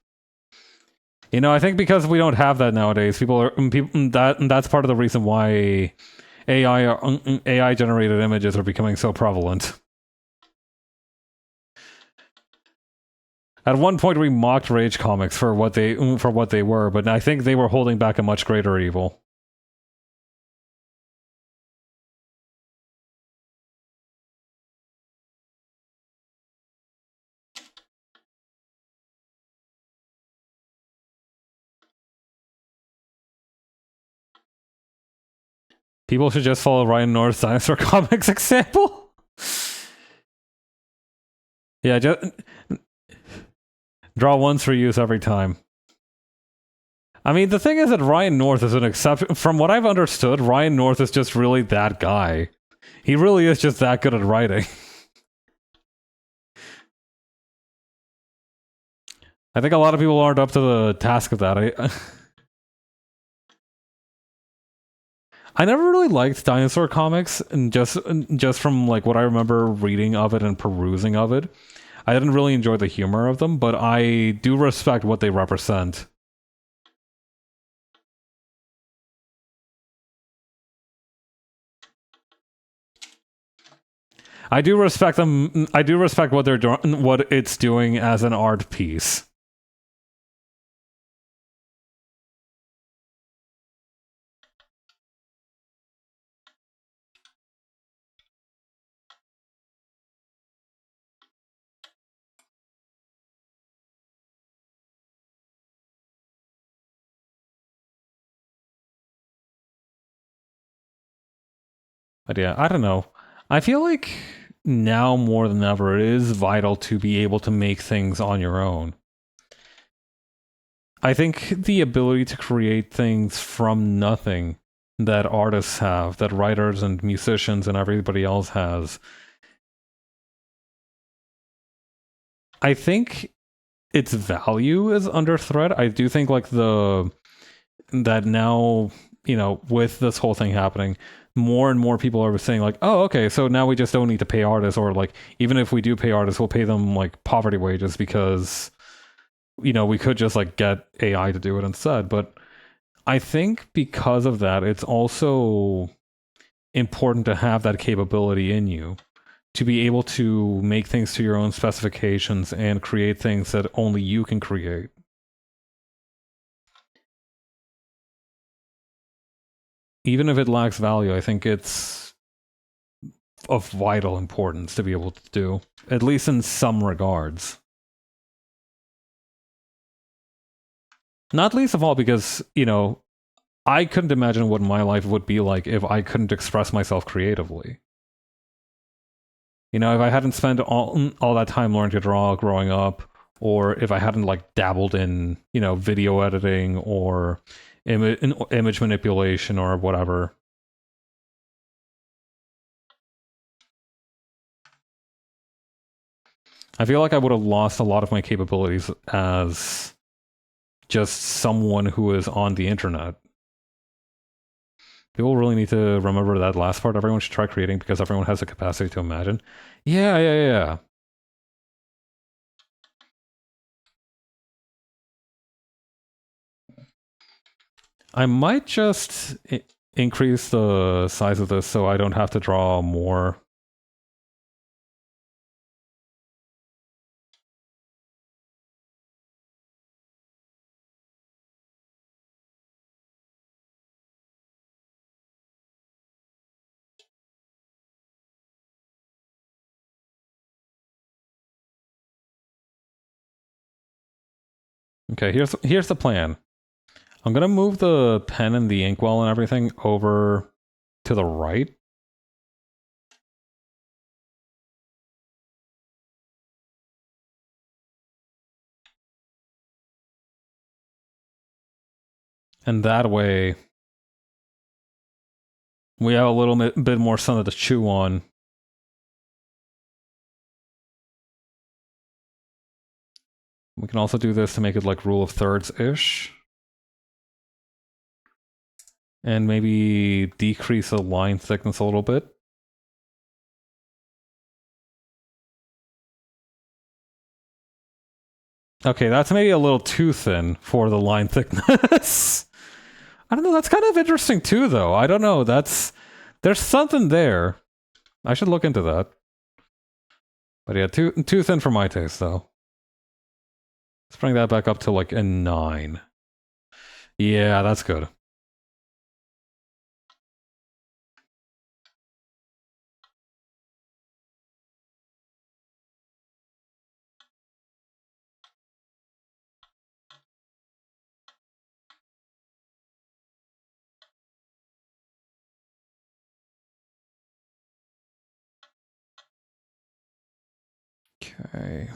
You know, I think because we don't have that nowadays, that's part of the reason why AI generated images are becoming so prevalent. At one point, we mocked Rage comics for what they were, but I think they were holding back a much greater evil. People should just follow Ryan North's Dinosaur Comics example. Yeah, just draw once for use every time. I mean, the thing is that Ryan North is an exception. From what I've understood, Ryan North is just really that guy. He really is just that good at writing. I think a lot of people aren't up to the task of that. I never really liked Dinosaur Comics, and just from like what I remember reading of it and perusing of it, I didn't really enjoy the humor of them, but I do respect what they represent. I do respect them. I do respect what they're doing, what it's doing as an art piece. But yeah, I don't know. I feel like now more than ever, it is vital to be able to make things on your own. I think the ability to create things from nothing that artists have, that writers and musicians and everybody else has, I think its value is under threat. I do think like that now, you know, with this whole thing happening, more and more people are saying like, oh, okay, so now we just don't need to pay artists, or like even if we do pay artists, we'll pay them like poverty wages because we could just like get AI to do it instead. But I think because of that, it's also important to have that capability in you to be able to make things to your own specifications and create things that only you can create. Even if it lacks value, I think it's of vital importance to be able to do, at least in some regards. Not least of all because, I couldn't imagine what my life would be like if I couldn't express myself creatively. If I hadn't spent all that time learning to draw growing up, or if I hadn't like dabbled in, video editing or image manipulation or whatever. I feel like I would have lost a lot of my capabilities as just someone who is on the internet. People really need to remember that last part. Everyone should try creating because everyone has the capacity to imagine. Yeah, yeah, yeah. I might just increase the size of this so I don't have to draw more. Okay, here's the plan. I'm gonna move the pen and the inkwell and everything over to the right. And that way, we have a little bit more something to chew on. We can also do this to make it like rule of thirds-ish. And maybe decrease the line thickness a little bit. Okay, that's maybe a little too thin for the line thickness. I don't know, that's kind of interesting too, though. I don't know, there's something there. I should look into that. But yeah, too thin for my taste, though. Let's bring that back up to like a 9. Yeah, that's good. Okay.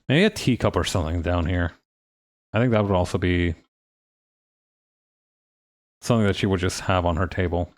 Maybe a teacup or something down here. I think that would also be something that she would just have on her table.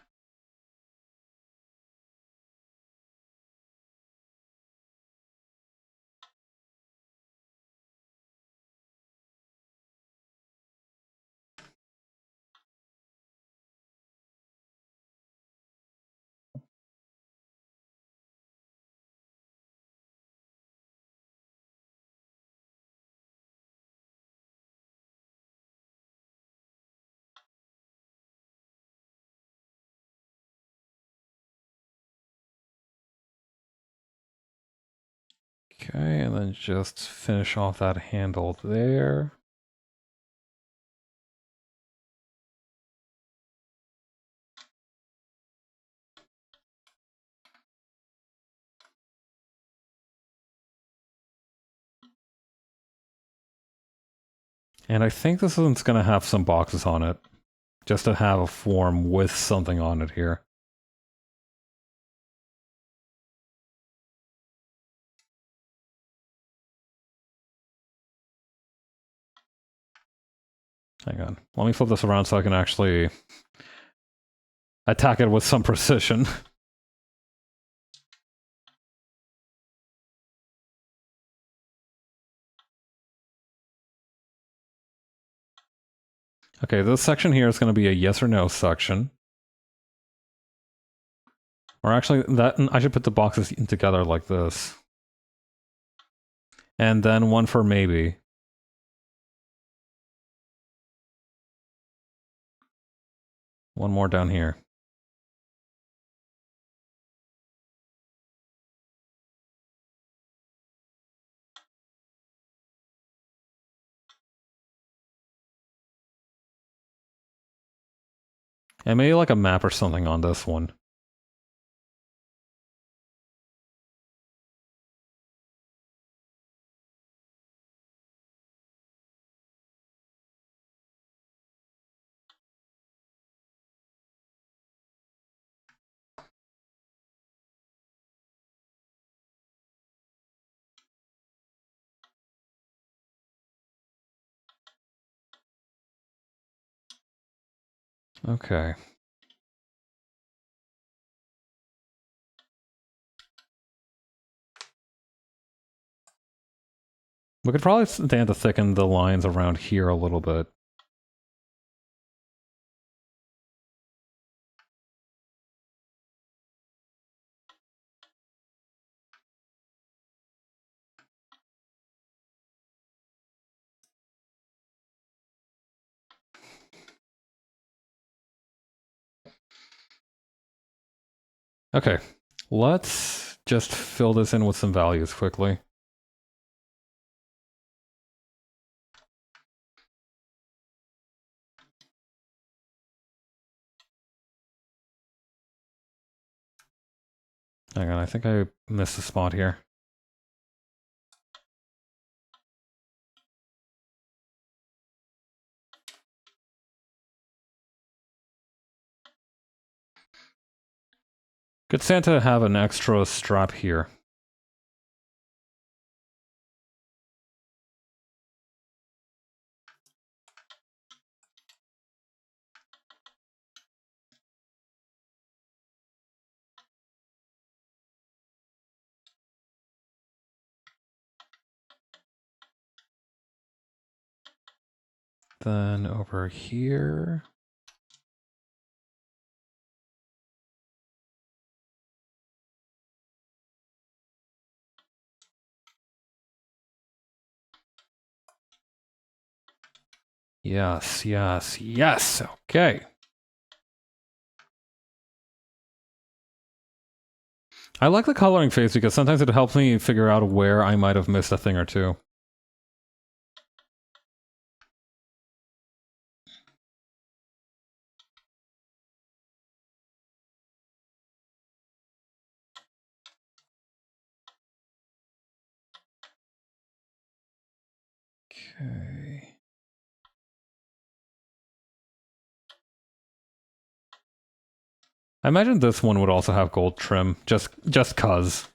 Okay, and then just finish off that handle there. And I think this one's going to have some boxes on it, just to have a form with something on it here. Hang on. Let me flip this around so I can actually attack it with some precision. Okay, this section here is going to be a yes or no section. Or actually, that I should put the boxes together like this. And then one for maybe. One more down here. And maybe like a map or something on this one. Okay. We could probably stand to thicken the lines around here a little bit. Okay, let's just fill this in with some values quickly. Hang on, I think I missed a spot here. Good Santa have an extra strap here. Then over here. Yes, yes, yes. Okay. I like the coloring phase because sometimes it helps me figure out where I might have missed a thing or two. Okay. I imagine this one would also have gold trim, just cuz.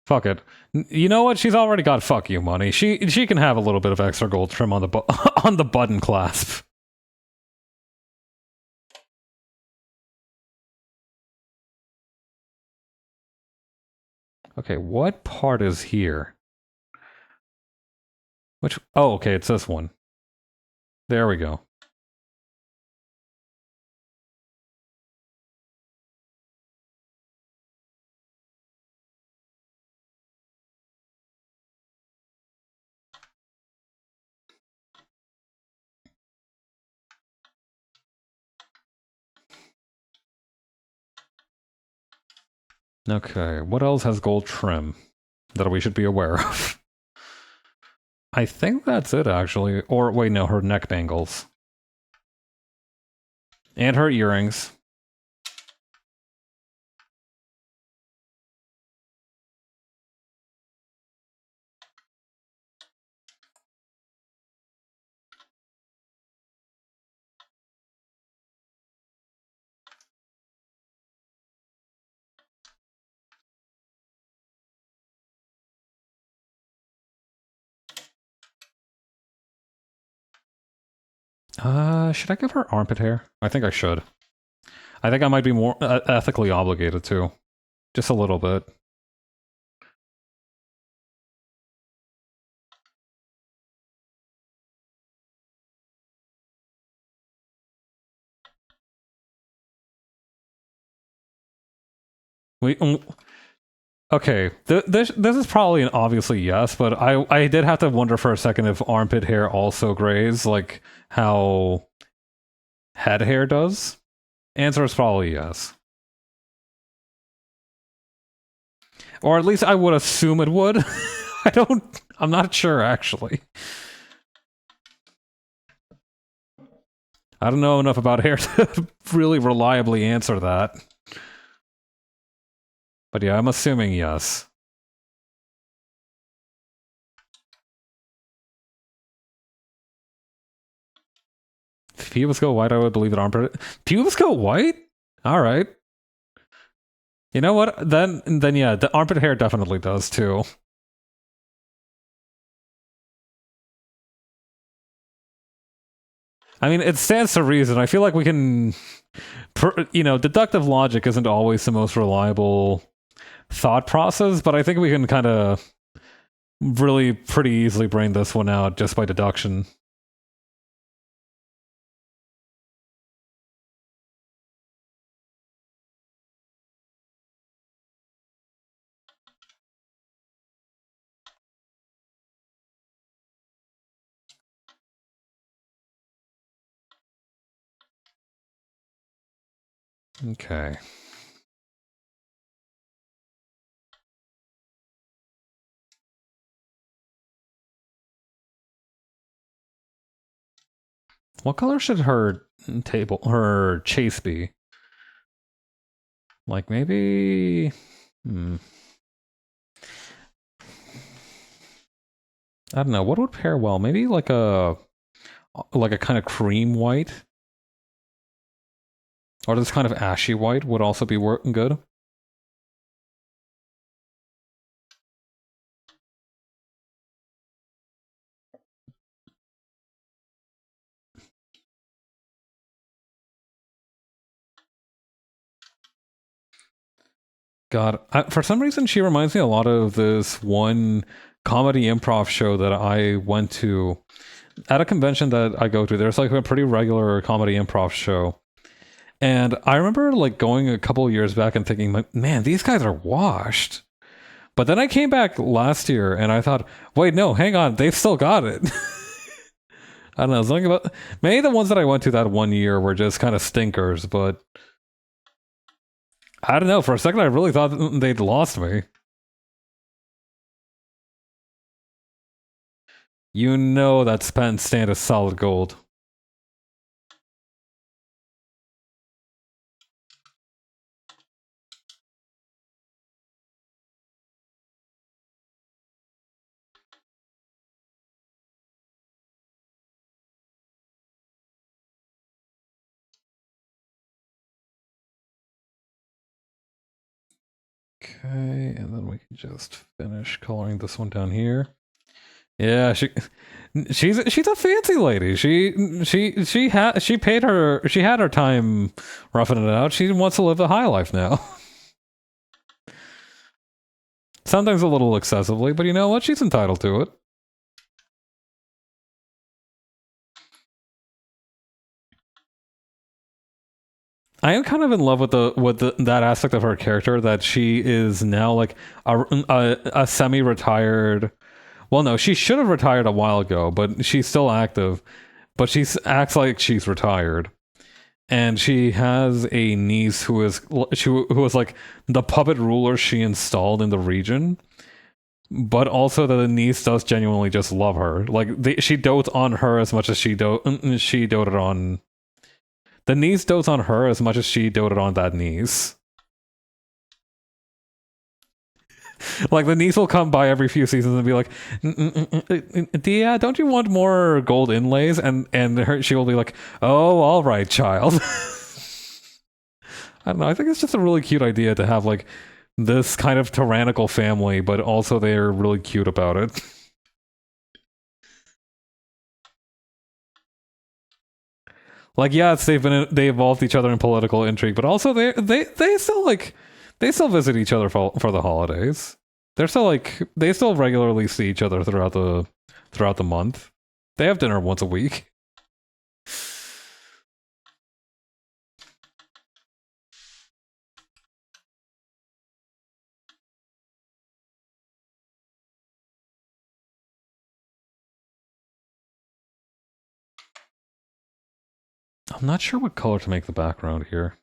Fuck it. You know what? She's already got fuck you money. She can have a little bit of extra gold trim on the on the button clasp. Okay, what part is here? Which? Oh, okay, it's this one. There we go. Okay, what else has gold trim that we should be aware of? I think that's it, actually. Or, wait, no, her neck bangles. And her earrings. Should I give her armpit hair? I think I should. I think I might be more ethically obligated to. Just a little bit. We okay. This is probably an obviously yes, but I did have to wonder for a second if armpit hair also grays like how head hair does. Answer is probably yes, or at least I would assume it would. I don't. I'm not sure actually. I don't know enough about hair to really reliably answer that. But yeah, I'm assuming yes. If pubes go white, I would believe that armpit. Pubes go white? Alright. You know what? Then yeah, the armpit hair definitely does too. I mean, it stands to reason. I feel like we can, deductive logic isn't always the most reliable thought process, but I think we can kind of really pretty easily brain this one out just by deduction. Okay. What color should her chase be? Like maybe... I don't know. What would pair well? Maybe like a kind of cream white? Or this kind of ashy white would also be good. God, for some reason, she reminds me a lot of this one comedy improv show that I went to at a convention that I go to. There's like a pretty regular comedy improv show. And I remember like going a couple of years back and thinking, man, these guys are washed. But then I came back last year and I thought, wait, no, hang on, they've still got it. I don't know, something about maybe the ones that I went to that one year were just kind of stinkers, but I don't know. For a second, I really thought they'd lost me. You know that pen stand is solid gold. Okay, and then we can just finish coloring this one down here. Yeah, she's a fancy lady. She paid her she had her time roughing it out. She wants to live a high life now. Sometimes a little excessively, but you know what? She's entitled to it. I am kind of in love with that aspect of her character that she is now like a semi-retired. Well, no, she should have retired a while ago, but she's still active. But she acts like she's retired, and she has a niece who was like the puppet ruler she installed in the region. But also that the niece does genuinely just love her. Like she dotes on her as much as she doted on the niece dotes on her as much as she doted on that niece. Like the niece will come by every few seasons and be like, "Dia, don't you want more gold inlays?" And she will be like, "Oh, all right, child." I don't know. I think it's just a really cute idea to have like this kind of tyrannical family, but also they're really cute about it. Like, yes, they evolved each other in political intrigue, but also they still like they still visit each other for the holidays. They're still like they still regularly see each other throughout the month. They have dinner once a week. I'm not sure what color to make the background here.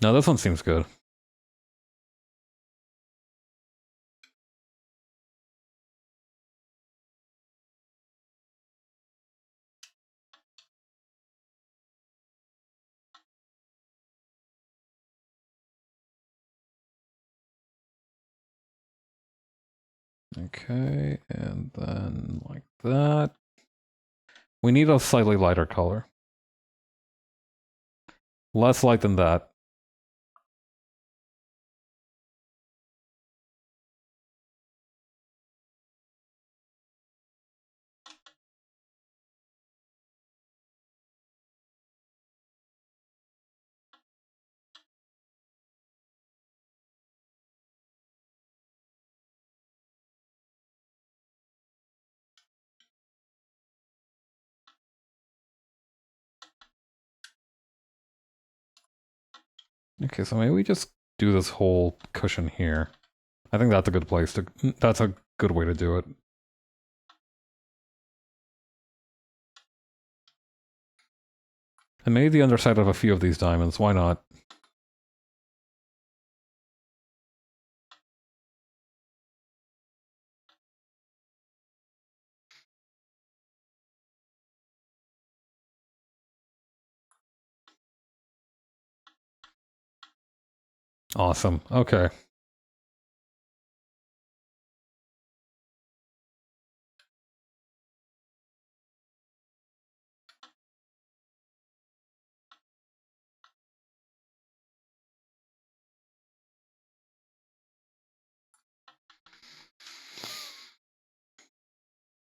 No, this one seems good. Okay, and then like that. We need a slightly lighter color. Less light than that. Okay, so maybe we just do this whole cushion here. I think that's a good place to... That's a good way to do it. And maybe the underside of a few of these diamonds, why not? Awesome, okay.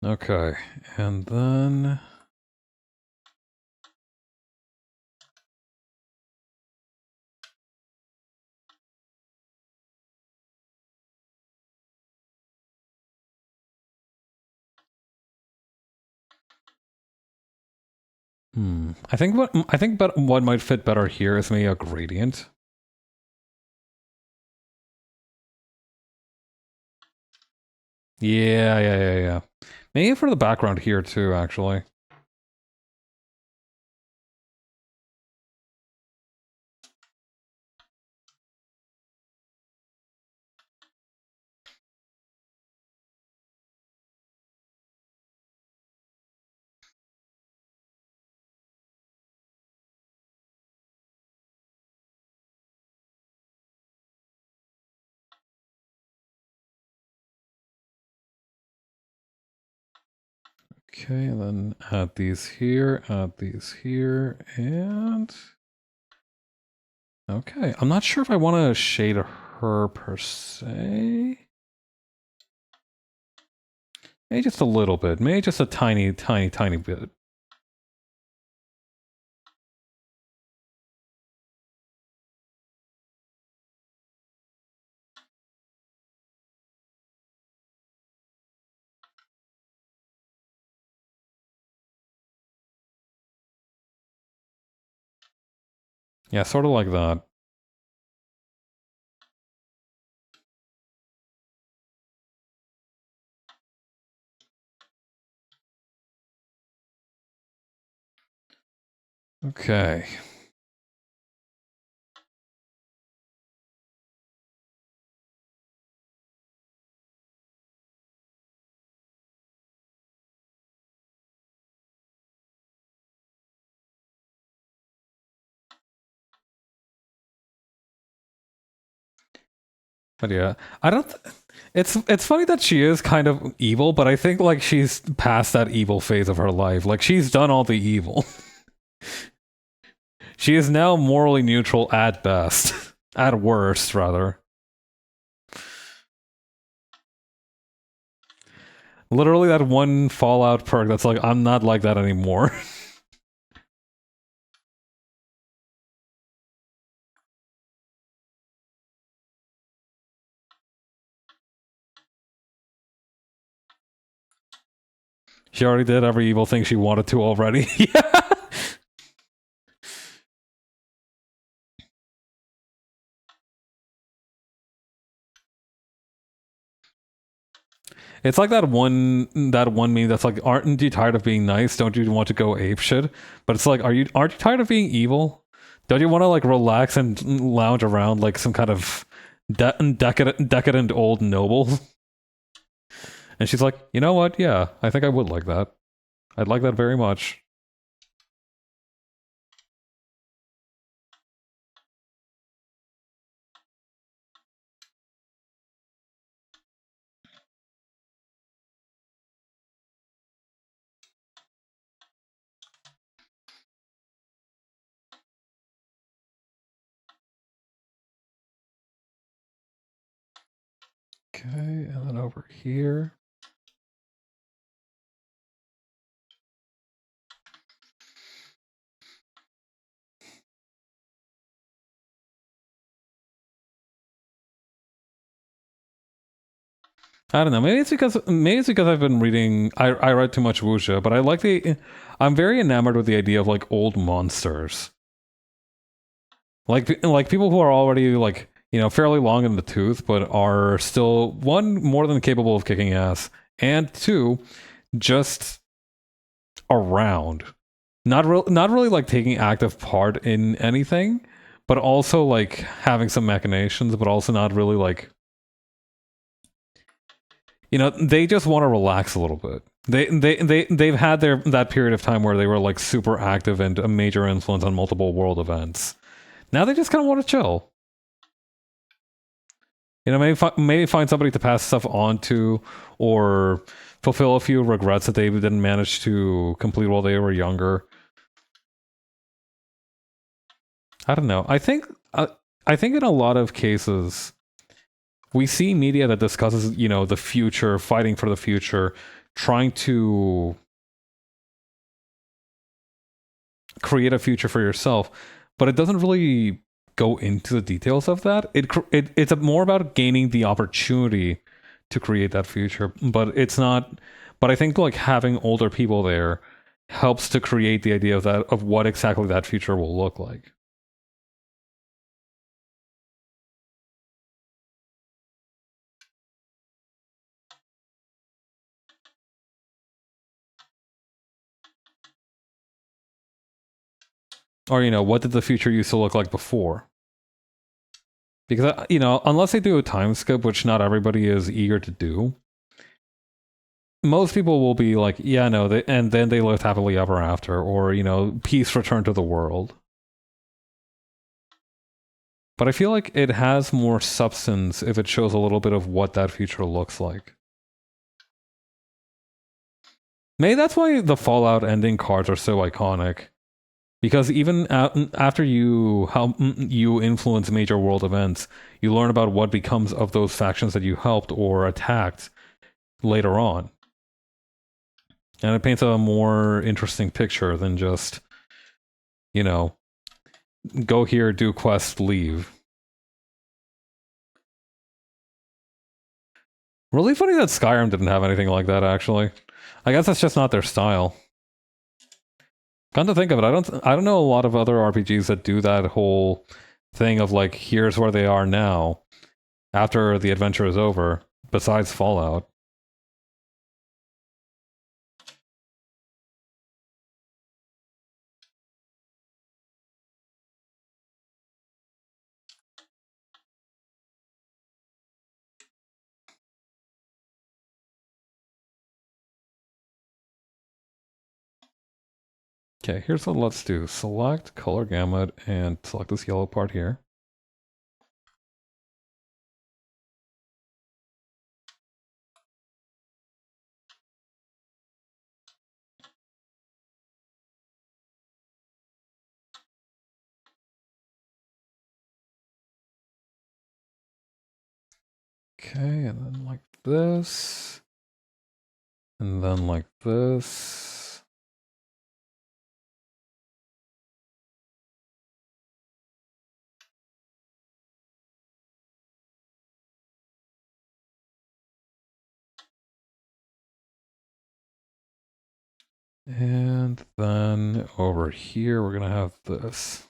Okay, and then... I think what might fit better here is maybe a gradient. Yeah. Maybe for the background here too, actually. Okay, and then add these here, and... Okay, I'm not sure if I want to shade her per se. Maybe just a little bit. Maybe just a tiny bit. Yeah, sort of like that. Okay. But yeah, I don't... It's funny that she is kind of evil, but I think, like, she's past that evil phase of her life. Like, she's done all the evil. She is now morally neutral at best. At worst, rather. Literally that one Fallout perk that's like, I'm not like that anymore. She already did every evil thing she wanted to already. Yeah. It's like that one meme that's like, aren't you tired of being nice? Don't you want to go ape shit? But it's like, aren't you tired of being evil? Don't you want to like relax and lounge around like some kind of decadent old noble? And she's like, you know what? Yeah, I think I would like that. I'd like that very much. Okay, and then over here. I don't know. Maybe it's because I've been reading. I read too much wuxia, but I like the. I'm very enamored with the idea of like old monsters, like people who are already like fairly long in the tooth, but are still one more than capable of kicking ass, and two, just around. Not really like taking active part in anything, but also like having some machinations, but also not really like they just want to relax a little bit. They've had that period of time where they were like super active and a major influence on multiple world events. Now they just kind of want to chill. Maybe find somebody to pass stuff on to, or fulfill a few regrets that they didn't manage to complete while they were younger. I don't know. I think in a lot of cases we see media that discusses the future, fighting for the future, trying to create a future for yourself, but it doesn't really go into the details of that. It's more about gaining the opportunity to create that future, but it's not. But I think like having older people there helps to create the idea of what exactly that future will look like. Or what did the future used to look like before? Because unless they do a time skip, which not everybody is eager to do, most people will be like, yeah, no, and then they lived happily ever after, or peace returned to the world. But I feel like it has more substance if it shows a little bit of what that future looks like. Maybe that's why the Fallout ending cards are so iconic. Because even after you influence major world events, you learn about what becomes of those factions that you helped or attacked later on. And it paints a more interesting picture than just, go here, do quest, leave. Really funny that Skyrim didn't have anything like that, actually. I guess that's just not their style. Come to think of it, I don't know a lot of other RPGs that do that whole thing of like, here's where they are now, after the adventure is over, besides Fallout. Okay, here's what let's do. Select color gamut and select this yellow part here. Okay, and then like this. And then like this. And then over here, we're going to have this.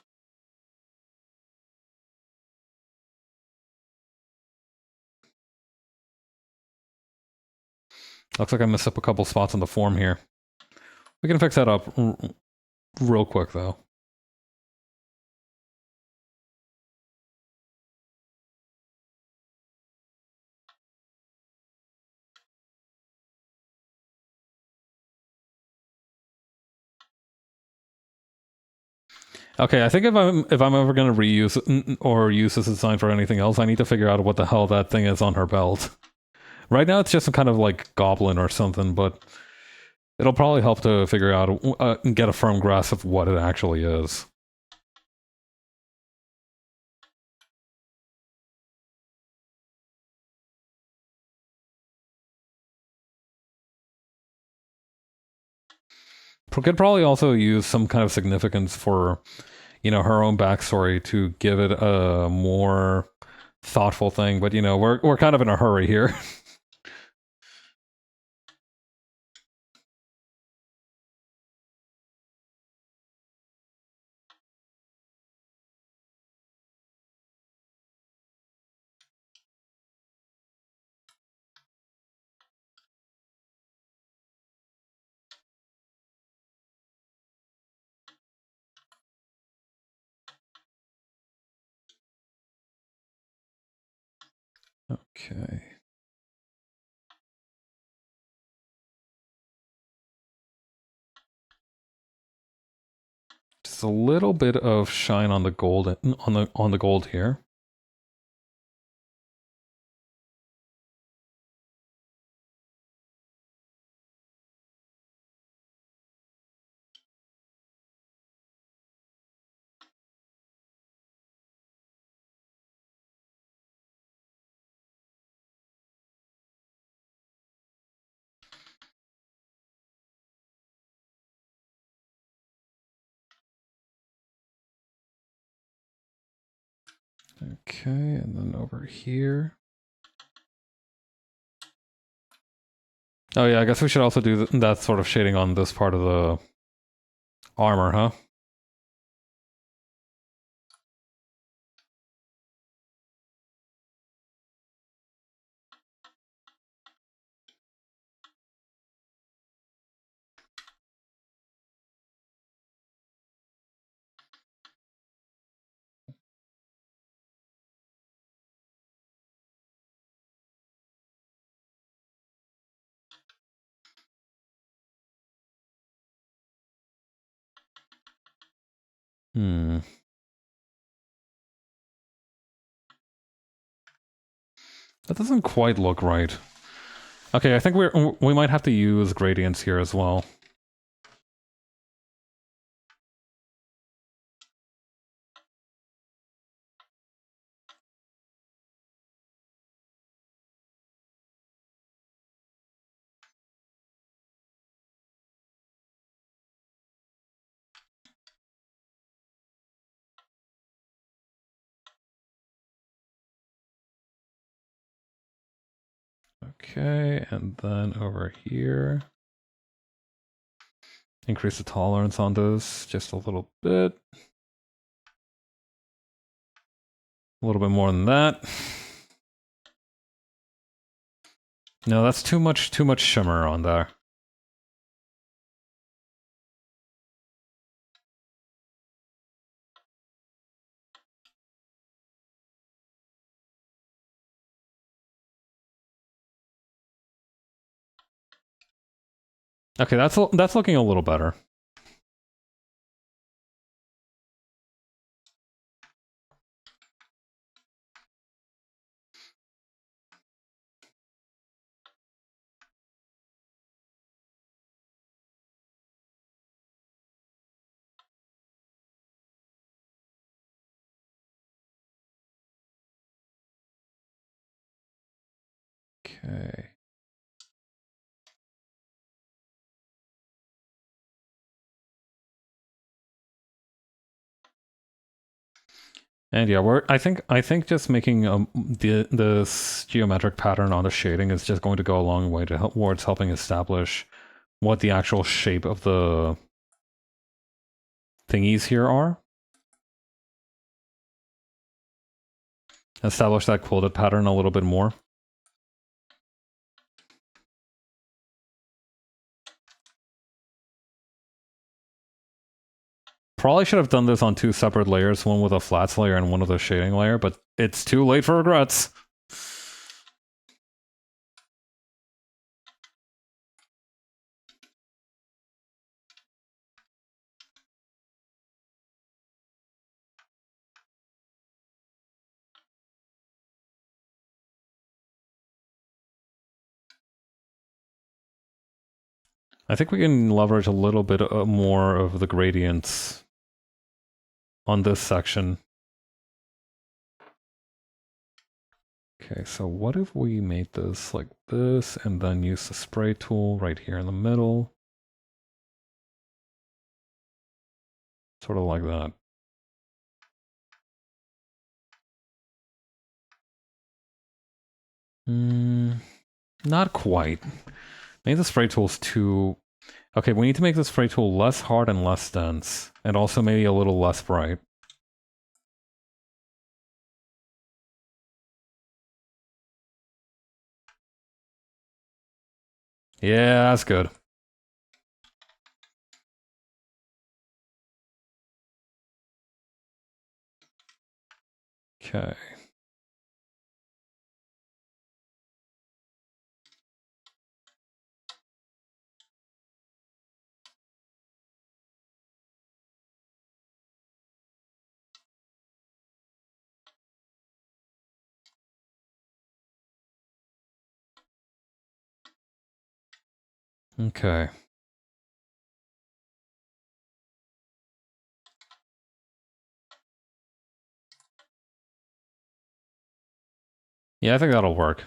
Looks like I messed up a couple spots on the form here. We can fix that up real quick, though. Okay, I think if I'm ever gonna reuse or use this design for anything else, I need to figure out what the hell that thing is on her belt. Right now, it's just some kind of like goblin or something, but it'll probably help to figure out and get a firm grasp of what it actually is. Could probably also use some kind of significance for, her own backstory to give it a more thoughtful thing. But we're kind of in a hurry here. Okay. Just a little bit of shine on the gold on the gold here. Okay, and then over here. Oh yeah, I guess we should also do that sort of shading on this part of the armor, huh? Hmm. That doesn't quite look right. Okay, I think we might have to use gradients here as well. Okay, and then over here, increase the tolerance on this just a little bit. A little bit more than that. No, that's too much shimmer on there. Okay, that's looking a little better. Okay. And yeah, I think just making this geometric pattern on the shading is just going to go a long way to help towards helping establish what the actual shape of the thingies here are. Establish that quilted pattern a little bit more. Probably should have done this on 2 separate layers, one with a flats layer and one with a shading layer, but it's too late for regrets. I think we can leverage a little bit more of the gradients on this section. Okay, so what if we made this like this and then use the spray tool right here in the middle? Sort of like that. Not quite. Maybe the spray tool's too... Okay, we need to make the spray tool less hard and less dense, and also maybe a little less bright. Yeah, that's good. Okay. Okay. Yeah, I think that'll work.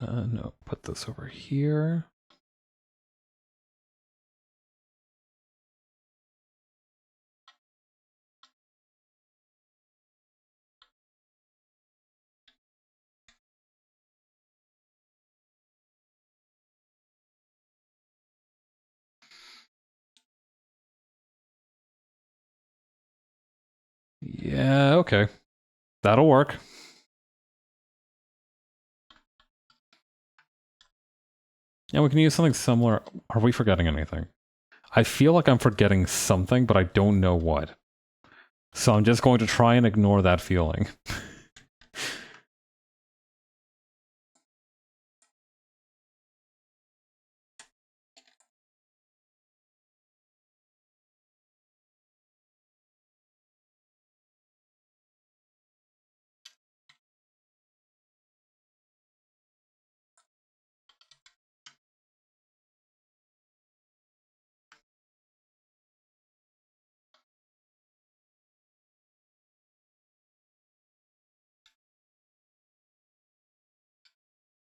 No, put this over here. Yeah, okay. That'll work. Yeah, we can use something similar. Are we forgetting anything? I feel like I'm forgetting something, but I don't know what. So I'm just going to try and ignore that feeling.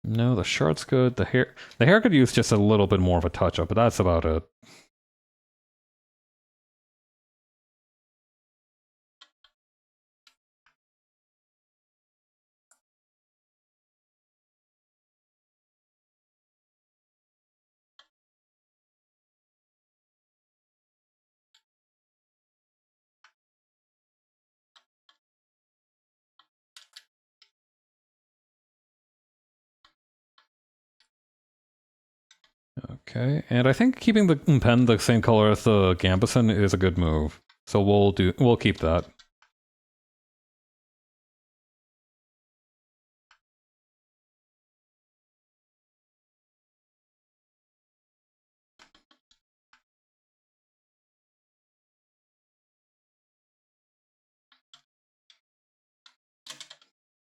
No, the shirt's good. The hair could use just a little bit more of a touch-up, but that's about it. Okay, and I think keeping the pen the same color as the gambeson is a good move. So we'll keep that.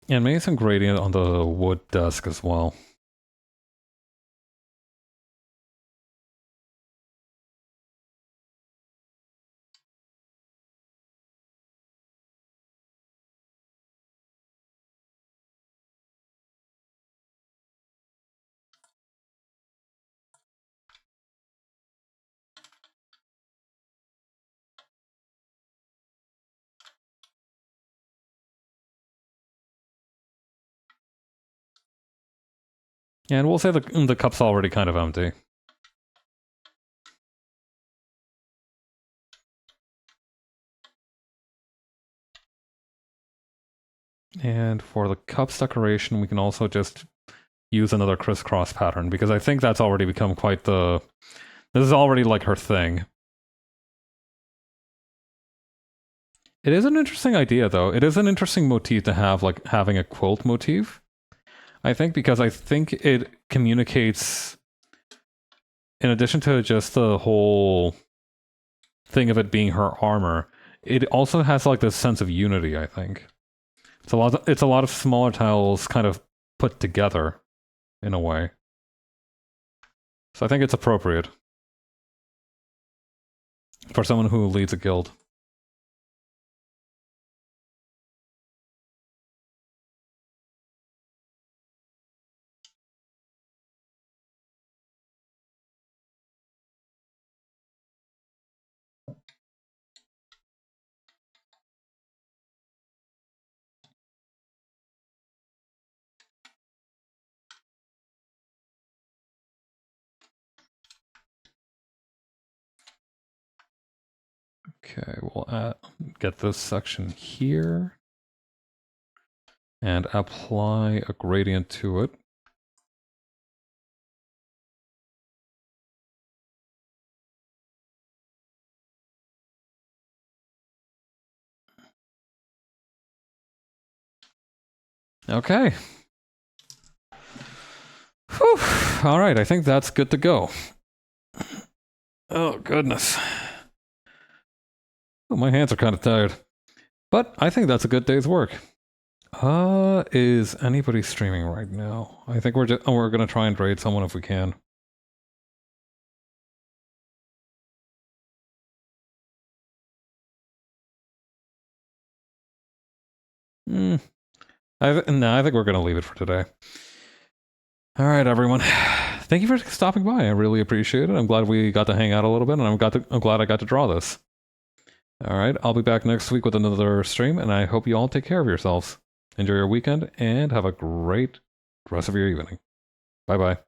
And maybe some gradient on the wood desk as well. And we'll say the cup's already kind of empty. And for the cups decoration, we can also just use another crisscross pattern, because I think that's already become quite the... This is already like her thing. It is an interesting idea, though. It is an interesting motif to have, like having a quilt motif. I think because I think it communicates, in addition to just the whole thing of it being her armor, it also has like this sense of unity, I think. It's a lot of smaller tiles kind of put together in a way. So I think it's appropriate for someone who leads a guild. Okay, we'll get this section here and apply a gradient to it. Okay. Whew. All right, I think that's good to go. Oh, goodness. Oh, my hands are kind of tired. But I think that's a good day's work. Is anybody streaming right now? I think we're gonna try and raid someone if we can. No, I think we're gonna leave it for today. All right, everyone. Thank you for stopping by. I really appreciate it. I'm glad we got to hang out a little bit, and I'm glad I got to draw this. All right, I'll be back next week with another stream, and I hope you all take care of yourselves. Enjoy your weekend, and have a great rest of your evening. Bye-bye.